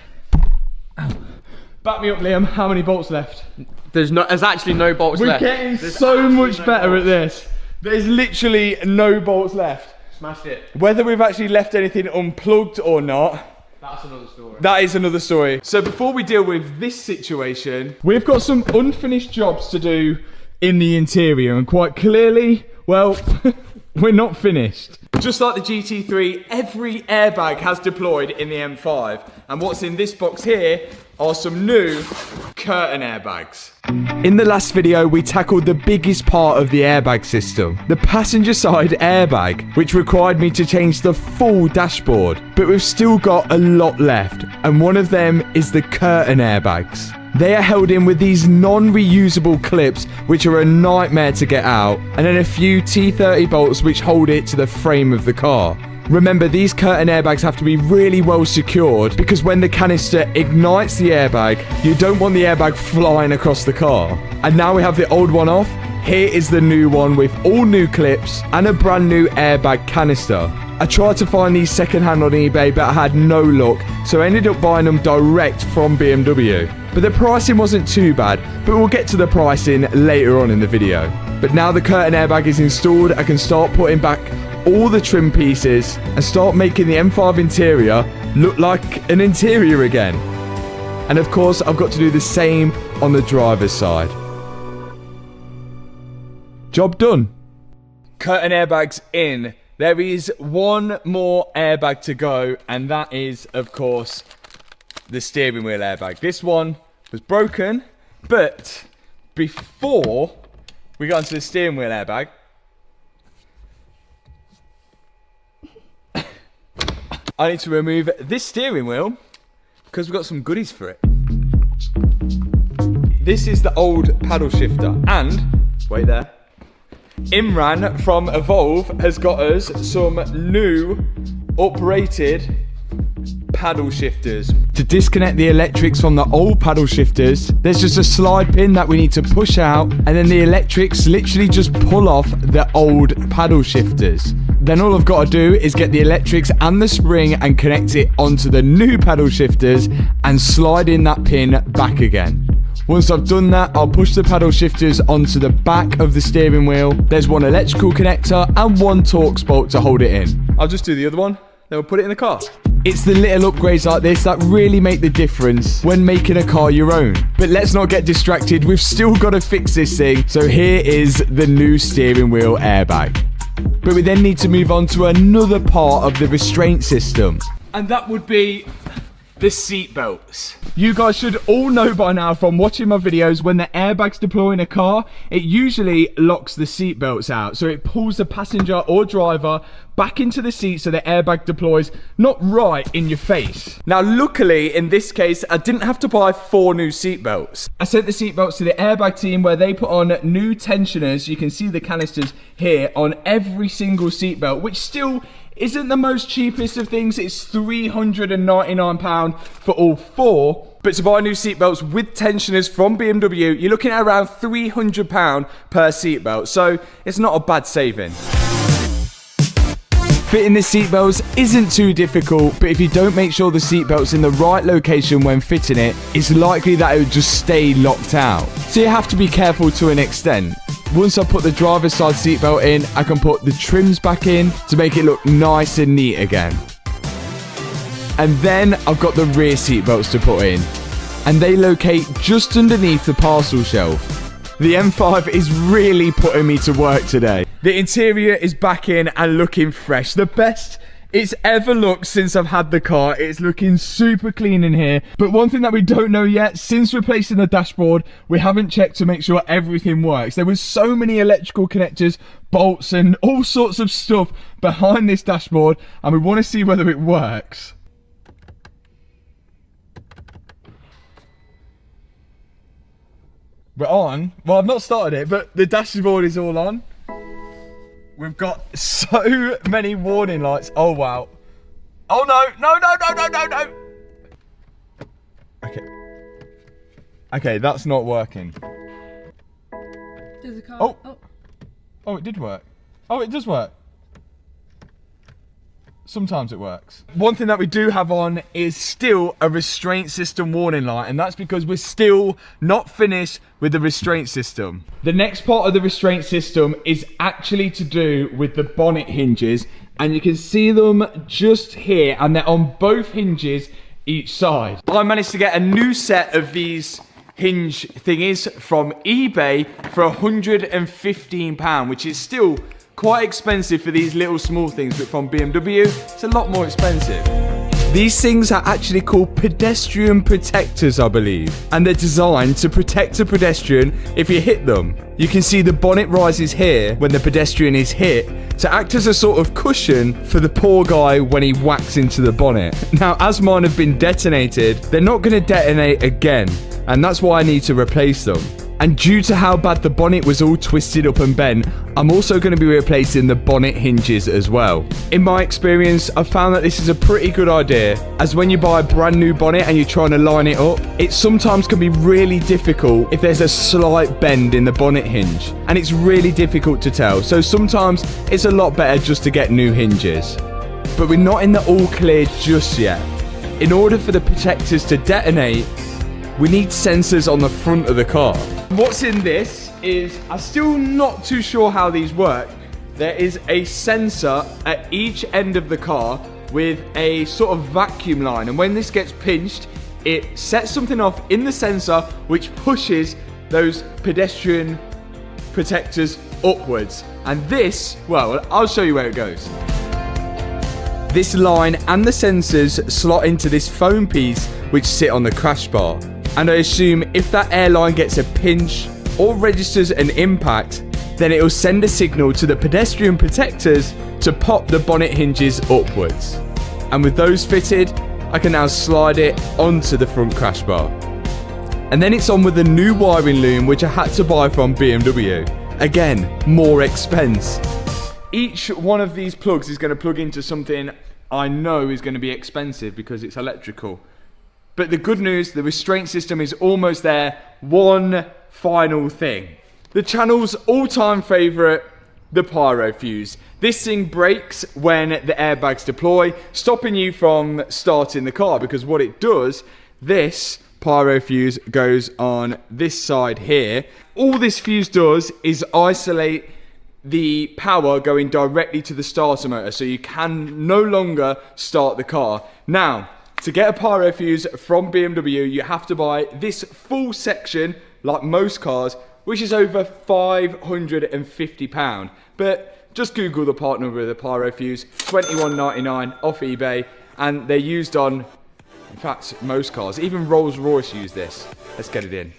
back me up, Liam. How many bolts left? There's actually no bolts left. We're getting so much better at this. There's literally no bolts left. Smashed it. Whether we've actually left anything unplugged or not, that's another story. that is another story. So before we deal with this situation, we've got some unfinished jobs to do in the interior, and quite clearly, well, we're not finished. Just like the GT3, every airbag has deployed in the M5. And what's in this box here are some new curtain airbags. In the last video, we tackled the biggest part of the airbag system, the passenger side airbag, which required me to change the full dashboard. But we've still got a lot left, and one of them is the curtain airbags. They are held in with these non-reusable clips, which are a nightmare to get out, and then a few T30 bolts which hold it to the frame of the car. Remember, these curtain airbags have to be really well secured because when the canister ignites the airbag, you don't want the airbag flying across the car. And now we have the old one off. Here is the new one with all new clips and a brand new airbag canister. I tried to find these secondhand on eBay, but I had no luck, so I ended up buying them direct from BMW. But the pricing wasn't too bad, but we'll get to the pricing later on in the video. But now the curtain airbag is installed, I can start putting back all the trim pieces and start making the M5 interior look like an interior again. And of course, I've got to do the same on the driver's side. Job done. Curtain airbags in. There is one more airbag to go, and that is, of course, the steering wheel airbag. This one was broken, but before we got into the steering wheel airbag, I need to remove this steering wheel because we've got some goodies for it. This is the old paddle shifter, and wait there, Imran from Evolve has got us some new uprated paddle shifters. To disconnect the electrics from the old paddle shifters, there's just a slide pin that we need to push out, and then the electrics literally just pull off the old paddle shifters. Then all I've got to do is get the electrics and the spring and connect it onto the new paddle shifters and slide in that pin back again. Once I've done that, I'll push the paddle shifters onto the back of the steering wheel. There's one electrical connector and one Torx bolt to hold it in. I'll just do the other one, then we'll put it in the car. It's the little upgrades like this that really make the difference when making a car your own. But let's not get distracted, we've still got to fix this thing. So here is the new steering wheel airbag. But we then need to move on to another part of the restraint system. And that would be the seat belts. You guys should all know by now from watching my videos, when the airbags deploy in a car, it usually locks the seat belts out. So it pulls the passenger or driver back into the seat so the airbag deploys not right in your face. Now luckily in this case I didn't have to buy 4 new seat belts. I sent the seat belts to the airbag team where they put on new tensioners. You can see the canisters here on every single seat belt, which still isn't the most cheapest of things. It's £399 for all 4. But to buy new seatbelts with tensioners from BMW, you're looking at around £300 per seatbelt. So it's not a bad saving. Fitting the seatbelts isn't too difficult, but if you don't make sure the seatbelt's in the right location when fitting it, it's likely that it would just stay locked out. So you have to be careful to an extent. Once I put the driver's side seatbelt in, I can put the trims back in to make it look nice and neat again. And then I've got the rear seatbelts to put in, and they locate just underneath the parcel shelf. The M5 is really putting me to work today. The interior is back in and looking fresh. The best it's ever looked since I've had the car. It's looking super clean in here. But one thing that we don't know yet, since replacing the dashboard, we haven't checked to make sure everything works. There was so many electrical connectors, bolts and all sorts of stuff behind this dashboard, and we want to see whether it works. We're on. Well, I've not started it, but the dashboard is all on. We've got so many warning lights. Oh, wow. Oh, no. No, no, no, no, no, no. Okay. Okay, that's not working. There's a car. Oh. Oh, it did work. Oh, it does work. Sometimes it works. One thing that we do have on is still a restraint system warning light, and that's because we're still not finished with the restraint system. The next part of the restraint system is actually to do with the bonnet hinges, and you can see them just here, and they're on both hinges each side. I managed to get a new set of these hinge thingies from eBay for £115, which is still quite expensive for these little small things, but from BMW, it's a lot more expensive. These things are actually called pedestrian protectors, I believe, and they're designed to protect a pedestrian if you hit them. You can see the bonnet rises here when the pedestrian is hit to act as a sort of cushion for the poor guy when he whacks into the bonnet. Now, as mine have been detonated, they're not going to detonate again, and that's why I need to replace them. And due to how bad the bonnet was all twisted up and bent, I'm also going to be replacing the bonnet hinges as well. In my experience, I've found that this is a pretty good idea, as when you buy a brand new bonnet and you're trying to line it up, it sometimes can be really difficult if there's a slight bend in the bonnet hinge, and it's really difficult to tell. So sometimes it's a lot better just to get new hinges. But we're not in the all clear just yet. In order for the protectors to detonate, we need sensors on the front of the car. What's in this is, I'm still not too sure how these work. There is a sensor at each end of the car with a sort of vacuum line, and when this gets pinched, it sets something off in the sensor which pushes those pedestrian protectors upwards. And this, well, I'll show you where it goes. This line and the sensors slot into this foam piece which sit on the crash bar. And I assume if that airline gets a pinch or registers an impact, then it will send a signal to the pedestrian protectors to pop the bonnet hinges upwards. And with those fitted, I can now slide it onto the front crash bar. And then it's on with the new wiring loom which I had to buy from BMW. Again, more expense. Each one of these plugs is going to plug into something I know is going to be expensive because it's electrical. But the good news, the restraint system is almost there. One final thing. The channel's all-time favourite, the pyro fuse. This thing breaks when the airbags deploy, stopping you from starting the car, because what it does, this pyro fuse goes on this side here. All this fuse does is isolate the power going directly to the starter motor, so you can no longer start the car. Now, to get a pyro fuse from BMW, you have to buy this full section, like most cars, which is over £550. But just Google the part number of the pyro fuse, $21.99 off eBay, and they're used on, in fact, most cars. Even Rolls-Royce use this. Let's get it in.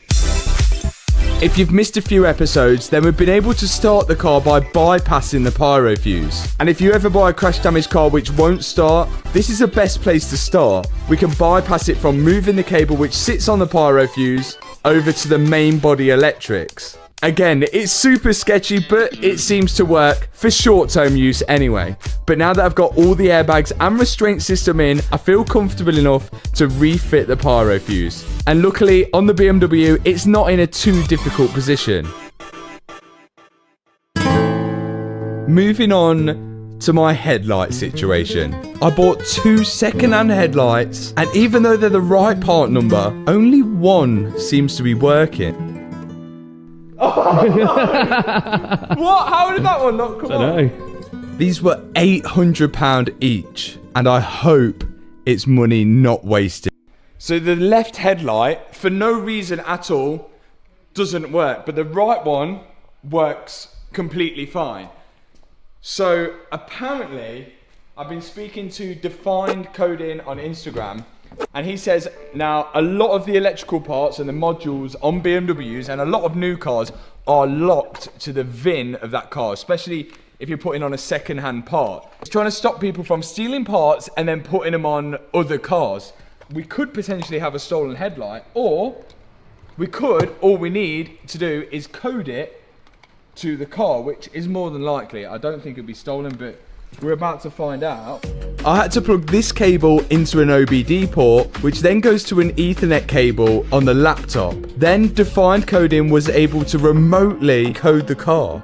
If you've missed a few episodes, then we've been able to start the car by bypassing the pyro fuse. And if you ever buy a crash damaged car which won't start, this is the best place to start. We can bypass it from moving the cable which sits on the pyro fuse over to the main body electrics. Again, it's super sketchy, but it seems to work for short-term use anyway. But now that I've got all the airbags and restraint system in, I feel comfortable enough to refit the pyro fuse. And luckily, on the BMW, it's not in a too difficult position. Moving on to my headlight situation. I bought 2 second-hand headlights, and even though they're the right part number, only one seems to be working. What? How did that one not come on? These were £800 each, and I hope it's money not wasted. So the left headlight, for no reason at all, doesn't work, but the right one works completely fine. So apparently, I've been speaking to Defined Coding on Instagram, and he says now a lot of the electrical parts and the modules on BMWs and a lot of new cars are locked to the VIN of that car, especially if you're putting on a second-hand part. It's trying to stop people from stealing parts and then putting them on other cars. We could potentially have a stolen headlight, or we could, all we need to do is code it to the car, which is more than likely. I don't think it'll be stolen, but we're about to find out. I had to plug this cable into an OBD port, which then goes to an Ethernet cable on the laptop. Then Defined Coding was able to remotely code the car.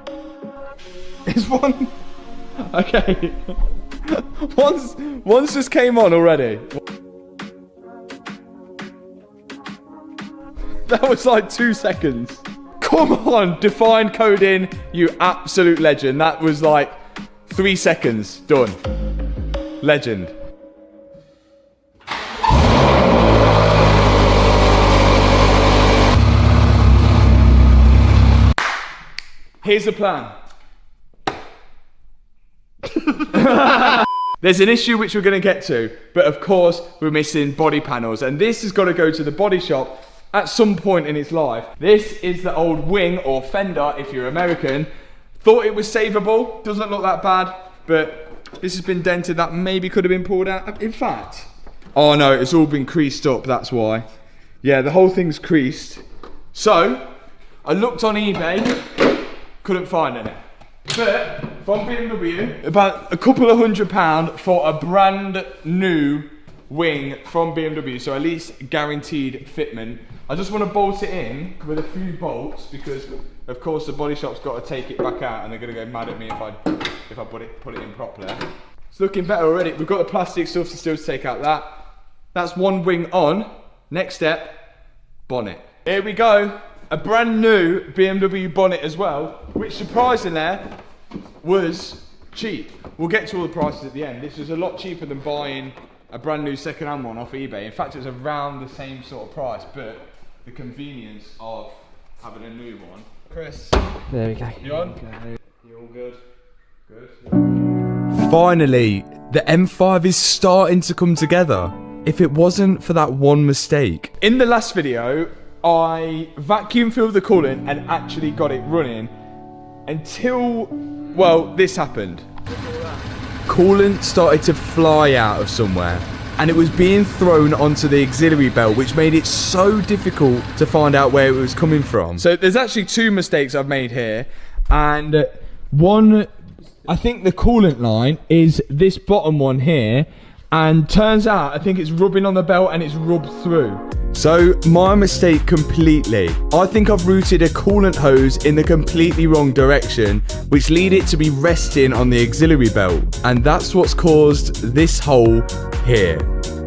Is one... Okay. One's just came on already. That was like 2 seconds. Come on, Defined Coding, you absolute legend. That was like 3 seconds, done. Legend. Here's the plan. There's an issue which we're going to get to, but of course we're missing body panels, and this has got to go to the body shop at some point in its life. This is the old wing or fender if you're American. Thought it was savable, doesn't look that bad, but this has been dented. That maybe could have been pulled out. In fact, oh no, it's all been creased up, that's why. Yeah, the whole thing's creased. So, I looked on eBay, couldn't find any. But from BMW, about a couple of £100 for a brand new wing from BMW, so at least guaranteed fitment. I just want to bolt it in with a few bolts because of course the body shop's got to take it back out and they're going to go mad at me if I put it in properly. It's looking better already. We've got the plastic stuff to still take out that. That's one wing on. Next step, bonnet. Here we go. A brand new BMW bonnet as well, which surprisingly was cheap. We'll get to all the prices at the end. This was a lot cheaper than buying a brand new second-hand one off eBay. In fact, it was around the same sort of price, but the convenience of having a new one. Chris, There we go. you on? You all good? Good. Finally, the M5 is starting to come together. If it wasn't for that one mistake. In the last video, I vacuum filled the coolant and actually got it running until, well, this happened. Coolant started to fly out of somewhere and it was being thrown onto the auxiliary belt, which made it so difficult to find out where it was coming from. So there's actually two mistakes I've made here, and One, I think the coolant line is this bottom one here, and turns out I think it's rubbing on the belt and it's rubbed through. So my mistake completely. I think I've routed a coolant hose in the completely wrong direction, which lead it to be resting on the auxiliary belt, and that's what's caused this hole here.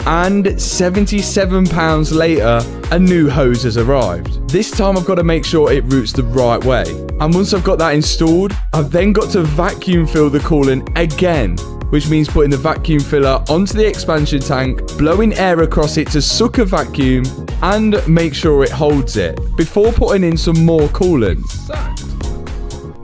And £77 later, a new hose has arrived. This time I've got to make sure it routes the right way. And once I've got that installed, I've then got to vacuum fill the coolant again, which means putting the vacuum filler onto the expansion tank, blowing air across it to suck a vacuum, and make sure it holds it, before putting in some more coolant.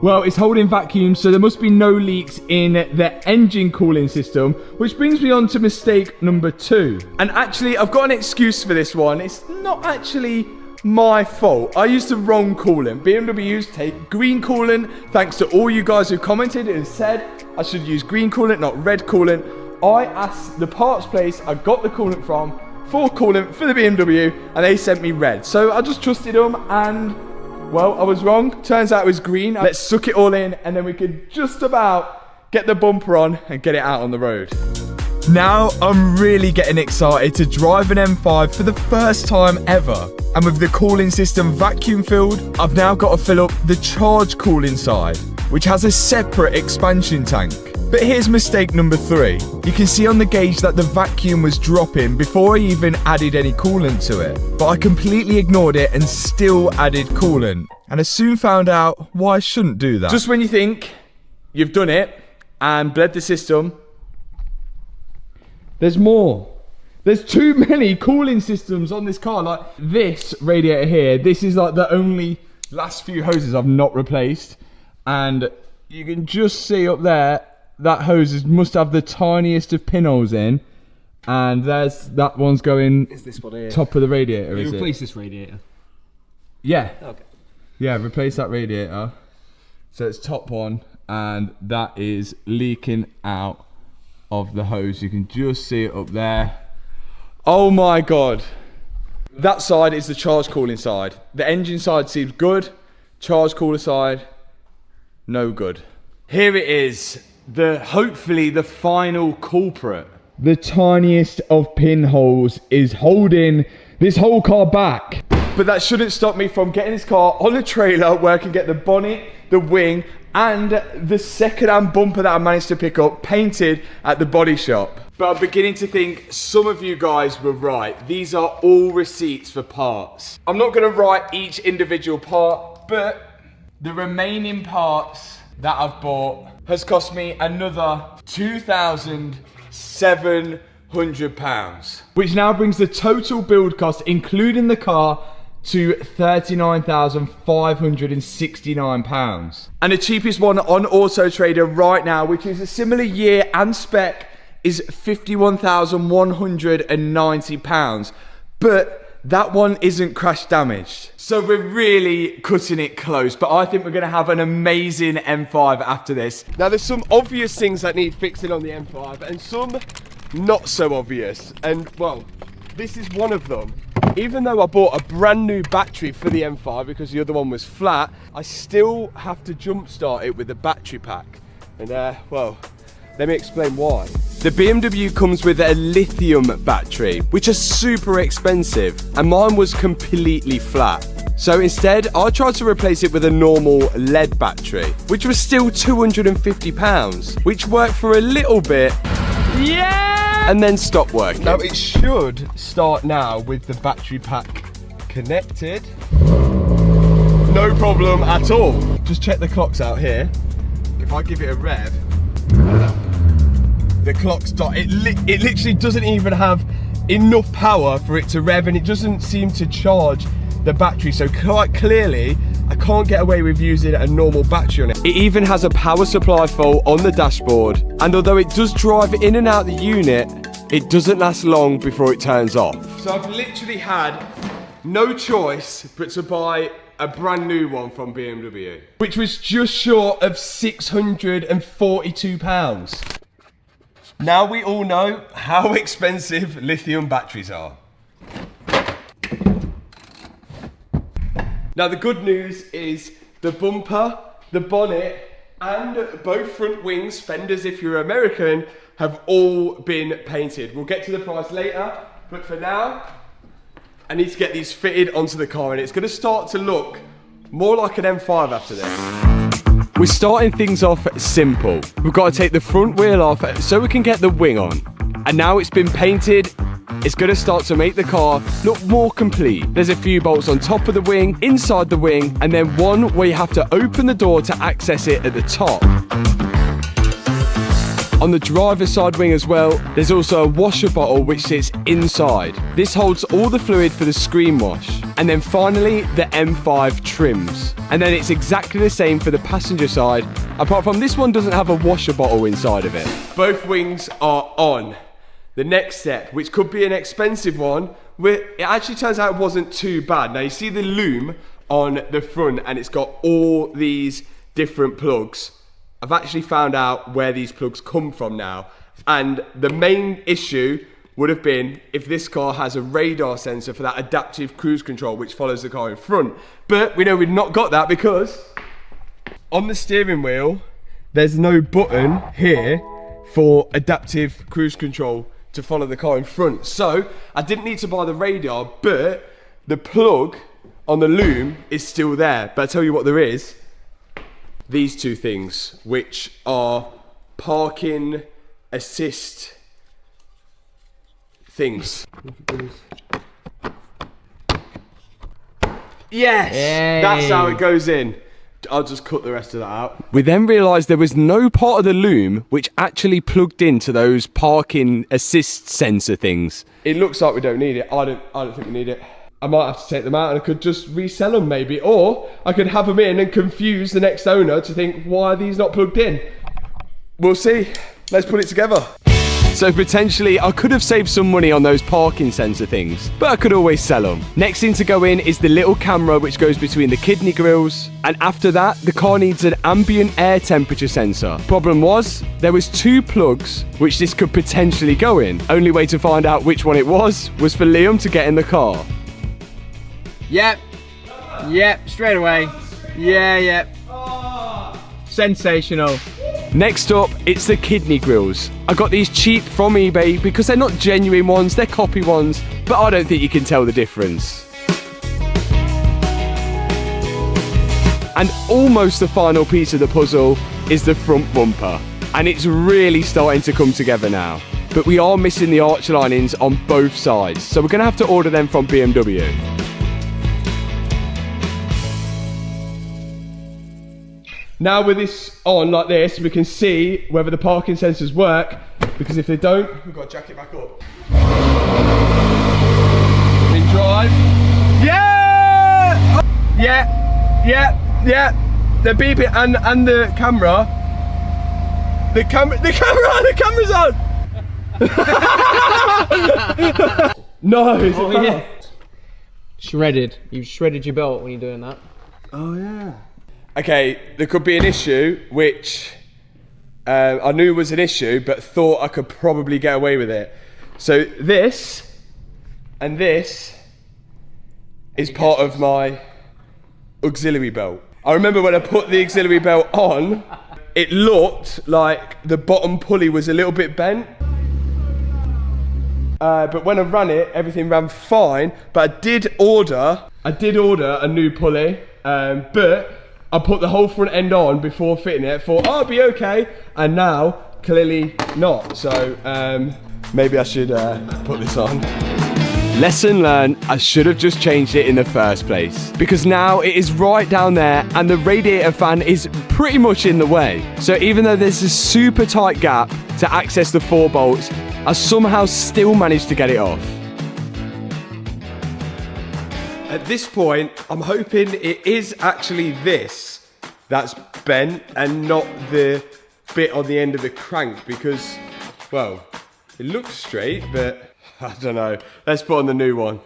Well, it's holding vacuum, so there must be no leaks in the engine cooling system, which brings me on to mistake number 2. And actually, I've got an excuse for this one. It's not actually my fault. I used the wrong coolant. BMWs take green coolant, thanks to all you guys who commented and said I should use green coolant, not red coolant. I asked the parts place I got the coolant from for coolant for the BMW, and they sent me red. So I just trusted them, and well, I was wrong. Turns out it was green. Let's suck it all in, and then we could just about get the bumper on and get it out on the road. Now I'm really getting excited to drive an M5 for the first time ever. And with the cooling system vacuum filled, I've now got to fill up the charge cooling side, which has a separate expansion tank. But here's mistake number 3. You can see on the gauge that the vacuum was dropping before I even added any coolant to it. But I completely ignored it and still added coolant. And I soon found out why I shouldn't do that. Just when you think you've done it and bled the system, there's more. There's too many cooling systems on this car. Like this radiator here, this is like the only last few hoses I've not replaced. And you can just see up there, that hose must have the tiniest of pinholes in. And there's that one's going Is this one here? top of the radiator, You is replace it? this radiator? Yeah. Okay. Yeah, replace that radiator. So it's top one, and that is leaking out of the hose. You can just see it up there. oh my God. That side is the charge cooling side. The engine side seems good. Charge cooler side, no good. Here it is. Hopefully the final culprit. The tiniest of pinholes is holding this whole car back. But that shouldn't stop me from getting this car on a trailer where I can get the bonnet, the wing, and the second-hand bumper that I managed to pick up painted at the body shop. But I'm beginning to think some of you guys were right. These are all receipts for parts. I'm not going to write each individual part, but the remaining parts that I've bought has cost me another £2,700, which now brings the total build cost, including the car, to £39,569. And the cheapest one on Auto Trader right now, which is a similar year and spec, is £51,190. But that one isn't crash damaged. So we're really cutting it close, but I think we're gonna have an amazing M5 after this. Now there's some obvious things that need fixing on the M5 and some not so obvious. And well, this is one of them. even though I bought a brand new battery for the M5 because the other one was flat, I still have to jump start it with the battery pack. And well, let me explain why. The BMW comes with a lithium battery, which is super expensive, and mine was completely flat. So instead, I tried to replace it with a normal lead battery, which was still £250, which worked for a little bit. Yeah! And then stopped working. Now it should start now with the battery pack connected. No problem at all. Just check the clocks out here. If I give it a rev, the clock start. It literally doesn't even have enough power for it to rev, and it doesn't seem to charge the battery. So quite clearly, I can't get away with using a normal battery on it. It even has a power supply fault on the dashboard, and although it does drive in and out the unit, it doesn't last long before it turns off. So I've literally had no choice but to buy a brand new one from BMW, which was just short of £642. Now we all know how expensive lithium batteries are. Now the good news is the bumper, the bonnet, and both front wings, fenders if you're American, have all been painted. We'll get to the price later, but for now, I need to get these fitted onto the car, and it's going to start to look more like an M5 after this. We're starting things off simple. We've got to take the front wheel off so we can get the wing on. And now it's been painted, it's going to start to make the car look more complete. There's a few bolts on top of the wing, inside the wing, and then one where you have to open the door to access it at the top. On the driver's side wing as well, there's also a washer bottle which sits inside. This holds all the fluid for the screen wash. And then finally, the M5 trims. And then it's exactly the same for the passenger side, apart from this one doesn't have a washer bottle inside of it. Both wings are on. The next step, which could be an expensive one, where it actually turns out it wasn't too bad. Now you see the loom on the front, and it's got all these different plugs. I've actually found out where these plugs come from now, and the main issue would have been if this car has a radar sensor for that adaptive cruise control which follows the car in front. But we know we've not got that because on the steering wheel there's no button here for adaptive cruise control to follow the car in front. So I didn't need to buy the radar, but the plug on the loom is still there. But I tell you what there is. These two things, which are parking assist things. Yes, that's how it goes in. I'll just cut the rest of that out. We then realised there was no part of the loom which actually plugged into those parking assist sensor things. It looks like we don't need it. I don't think we need it. I might have to take them out and I could just resell them maybe, or I could have them in and confuse the next owner to think, why are these not plugged in? We'll see. Let's put it together. So potentially I could have saved some money on those parking sensor things, but I could always sell them. Next thing to go in is the little camera which goes between the kidney grills, and after that the car needs an ambient air temperature sensor. Problem was, there was two plugs which this could potentially go in. Only way to find out which one it was for Liam to get in the car. Yep. Yep, straight away. Yeah. Sensational. Next up, it's the kidney grills. I got these cheap from eBay because they're not genuine ones, they're copy ones, but I don't think you can tell the difference. And almost the final piece of the puzzle is the front bumper. And it's really starting to come together now. But we are missing the arch linings on both sides, so we're gonna have to order them from BMW. Now with this on like this, we can see whether the parking sensors work, because if they don't, we've got to jack it back up. In drive. Yeah! Yeah! They're beeping, and the camera. The camera's on! No! Oh yeah. Shredded. You've shredded your belt when you're doing that. Oh yeah. Okay, there could be an issue, which I knew was an issue, but thought I could probably get away with it. So this and this is part of my auxiliary belt. I remember when I put the auxiliary belt on, it looked like the bottom pulley was a little bit bent. But when I ran it, everything ran fine. But I did order a new pulley, but I put the whole front end on before fitting it. Thought, oh, I'll be okay. And now, clearly not. So maybe I should put this on. Lesson learned, I should have just changed it in the first place. Because now it is right down there and the radiator fan is pretty much in the way. So even though there's a super tight gap to access the 4 bolts, I somehow still managed to get it off. At this point, I'm hoping it is actually this that's bent and not the bit on the end of the crank because, well, it looks straight, but I don't know. Let's put on the new one.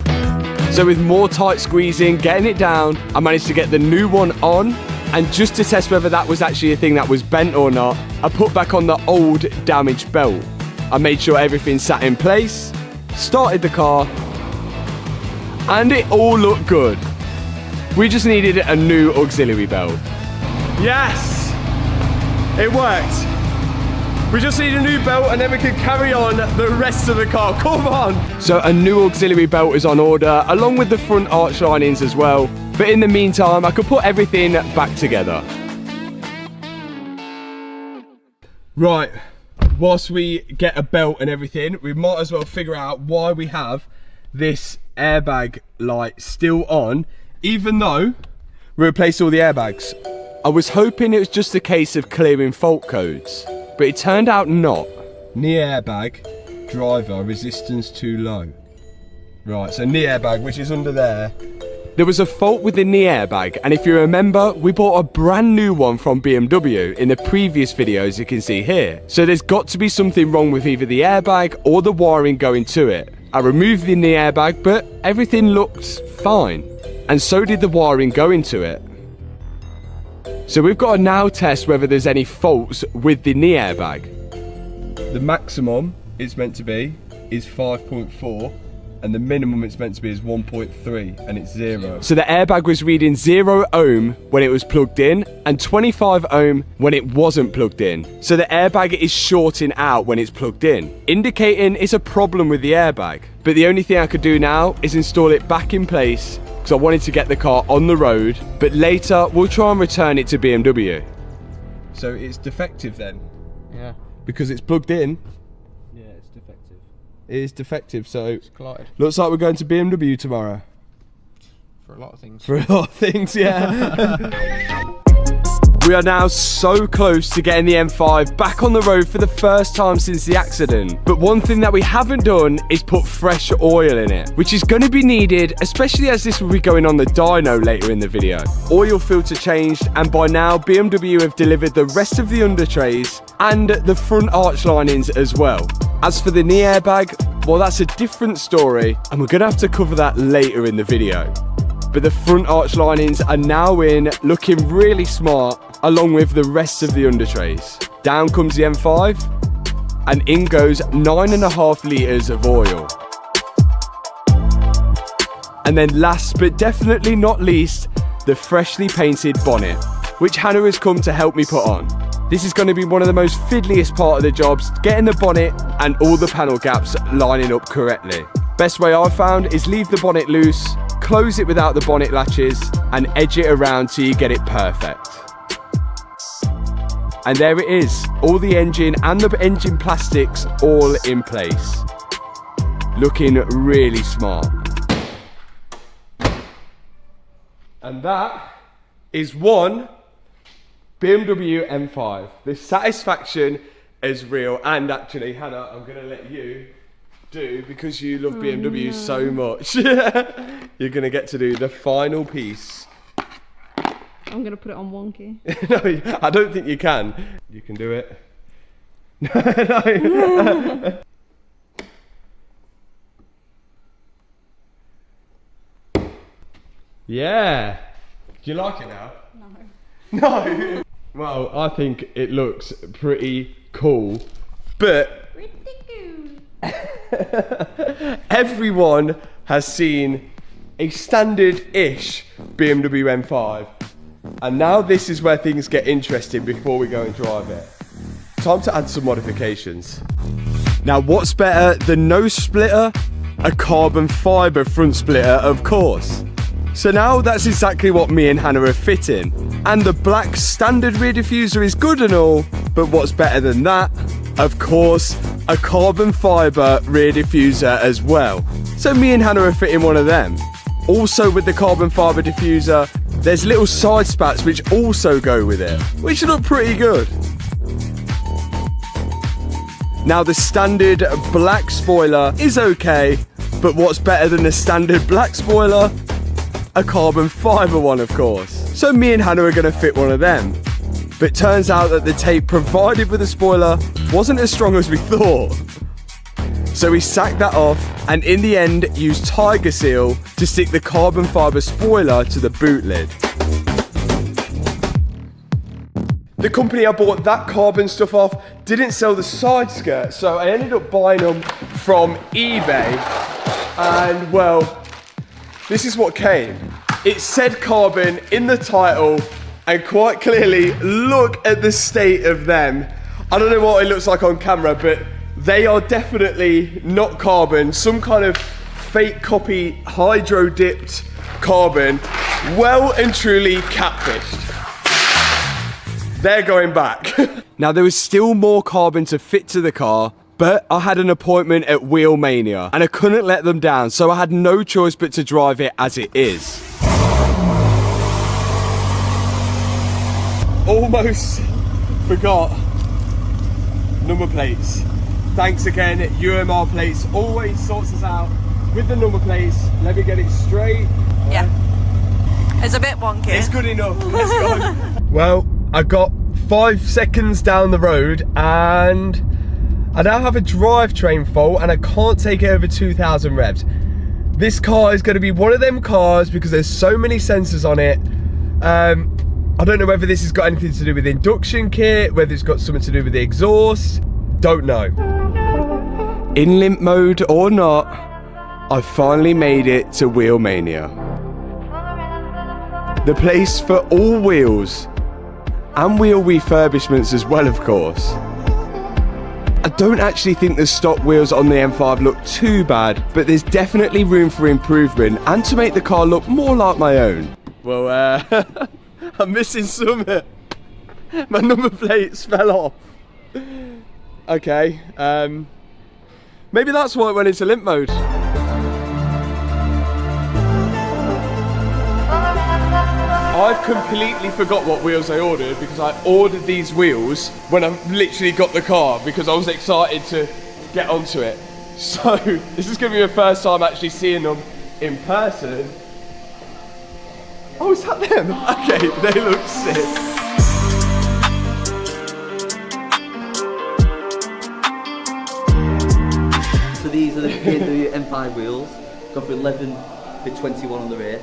So with more tight squeezing, getting it down, I managed to get the new one on. And just to test whether that was actually a thing that was bent or not, I put back on the old damaged belt. I made sure everything sat in place, started the car, and it all looked good. We just needed a new auxiliary belt. Yes! It worked. We just need a new belt and then we can carry on the rest of the car. Come on! So a new auxiliary belt is on order, along with the front arch linings as well. But in the meantime, I could put everything back together. Right, whilst we get a belt and everything, we might as well figure out why we have this airbag light still on, even though we replaced all the airbags. I was hoping it was just a case of clearing fault codes, but it turned out not. Knee airbag, driver, resistance too low. Right, so knee airbag, which is under there. There was a fault with the knee airbag, and if you remember, we bought a brand new one from BMW in the previous videos you can see here. So there's got to be something wrong with either the airbag or the wiring going to it. I removed the knee airbag, but everything looked fine. And so did the wiring going to it. So we've got to now test whether there's any faults with the knee airbag. The maximum it's meant to be is 5.4 and the minimum it's meant to be is 1.3 and it's 0. So the airbag was reading 0 ohm when it was plugged in and 25 ohm when it wasn't plugged in. So the airbag is shorting out when it's plugged in, indicating it's a problem with the airbag. But the only thing I could do now is install it back in place because I wanted to get the car on the road, but later we'll try and return it to BMW. So it's defective then? Yeah. Because it's plugged in? Yeah, it's defective. It is defective, so It's collided. looks like we're going to BMW tomorrow. For a lot of things. For a lot of things, yeah. We are now so close to getting the M5 back on the road for the first time since the accident. But one thing that we haven't done is put fresh oil in it, which is going to be needed, especially as this will be going on the dyno later in the video. Oil filter changed, and by now BMW have delivered the rest of the under trays and the front arch linings as well. As for the knee airbag, well, that's a different story, and we're going to have to cover that later in the video. But the front arch linings are now in, looking really smart, along with the rest of the under trays. Down comes the M5, and in goes 9.5 litres of oil. And then last but definitely not least, the freshly painted bonnet, which Hannah has come to help me put on. This is going to be one of the most fiddliest part of the jobs, getting the bonnet and all the panel gaps lining up correctly. Best way I've found is leave the bonnet loose, close it without the bonnet latches, and edge it around till you get it perfect. And there it is, all the engine and the engine plastics all in place. Looking really smart. And that is one BMW M5. The satisfaction is real. And actually, Hannah, I'm going to let you do, because you love BMW so much. You're going to get to do the final piece. I'm going to put it on wonky. No, I don't think you can. You can do it. No. Yeah. Do you like it now? No. No. Well, I think it looks pretty cool, but everyone has seen a standard-ish BMW M5. And now this is where things get interesting before we go and drive it. Time to add some modifications. Now, what's better than no splitter? A carbon fibre front splitter, of course. So now that's exactly what me and Hannah are fitting. And the black standard rear diffuser is good and all, but what's better than that? Of course, a carbon fibre rear diffuser as well. So me and Hannah are fitting one of them. Also with the carbon fibre diffuser, there's little side spats which also go with it, which look pretty good. Now the standard black spoiler is okay, but what's better than a standard black spoiler? A carbon fibre one, of course. So me and Hannah are going to fit one of them. But turns out that the tape provided with the spoiler wasn't as strong as we thought. So we sacked that off and in the end used Tiger Seal to stick the carbon fibre spoiler to the boot lid. The company I bought that carbon stuff off didn't sell the side skirts, so I ended up buying them from eBay. And well, this is what came. It said carbon in the title, and quite clearly, look at the state of them. I don't know what it looks like on camera, but they are definitely not carbon. Some kind of fake copy hydro dipped carbon, well and truly catfished. They're going back. Now there was still more carbon to fit to the car, but I had an appointment at Wheel Mania and I couldn't let them down, so I had no choice but to drive it as it is. Almost forgot number plates. Thanks again, UMR Plates always sorts us out with the number plates. Let me get it straight. Yeah. It's a bit wonky. It's good enough, let's go. Well, I got 5 seconds down the road and I now have a drivetrain fault and I can't take it over 2,000 revs. This car is going to be one of them cars because there's so many sensors on it. I don't know whether this has got anything to do with the induction kit, whether it's got something to do with the exhaust. Don't know. In limp mode or not, I finally made it to Wheel Mania. The place for all wheels. And wheel refurbishments as well, of course. I don't actually think the stock wheels on the M5 look too bad, but there's definitely room for improvement and to make the car look more like my own. Well, I'm missing something. My number plates fell off. Okay, maybe that's why it went into limp mode. I've completely forgot what wheels I ordered because I ordered these wheels when I literally got the car because I was excited to get onto it. So this is going to be my first time actually seeing them in person. Oh, is that them? Okay, they look sick. So these are the BMW M5 wheels. Go for 11 with 21 on the rear.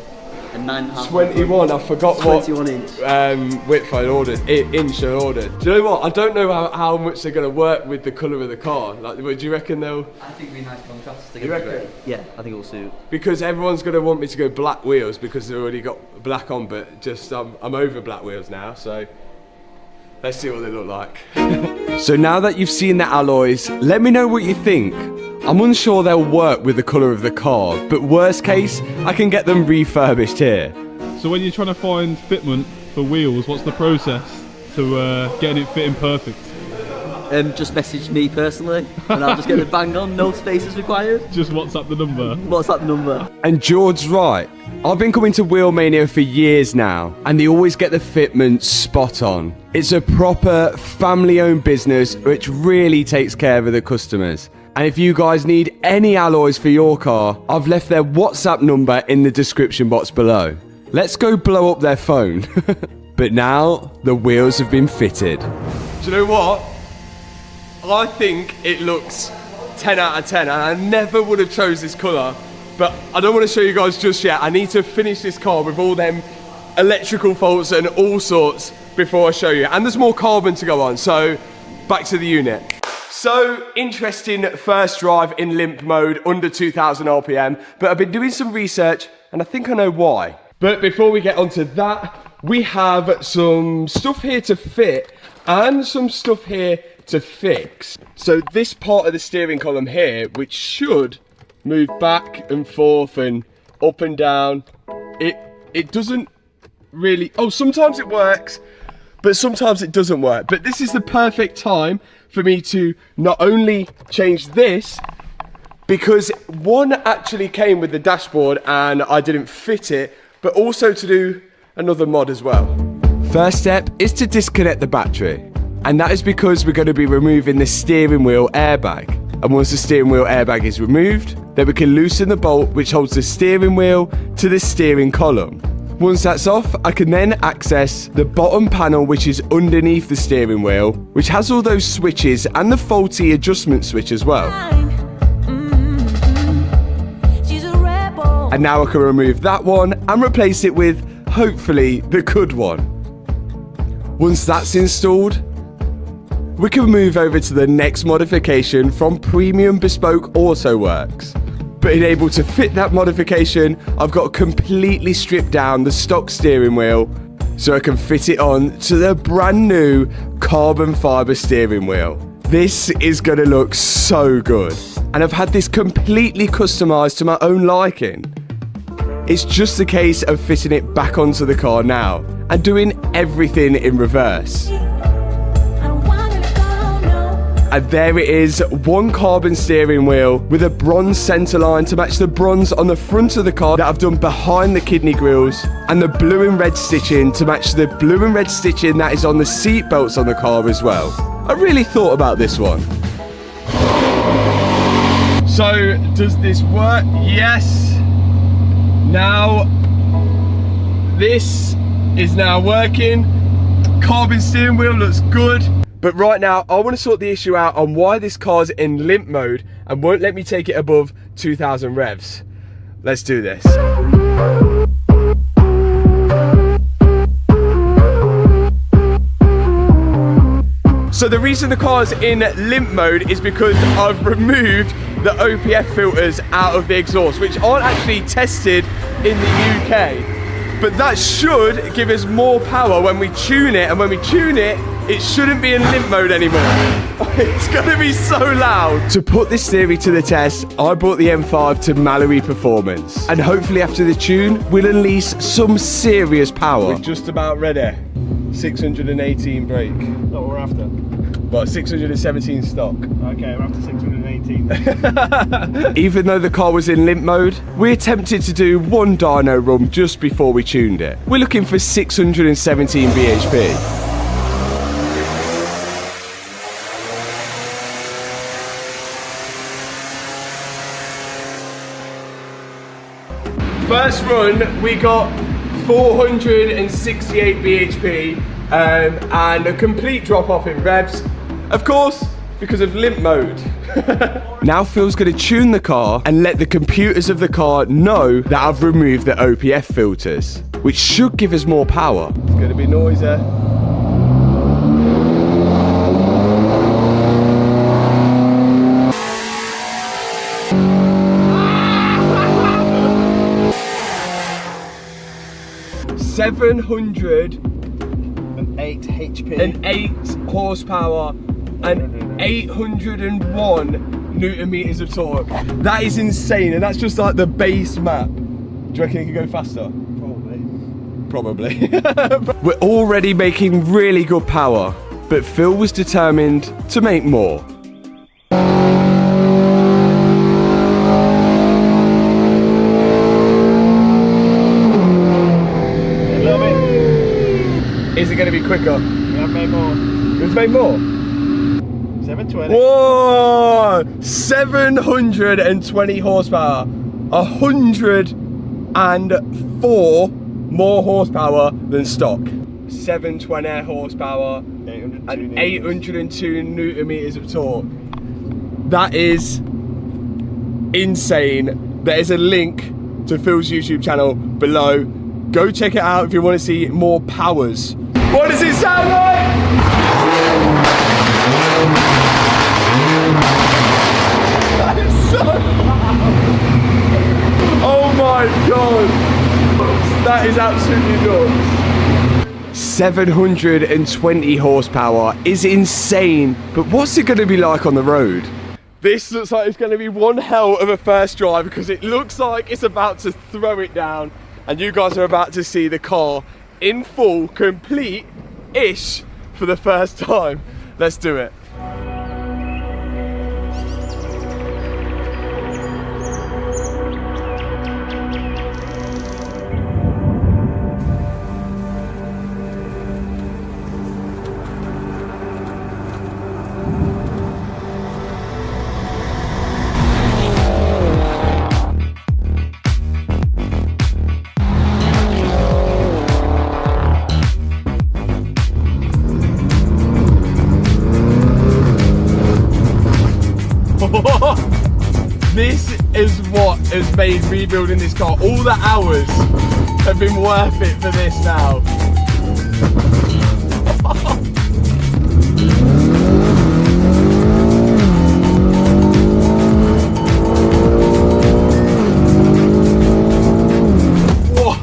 And 9.5. 21, I forgot 21 what inch. width I ordered, inch I ordered. Do you know what? I don't know how much they're going to work with the colour of the car. Like, do you reckon they'll... I think it'll be a nice contrast. You reckon? Yeah, I think it will suit. Because everyone's going to want me to go black wheels because they've already got black on, but just I'm over black wheels now, so let's see what they look like. So now that you've seen the alloys, let me know what you think. I'm unsure they'll work with the colour of the car, but worst case, I can get them refurbished here. So when you're trying to find fitment for wheels, what's the process to getting it fitting perfect? Just message me personally, and I'll just get the bang on, no spaces required. Just WhatsApp the number. WhatsApp the number. And George's right. I've been coming to Wheel Mania for years now, and they always get the fitment spot on. It's a proper family-owned business which really takes care of the customers. And if you guys need any alloys for your car, I've left their WhatsApp number in the description box below. Let's go blow up their phone. But now, the wheels have been fitted. Do you know what? I think it looks 10 out of 10, and I never would have chose this colour. But I don't want to show you guys just yet. I need to finish this car with all them electrical faults and all sorts before I show you. And there's more carbon to go on, so back to the unit. So, interesting first drive in limp mode, under 2,000 RPM, but I've been doing some research, and I think I know why. But before we get onto that, we have some stuff here to fit and some stuff here to fix. So this part of the steering column here, which should move back and forth and up and down, it doesn't really, oh, sometimes it works, but sometimes it doesn't work. But this is the perfect time for me to not only change this, because one actually came with the dashboard and I didn't fit it, but also to do another mod as well. First step is to disconnect the battery. And that is because we're going to be removing the steering wheel airbag. And once the steering wheel airbag is removed, then we can loosen the bolt which holds the steering wheel to the steering column. Once that's off, I can then access the bottom panel which is underneath the steering wheel, which has all those switches and the faulty adjustment switch as well. And now I can remove that one and replace it with, hopefully, the good one. Once that's installed, we can move over to the next modification from Premium Bespoke Auto Works. But in able to fit that modification, I've got to completely strip down the stock steering wheel so I can fit it on to the brand new carbon fibre steering wheel. This is going to look so good. And I've had this completely customised to my own liking. It's just a case of fitting it back onto the car now and doing everything in reverse. And there it is, one carbon steering wheel with a bronze centre line to match the bronze on the front of the car that I've done behind the kidney grills, and the blue and red stitching to match the blue and red stitching that is on the seat belts on the car as well. I really thought about this one. So, does this work? Yes. Now, this is now working. Carbon steering wheel looks good. But right now, I want to sort the issue out on why this car's in limp mode and won't let me take it above 2,000 revs. Let's do this. So the reason the car's in limp mode is because I've removed the OPF filters out of the exhaust, which aren't actually tested in the UK. But that should give us more power when we tune it, and when we tune it, it shouldn't be in limp mode anymore. It's gonna be so loud. To put this theory to the test, I brought the M5 to Mallory Performance. And hopefully after the tune, we'll unleash some serious power. We're just about ready. 618 brake. What we're after? Well, 617 stock. Okay, we're after 618. Even though the car was in limp mode, we attempted to do one dyno run just before we tuned it. We're looking for 617 bhp. First run, we got 468 bhp and a complete drop off in revs. Of course, because of limp mode. Now Phil's going to tune the car and let the computers of the car know that I've removed the OPF filters, which should give us more power. It's going to be noisy. $708 HP and 8 horsepower and 801 Newton meters of torque. That is insane, and that's just like the base map. Do you reckon it could go faster? Probably. We're already making really good power, but Phil was determined to make more. Is it going to be quicker? We have made more. We've made more? 720. Whoa! 720 horsepower. 104 more horsepower than stock. 720 horsepower and 802 Newton meters of torque. That is insane. There is a link to Phil's YouTube channel below. Go check it out if you want to see more powers. What does it sound like? That is so loud. Oh my god! That is absolutely nuts. 720 horsepower is insane, but what's it going to be like on the road? This looks like it's going to be one hell of a first drive because it looks like it's about to throw it down, and you guys are about to see the car in full, complete-ish for the first time. Let's do it. This is what has made rebuilding this car. All the hours have been worth it for this now. What?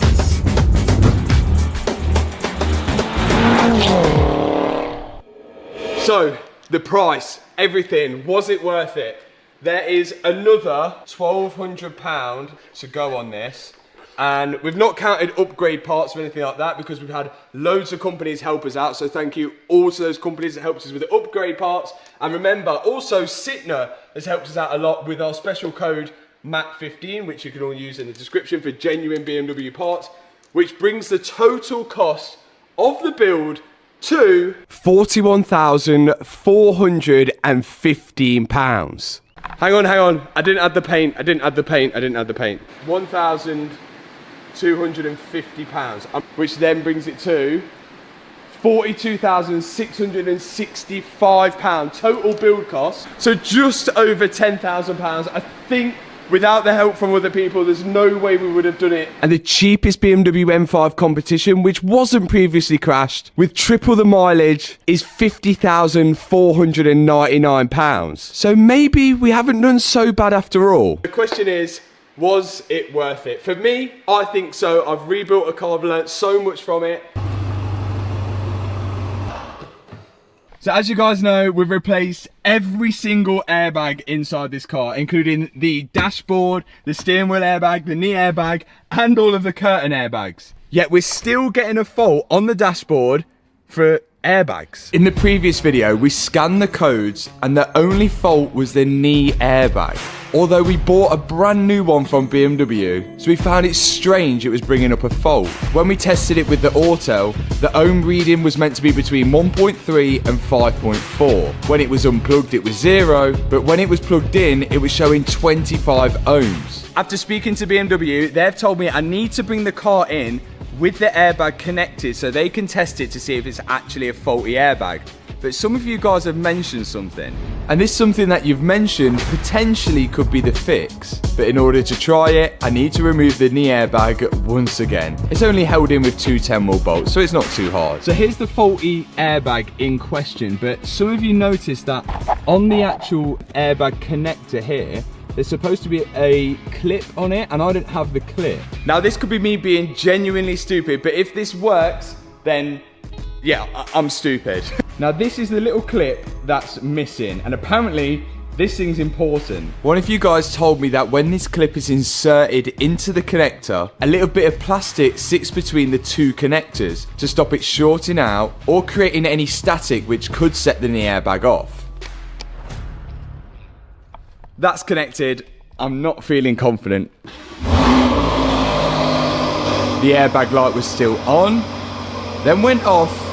So, the price, everything, was it worth it? There is another £1,200 to go on this, and we've not counted upgrade parts or anything like that because we've had loads of companies help us out, so thank you all to those companies that helped us with the upgrade parts. And remember, also Sitner has helped us out a lot with our special code MAT15, which you can all use in the description for genuine BMW parts, which brings the total cost of the build to £41,415. Hang on, I didn't add the paint, £1,250, which then brings it to £42,665 total build cost. So just over £10,000. I think without the help from other people, there's no way we would have done it. And the cheapest BMW M5 competition, which wasn't previously crashed, with triple the mileage, is £50,499. So maybe we haven't done so bad after all. The question is, was it worth it? For me, I think so. I've rebuilt a car, I've learnt so much from it. So as you guys know, we've replaced every single airbag inside this car, including the dashboard, the steering wheel airbag, the knee airbag, and all of the curtain airbags. Yet we're still getting a fault on the dashboard for airbags. In the previous video, we scanned the codes and the only fault was the knee airbag. Although we bought a brand new one from BMW, so we found it strange it was bringing up a fault. When we tested it with the auto, the ohm reading was meant to be between 1.3 and 5.4. When it was unplugged, it was 0, but when it was plugged in, it was showing 25 ohms. After speaking to BMW, they've told me I need to bring the car in with the airbag connected so they can test it to see if it's actually a faulty airbag. But some of you guys have mentioned something, and this something that you've mentioned potentially could be the fix. But in order to try it, I need to remove the knee airbag once again. It's only held in with two 10mm bolts, so it's not too hard. So here's the faulty airbag in question, but some of you noticed that on the actual airbag connector here, there's supposed to be a clip on it, and I didn't have the clip. Now this could be me being genuinely stupid, but if this works, then yeah, I'm stupid. Now this is the little clip that's missing, and apparently this thing's important. One of you guys told me that when this clip is inserted into the connector, a little bit of plastic sits between the two connectors to stop it shorting out or creating any static which could set the knee airbag off. That's connected. I'm not feeling confident. The airbag light was still on, then went off,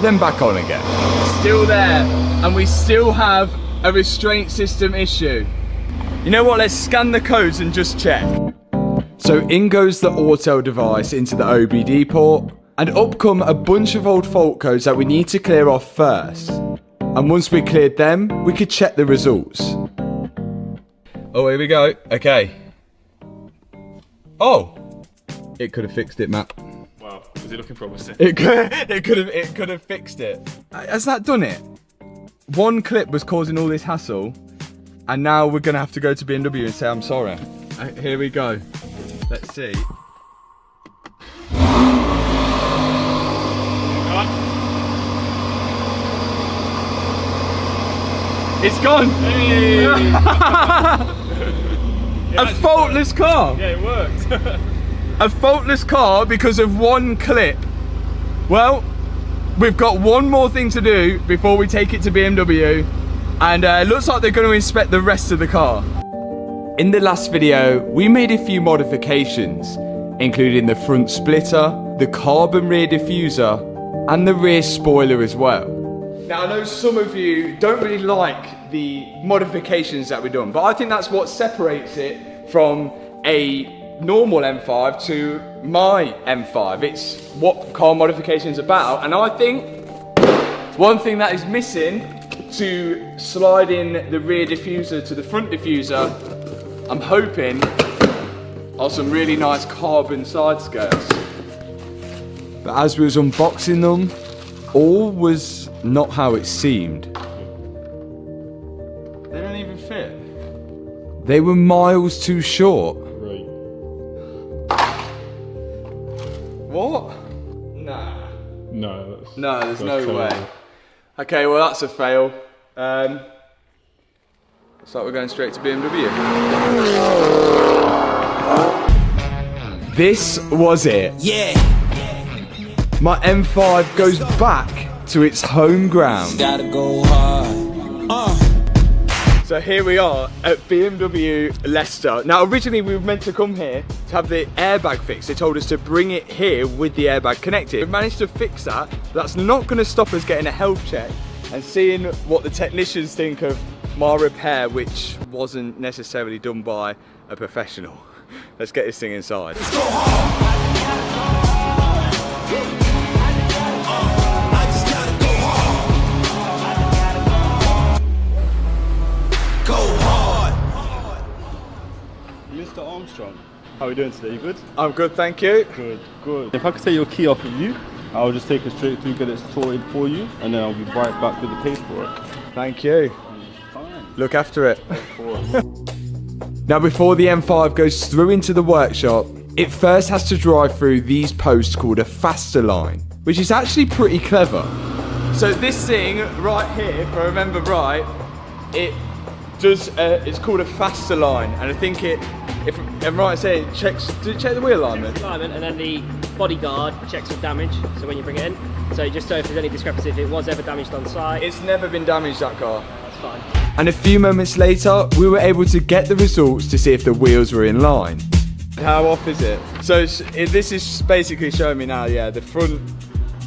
then back on again. Still there, and we still have a restraint system issue. You know what, let's scan the codes and just check. So in goes the auto device into the OBD port, and up come a bunch of old fault codes that we need to clear off first. And once we cleared them, we could check the results. Oh, here we go. Okay. Oh, it could have fixed it, Matt. Wow, was he looking promising? It could have fixed it. Has that done it? One clip was causing all this hassle, and now we're gonna have to go to BMW and say I'm sorry. Here we go. Let's see. It's gone! Hey. A faultless car! Yeah, it worked. A faultless car because of one clip. Well, we've got one more thing to do before we take it to BMW, and it looks like they're going to inspect the rest of the car. In the last video, we made a few modifications, including the front splitter, the carbon rear diffuser, and the rear spoiler as well. Now, I know some of you don't really like the modifications that we've done, but I think that's what separates it from a normal M5 to my M5. It's what car modification is about, and I think one thing that is missing to sliding the rear diffuser to the front diffuser, I'm hoping, are some really nice carbon side skirts. But as we was unboxing them, all was not how it seemed. They don't even fit. They were miles too short. Right. What? Nah. No, No, there's no terrible. way. Okay, well that's a fail. Looks like we're going straight to BMW. This was it. Yeah. My M5 goes back to its home ground. Gotta go hard. So here we are at BMW Leicester. Now originally we were meant to come here to have the airbag fixed. They told us to bring it here with the airbag connected. We've managed to fix that. That's not going to stop us getting a health check and seeing what the technicians think of my repair, which wasn't necessarily done by a professional. Let's get this thing inside. Mr. Armstrong, how are we doing today? You good? I'm good, thank you. Good, good. If I could take your key off of you, I'll just take it straight through, get it sorted for you, and then I'll be right back with the paperwork. Thank you. Fine. Look after it. Of course. Now before the M5 goes through into the workshop, it first has to drive through these posts called a faster line, which is actually pretty clever. So this thing right here, if I remember right, it does, it's called a faster line, and I think it, if I'm right in saying, it checks, does it check the wheel alignment? Alignment, and then the bodyguard checks for damage, so when you bring it in, so just so if there's any discrepancy, if it was ever damaged on site. It's never been damaged, that car. That's fine. And a few moments later, we were able to get the results to see if the wheels were in line. How off is it? So this is basically showing me now, yeah, the front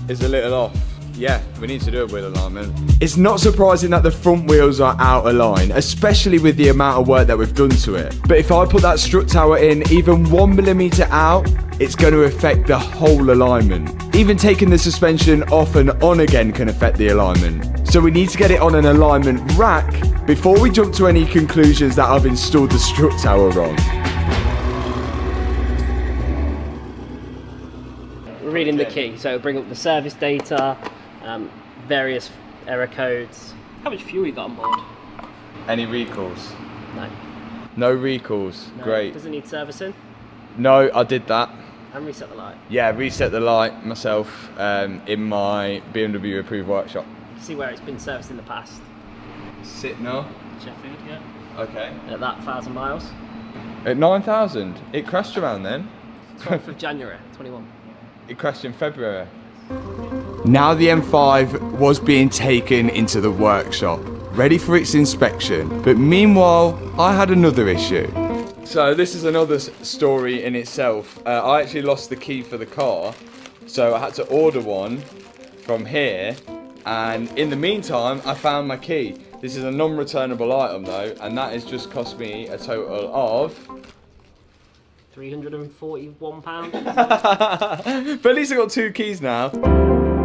is a little off. Yeah, we need to do a wheel alignment. It's not surprising that the front wheels are out of line, especially with the amount of work that we've done to it. But if I put that strut tower in even 1 millimeter out, it's going to affect the whole alignment. Even taking the suspension off and on again can affect the alignment. So we need to get it on an alignment rack before we jump to any conclusions that I've installed the strut tower wrong. We're reading the key, so it'll bring up the service data, various error codes. How much fuel you got on board? Any recalls? No. No recalls. No. Great. Does it need servicing? No, I did that. And reset the light. Yeah, reset the light myself in my BMW approved workshop. See where it's been serviced in the past. Sit now. Sheffield, yeah. Okay. At that 1,000 miles. At 9,000. It crashed around then. 12th of January, 21. It crashed in February. Now the M5 was being taken into the workshop, ready for its inspection. But meanwhile, I had another issue. So this is another story in itself. I actually lost the key for the car, so I had to order one from here. And in the meantime, I found my key. This is a non-returnable item though, and that has just cost me a total of £341. But at least I got 2 keys now.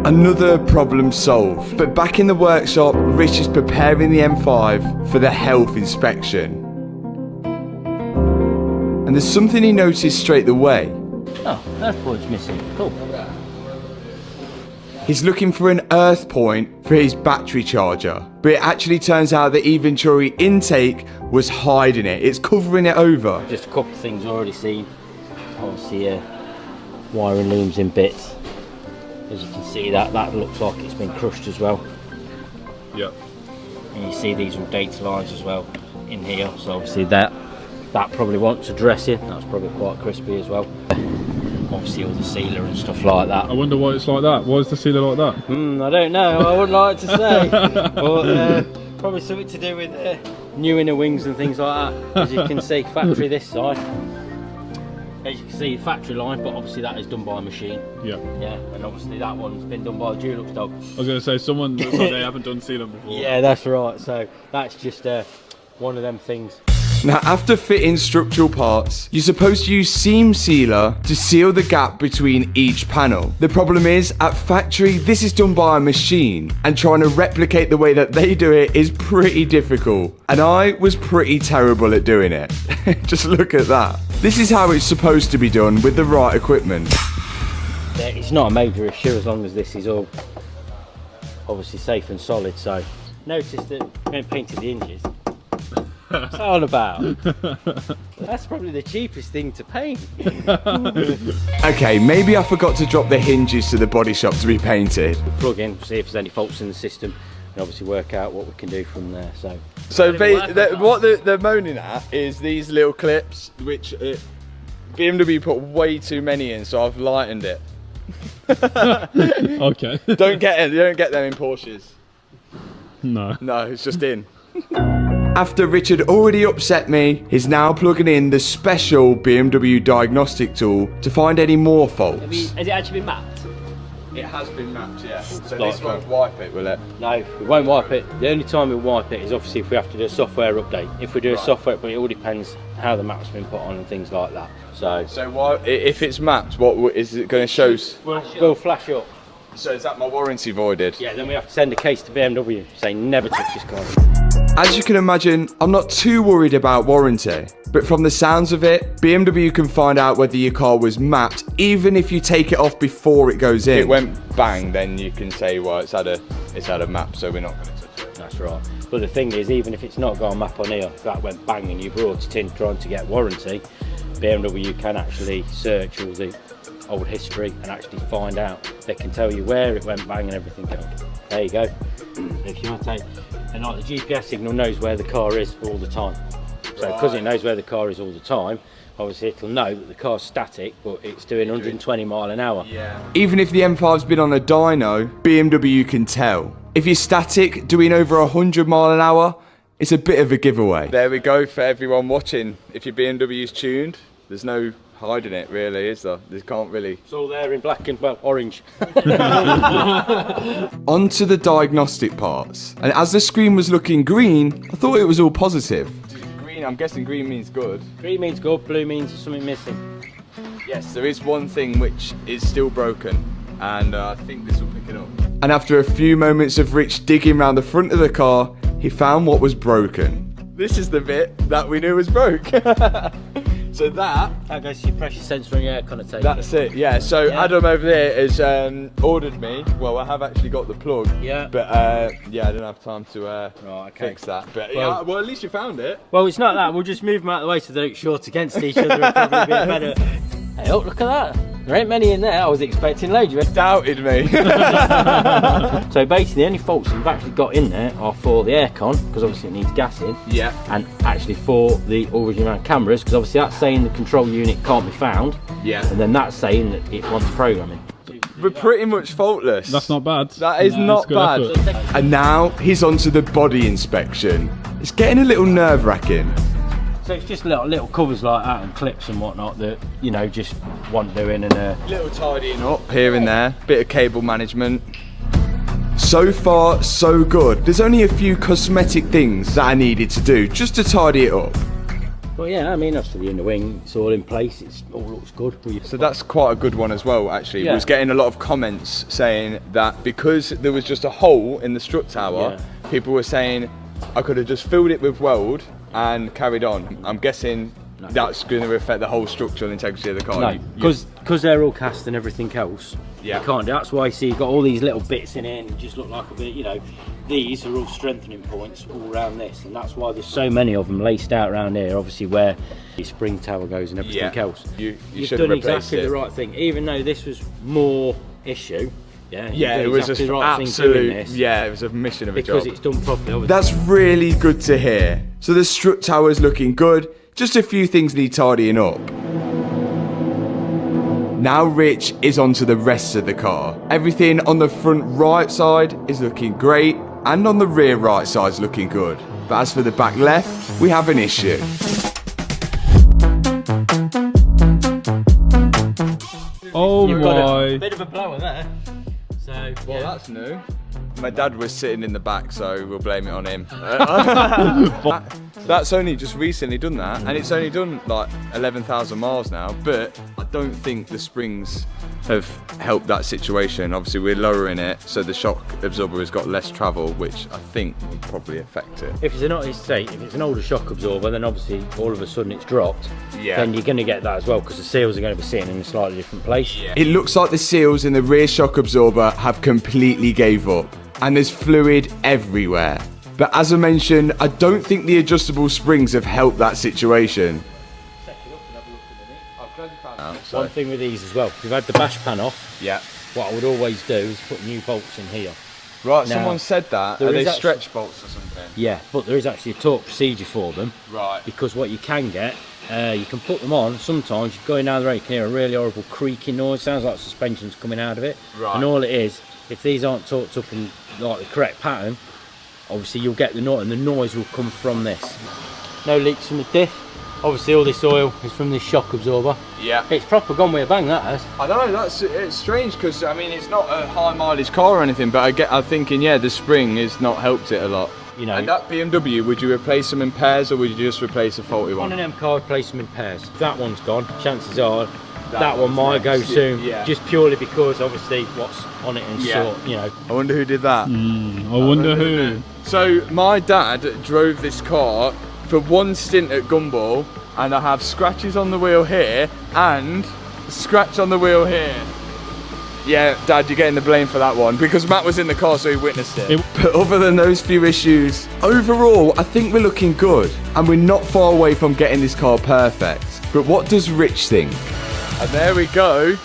Another problem solved. But back in the workshop, Rich is preparing the M5 for the health inspection. And there's something he noticed straight away. Oh, earth point's missing. Cool. He's looking for an earth point for his battery charger, but it actually turns out the eVenturi intake was hiding it. It's covering it over. Just a couple of things already seen. obviously wiring looms in bits. As you can see, that looks like it's been crushed as well. Yeah. And you see these all data lines as well in here, so obviously that probably wants a dressing. That's probably quite crispy as well. Obviously all the sealer and stuff like that. I wonder why it's like that. Why is the sealer like that? I don't know, I wouldn't like to say. But probably something to do with new inner wings and things like that. As you can see, factory this side. As you can see, factory line, but obviously that is done by a machine. Yeah. Yeah, and obviously that one's been done by a Dulux dog. I was going to say, someone looks like they haven't done sealant before. Yeah, that's right. So that's just one of them things. Now, after fitting structural parts, you're supposed to use seam sealer to seal the gap between each panel. The problem is, at factory, this is done by a machine, and trying to replicate the way that they do it is pretty difficult. And I was pretty terrible at doing it. Just look at that. This is how it's supposed to be done with the right equipment. It's not a major issue as long as this is all obviously safe and solid. So notice that we haven't painted the hinges. What's that all about? That's probably the cheapest thing to paint. Okay, maybe I forgot to drop the hinges to the body shop to be painted. Plug in, see if there's any faults in the system, and obviously work out what we can do from there. So what they're moaning at is these little clips, which BMW put way too many in, so I've lightened it. Okay. You don't get them in Porsches. No. No, it's just in. After Richard already upset me, he's now plugging in the special BMW diagnostic tool to find any more faults. Has it actually been mapped? It has been mapped, yeah. So this won't wipe it, will it? No, we won't wipe it. The only time we wipe it is obviously if we have to do a software update. If we do a software update, it all depends how the map's been put on and things like that. So why, if it's mapped, what is it going to show? We'll flash up. So is that my warranty voided? Yeah, then we have to send a case to BMW saying never touch this car. As you can imagine, I'm not too worried about warranty, but from the sounds of it, BMW can find out whether your car was mapped even if you take it off before it goes in. If it went bang, then you can say, well, it's had a map, so we're not going to touch it. That's right. But the thing is, even if it's not got a map on here, if that went bang and you brought it in trying to get warranty, BMW can actually search all the old history and actually find out. They can tell you where it went bang and everything else. There you go. If you want to take, and like the GPS signal knows where the car is all the time. So because it knows where the car is all the time, obviously it'll know that the car's static, but it's doing 120 mile an hour. Yeah. Even if the M5's been on a dyno, BMW can tell. If you're static, doing over 100 mile an hour, it's a bit of a giveaway. There we go for everyone watching. If your BMW's tuned, there's no hiding it really, is there? They can't really. It's all there in black and, well, orange. Onto the diagnostic parts. And as the screen was looking green, I thought it was all positive. Green, I'm guessing green means good. Green means good, blue means something missing. Yes, there is one thing which is still broken, and I think this will pick it up. And after a few moments of Rich digging around the front of the car, he found what was broken. This is the bit that we knew was broke. So that goes to your pressure sensor on your air connotation. That's it, yeah. So yeah. Adam over there has ordered me. Well, I have actually got the plug. Yeah. But yeah, I didn't have time to fix that. But well, well, at least you found it. Well, it's not that. We'll just move them out of the way so they don't short against each other. It'll probably be better. Hey, oh, look at that. There ain't many in there. I was expecting loads. You doubted me. So basically, the only faults that we've actually got in there are for the aircon, because obviously it needs gas in. Yeah. And actually for the original mount cameras, because obviously that's saying the control unit can't be found. Yeah. And then that's saying that it wants programming. We're pretty much faultless. That's not bad. That is not bad. Effort. And now he's on to the body inspection. It's getting a little nerve-wracking. So it's just little covers like that and clips and whatnot that, you know, just want doing and little tidying up here and there, bit of cable management. So far, so good. There's only a few cosmetic things that I needed to do just to tidy it up. Well, yeah, I mean, that's for the inner wing. It's all in place. It all looks good. So that's quite a good one as well, actually. Yeah. I was getting a lot of comments saying that because there was just a hole in the strut tower, people were saying I could have just filled it with weld and carried on. I'm guessing that's going to affect the whole structural integrity of the car. No, because they're all cast and everything else. Yeah. You can't do. That's why you see you've got all these little bits in it and you just look like a bit, you know, these are all strengthening points all around this, and that's why there's so many of them laced out around here, obviously where the spring tower goes and everything else. You've done exactly the right thing, even though this was more issue. Yeah, it was exactly an right absolute, this, it was a mission of a job. because it's done properly. Obviously. That's really good to hear. So the strut tower's looking good, just a few things need tidying up. Now Rich is on to the rest of the car. Everything on the front right side is looking great, and on the rear right side is looking good. But as for the back left, we have an issue. Oh You've got my. a bit of a blower there. So, Well, that's new. My dad was sitting in the back, so we'll blame it on him. That's only just recently done that, and it's only done like 11,000 miles now, but I don't think the springs have helped that situation. Obviously we're lowering it, so the shock absorber has got less travel, which I think would probably affect it. if it's an older shock absorber, then obviously all of a sudden it's dropped. Yeah. Then you're going to get that as well, because the seals are going to be sitting in a slightly different place. It looks like the seals in the rear shock absorber have completely gave up, and there's fluid everywhere. But as I mentioned, I don't think the adjustable springs have helped that situation. One thing with these as well, if you've had the bash pan off, Yeah. what I would always do is put new bolts in here. Right, Now, someone said that. there Are they is stretch bolts or something? Yeah, but there is actually a torque procedure for them. Right. Because what you can get, you can put them on, sometimes you're going down the road, you can hear a really horrible creaking noise, sounds like suspension's coming out of it. Right. And all it is, if these aren't torqued up in like the correct pattern, obviously you'll get the noise, and the noise will come from this. No leaks from the diff. Obviously all this oil is from this shock absorber. Yeah. It's proper gone with a bang, that has. I don't know, it's strange, because I mean it's not a high mileage car or anything, but I'm thinking, the spring has not helped it a lot. You know. And that BMW, would you replace them in pairs, or would you just replace a faulty On one? an M car, replace them in pairs. If that one's gone, chances are that one might go soon. Yeah. Just purely because obviously what's on it and Yeah. sort, you know. I wonder who did that. I wonder who. So my dad drove this car for one stint at Gumball, and I have scratches on the wheel here and a scratch on the wheel here. Yeah, Dad, you're getting the blame for that one, because Matt was in the car, so he witnessed it. But other than those few issues, overall, I think we're looking good, and we're not far away from getting this car perfect. But what does Rich think? And there we go.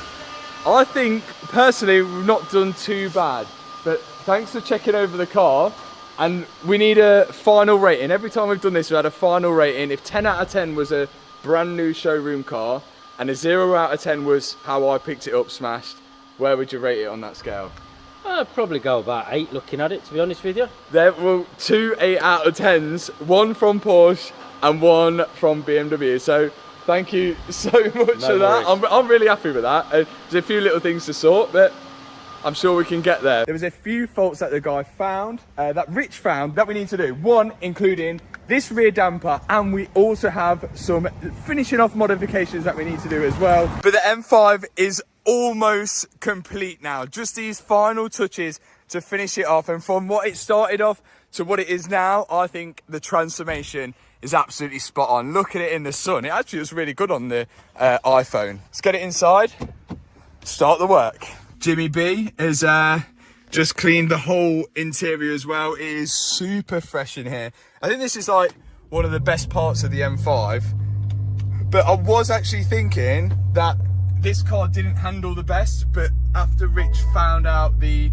I think, personally, we've not done too bad, but thanks for checking over the car. And we need a final rating. Every time we've done this, we had a final rating. If 10 out of 10 was a brand new showroom car, and a 0 out of 10 was how I picked it up smashed, where would you rate it on that scale? I'd probably go about 8 looking at it, to be honest with you. There were 2 8 out of 10s, one from Porsche and one from BMW. So thank you so much for that. I'm really happy with that. There's a few little things to sort, but I'm sure we can get there. There was a few faults that the guy found, that Rich found, that we need to do. One, including this rear damper, and we also have some finishing off modifications that we need to do as well. But the M5 is almost complete now. Just these final touches to finish it off. And from what it started off to what it is now, I think the transformation is absolutely spot on. Look at it in the sun. It actually looks really good on the iPhone. Let's get it inside, start the work. Jimmy B has just cleaned the whole interior as well. It is super fresh in here. I think this is like one of the best parts of the M5. But I was actually thinking that this car didn't handle the best, but after Rich found out the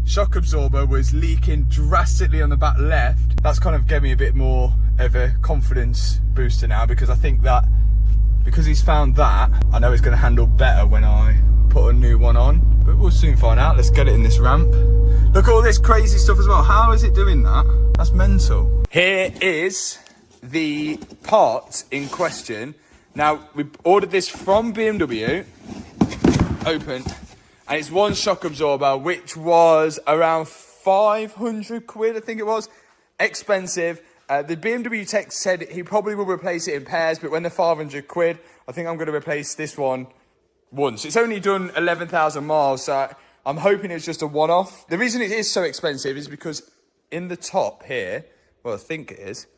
shock absorber was leaking drastically on the back left, that's kind of gave me a bit more of a confidence booster now, because I think that because he's found that, I know it's going to handle better when I put a new one on. But we'll soon find out. Let's get it in this ramp. Look at all this crazy stuff as well. How is it doing that? That's mental. Here is the part in question. Now, we ordered this from BMW, open, and it's one shock absorber, which was around 500 quid, I think it was. Expensive. The BMW tech said he probably will replace it in pairs, but when they're 500 quid, I think I'm going to replace this one once. It's only done 11,000 miles, so I'm hoping it's just a one-off. The reason it is so expensive is because in the top here, well, I think it is,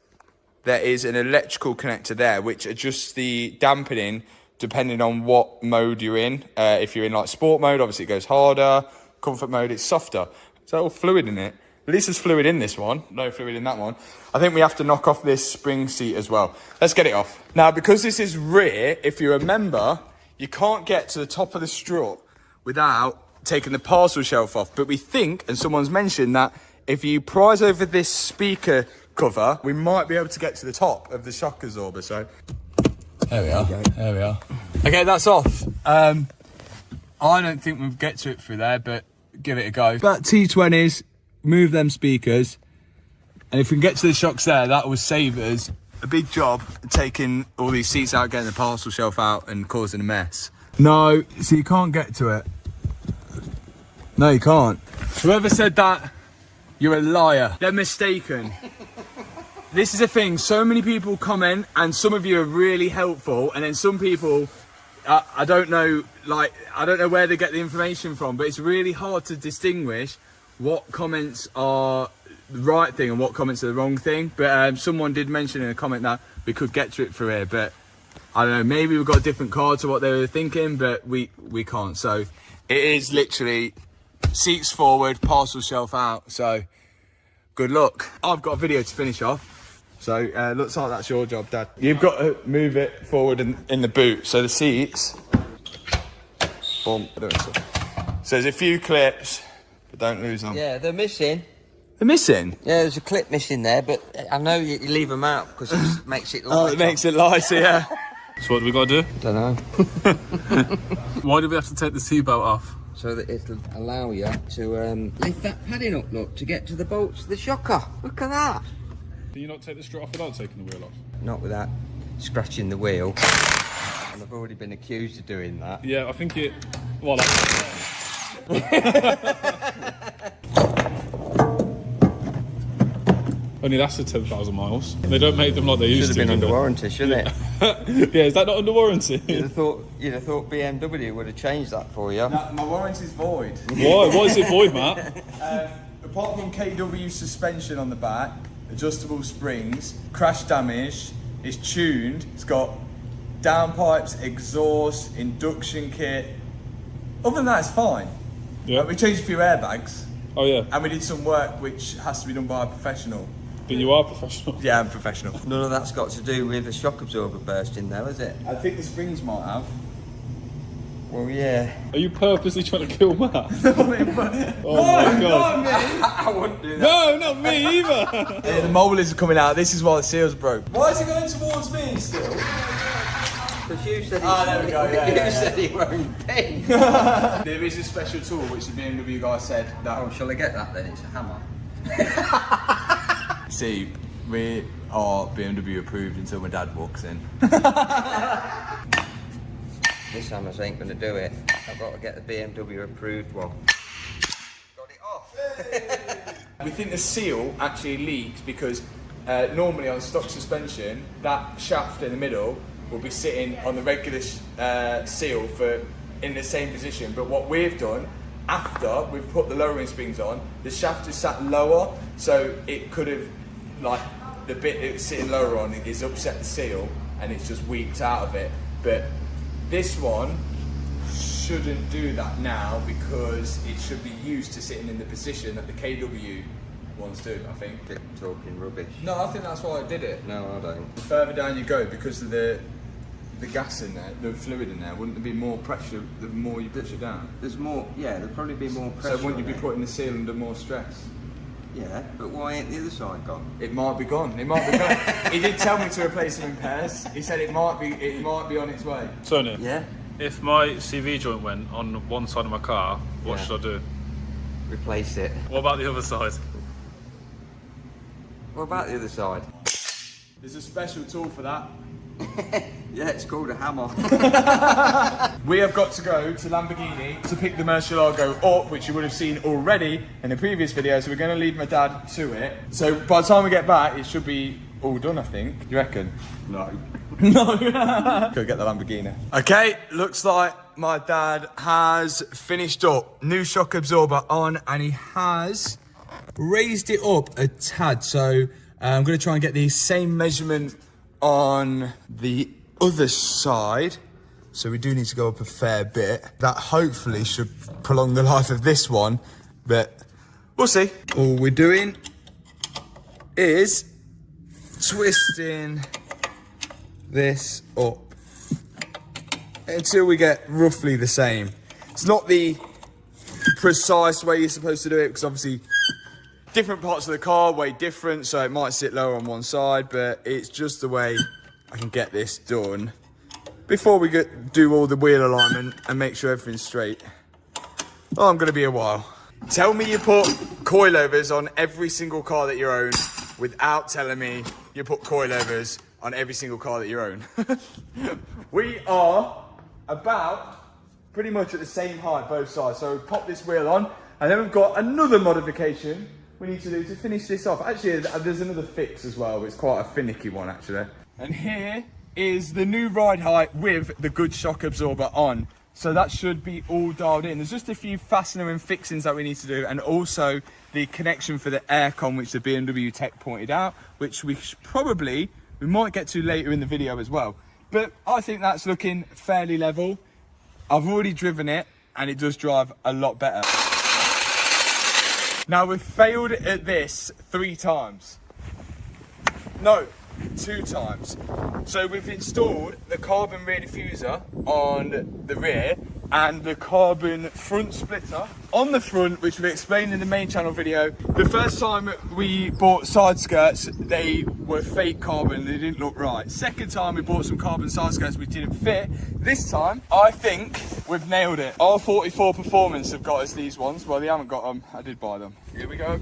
there is an electrical connector there which adjusts the dampening depending on what mode you're in. If you're in like sport mode, obviously it goes harder. Comfort mode, it's softer. Is that all fluid in it? At least there's fluid in this one, no fluid in that one. I think we have to knock off this spring seat as well. Let's get it off. Now, because this is rear, if you remember, you can't get to the top of the strut without taking the parcel shelf off. But we think, and someone's mentioned that if you prise over this speaker cover, we might be able to get to the top of the shock absorber. So there we are. There we are. Okay, that's off. I don't think we'll get to it through there, but give it a go. But T20s, move them speakers, and if we can get to the shocks there, that will save us a big job taking all these seats out, getting the parcel shelf out and causing a mess. No, so you can't get to it. No, you can't. Whoever said that, you're a liar. They're mistaken. This is a thing, so many people comment and some of you are really helpful, and then some people, I don't know where they get the information from, but it's really hard to distinguish what comments are the right thing and what comments are the wrong thing. But someone did mention in a comment that we could get to it through here, but I don't know, maybe we've got a different card to what they were thinking, but we can't. So it is literally seats forward, parcel shelf out. So good luck. I've got a video to finish off. So looks like that's your job, Dad. You've got to move it forward in the boot. So the seats, boom. So there's a few clips, but don't lose them. Yeah, they're missing. They're missing? Yeah, there's a clip missing there, but I know you leave them out because it makes it lighter. Oh, it makes it lighter, yeah. So what do we got to do? Don't know. Why do we have to take the seatbelt off? So that it'll allow you to lift that padding up, look, to get to the bolts of the shocker. Look at that. Can you not take the strut off without taking the wheel off? Not without scratching the wheel. And I've already been accused of doing that. Yeah, I think it... Well, only lasted 10,000 miles. They don't make them like they used to. Should have been under warranty, shouldn't it? Yeah, is that not under warranty? You'd have thought BMW would have changed that for you. No, my warranty's void. Why? Why is it void, Matt? Apart from KW suspension on the back, adjustable springs, crash damage, it's tuned, it's got downpipes, exhaust, induction kit. Other than that, it's fine. Yeah. We changed a few airbags. Oh yeah. And we did some work which has to be done by a professional. But you are professional. Yeah, I'm professional. None of that's got to do with the shock absorber bursting though, is it? I think the springs might have. Well, yeah. Are you purposely trying to kill Matt? Oh my God. I wouldn't do that. No, not me either. Yeah, the molars are coming out. This is why the seals broke. Why is it going towards me still? Because you said there we go. You said it won't be. There is a special tool which the BMW guy said that. Oh, shall I get that then? It's a hammer. See, we are BMW approved until my dad walks in. This hammers ain't going to do it. I've got to get the BMW approved one. Got it off. We think the seal actually leaked because normally on stock suspension, that shaft in the middle will be sitting on the regular seal in the same position. But what we've done, after we've put the lowering springs on, the shaft is sat lower, so it could have, like, the bit it's sitting lower on is upset the seal and it's just weaked out of it. But this one shouldn't do that now because it should be used to sitting in the position that the KW ones do, I think. Talking rubbish. No, I think that's why I did it. No, I don't. The further down you go, because of the gas in there, the fluid in there, wouldn't there be more pressure the more you push it down? There's more, yeah, there'd probably be more pressure. So wouldn't you be putting the seal under more stress? Yeah, but why ain't the other side gone? It might be gone. It might be gone. He did tell me to replace them in pairs. He said it might be on its way. Tony. Yeah. If my CV joint went on one side of my car, what should I do? Replace it. What about the other side? What about the other side? There's a special tool for that. Yeah, it's called a hammer. We have got to go to Lamborghini to pick the Murcielago up, which you would have seen already in the previous video, so we're going to leave my dad to it. So by the time we get back, it should be all done, I think. You reckon? No. No. Go get the Lamborghini. Okay, looks like my dad has finished up. New shock absorber on, and he has raised it up a tad. So I'm going to try and get the same measurement on the other side. So we do need to go up a fair bit. That hopefully should prolong the life of this one, but we'll see. All we're doing is twisting this up until we get roughly the same. It's not the precise way you're supposed to do it, because obviously different parts of the car weigh different, so it might sit lower on one side, but it's just the way I can get this done before we do all the wheel alignment and make sure everything's straight. Oh, I'm gonna be a while. Tell me you put coilovers on every single car that you own without telling me you put coilovers on every single car that you own. We are about pretty much at the same height, both sides. So pop this wheel on, and then we've got another modification we need to do to finish this off. Actually, there's another fix as well. It's quite a finicky one, actually. And here is the new ride height with the good shock absorber on. So that should be all dialed in. There's just a few fastener and fixings that we need to do, and also the connection for the aircon, which the BMW tech pointed out, which we might get to later in the video as well. But I think that's looking fairly level. I've already driven it, and it does drive a lot better. Now, we've failed at this 3 times. No, 2 times. So we've installed the carbon rear diffuser on the rear and the carbon front splitter on the front, which we explained in the main channel video. The first time we bought side skirts, they were fake carbon, they didn't look right. Second time we bought some carbon side skirts which didn't fit. This time, I think we've nailed it. R44 Performance have got us these ones. Well, they haven't got them, I did buy them. Here we go.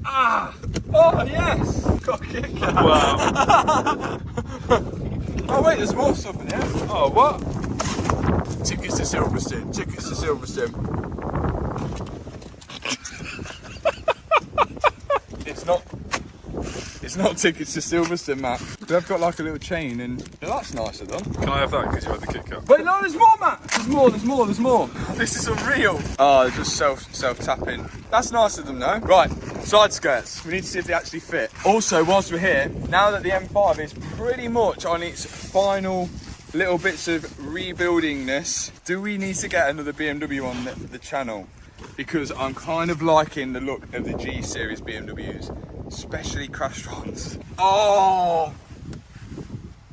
Ah! Oh, yes! Got a kick out. Wow. Oh, wait, there's more stuff in here. Oh, what? Tickets to Silverstone. Tickets to Silverstone. It's not tickets to Silverstone, Matt. They've got like a little chain, and that's nice of them. Can I have that because you had the Kit Kat? Wait, no, there's more, Matt. There's more. This is unreal. Oh, it's just self-tapping. That's nice of them, though. Right, side skirts. We need to see if they actually fit. Also, whilst we're here, now that the M5 is pretty much on its final little bits of rebuildingness, do we need to get another BMW on the channel? Because I'm kind of liking the look of the G series BMWs, especially crashed ones. Oh,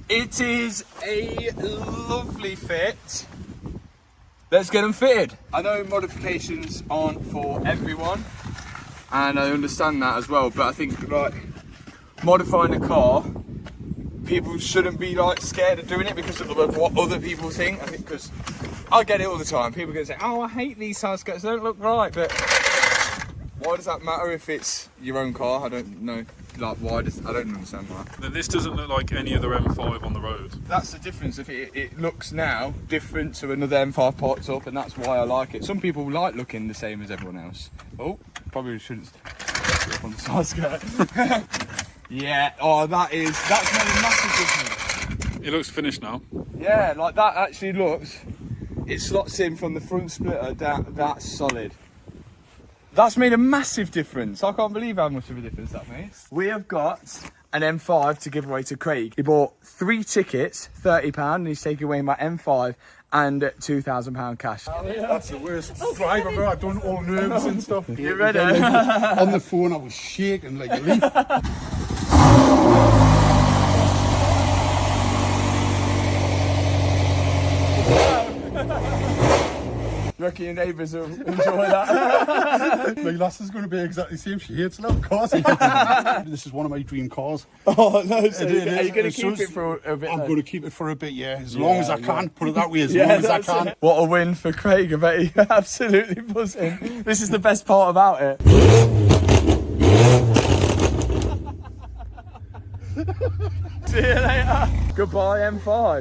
it is a lovely fit. Let's get them fitted. I know modifications aren't for everyone, and I understand that as well, but I think like modifying a car, people shouldn't be like scared of doing it because of what other people think. I think because I get it all the time. People are going to say, oh, I hate these side skirts, they don't look right, but why does that matter if it's your own car? I don't know. Like, I don't understand that. This doesn't look like any other M5 on the road. That's the difference. If it looks now different to another M5 parked up, and that's why I like it. Some people like looking the same as everyone else. Oh, probably shouldn't up on the side skirt. Yeah, oh, that's made a massive difference. It looks finished now. Yeah, like that actually looks, it slots in from the front splitter down, that's solid. That's made a massive difference. I can't believe how much of a difference that makes. We have got an M5 to give away to Craig. He bought 3 tickets, £30, and he's taking away my M5 and £2,000 cash. That's the worst drive I've ever done, all nerves and stuff. You ready? On the phone I was shaking like a leaf. Reckon your neighbours will enjoy that. My lass is going to be exactly the same. She hates little cars. This is one of my dream cars. Oh no! So are you going to keep it for a bit? I'm going to keep it for a bit, yeah. As long as I can. Put it that way, as long as I can. What a win for Craig! I bet he's absolutely buzzing. This is the best part about it. See you later. Goodbye, M5.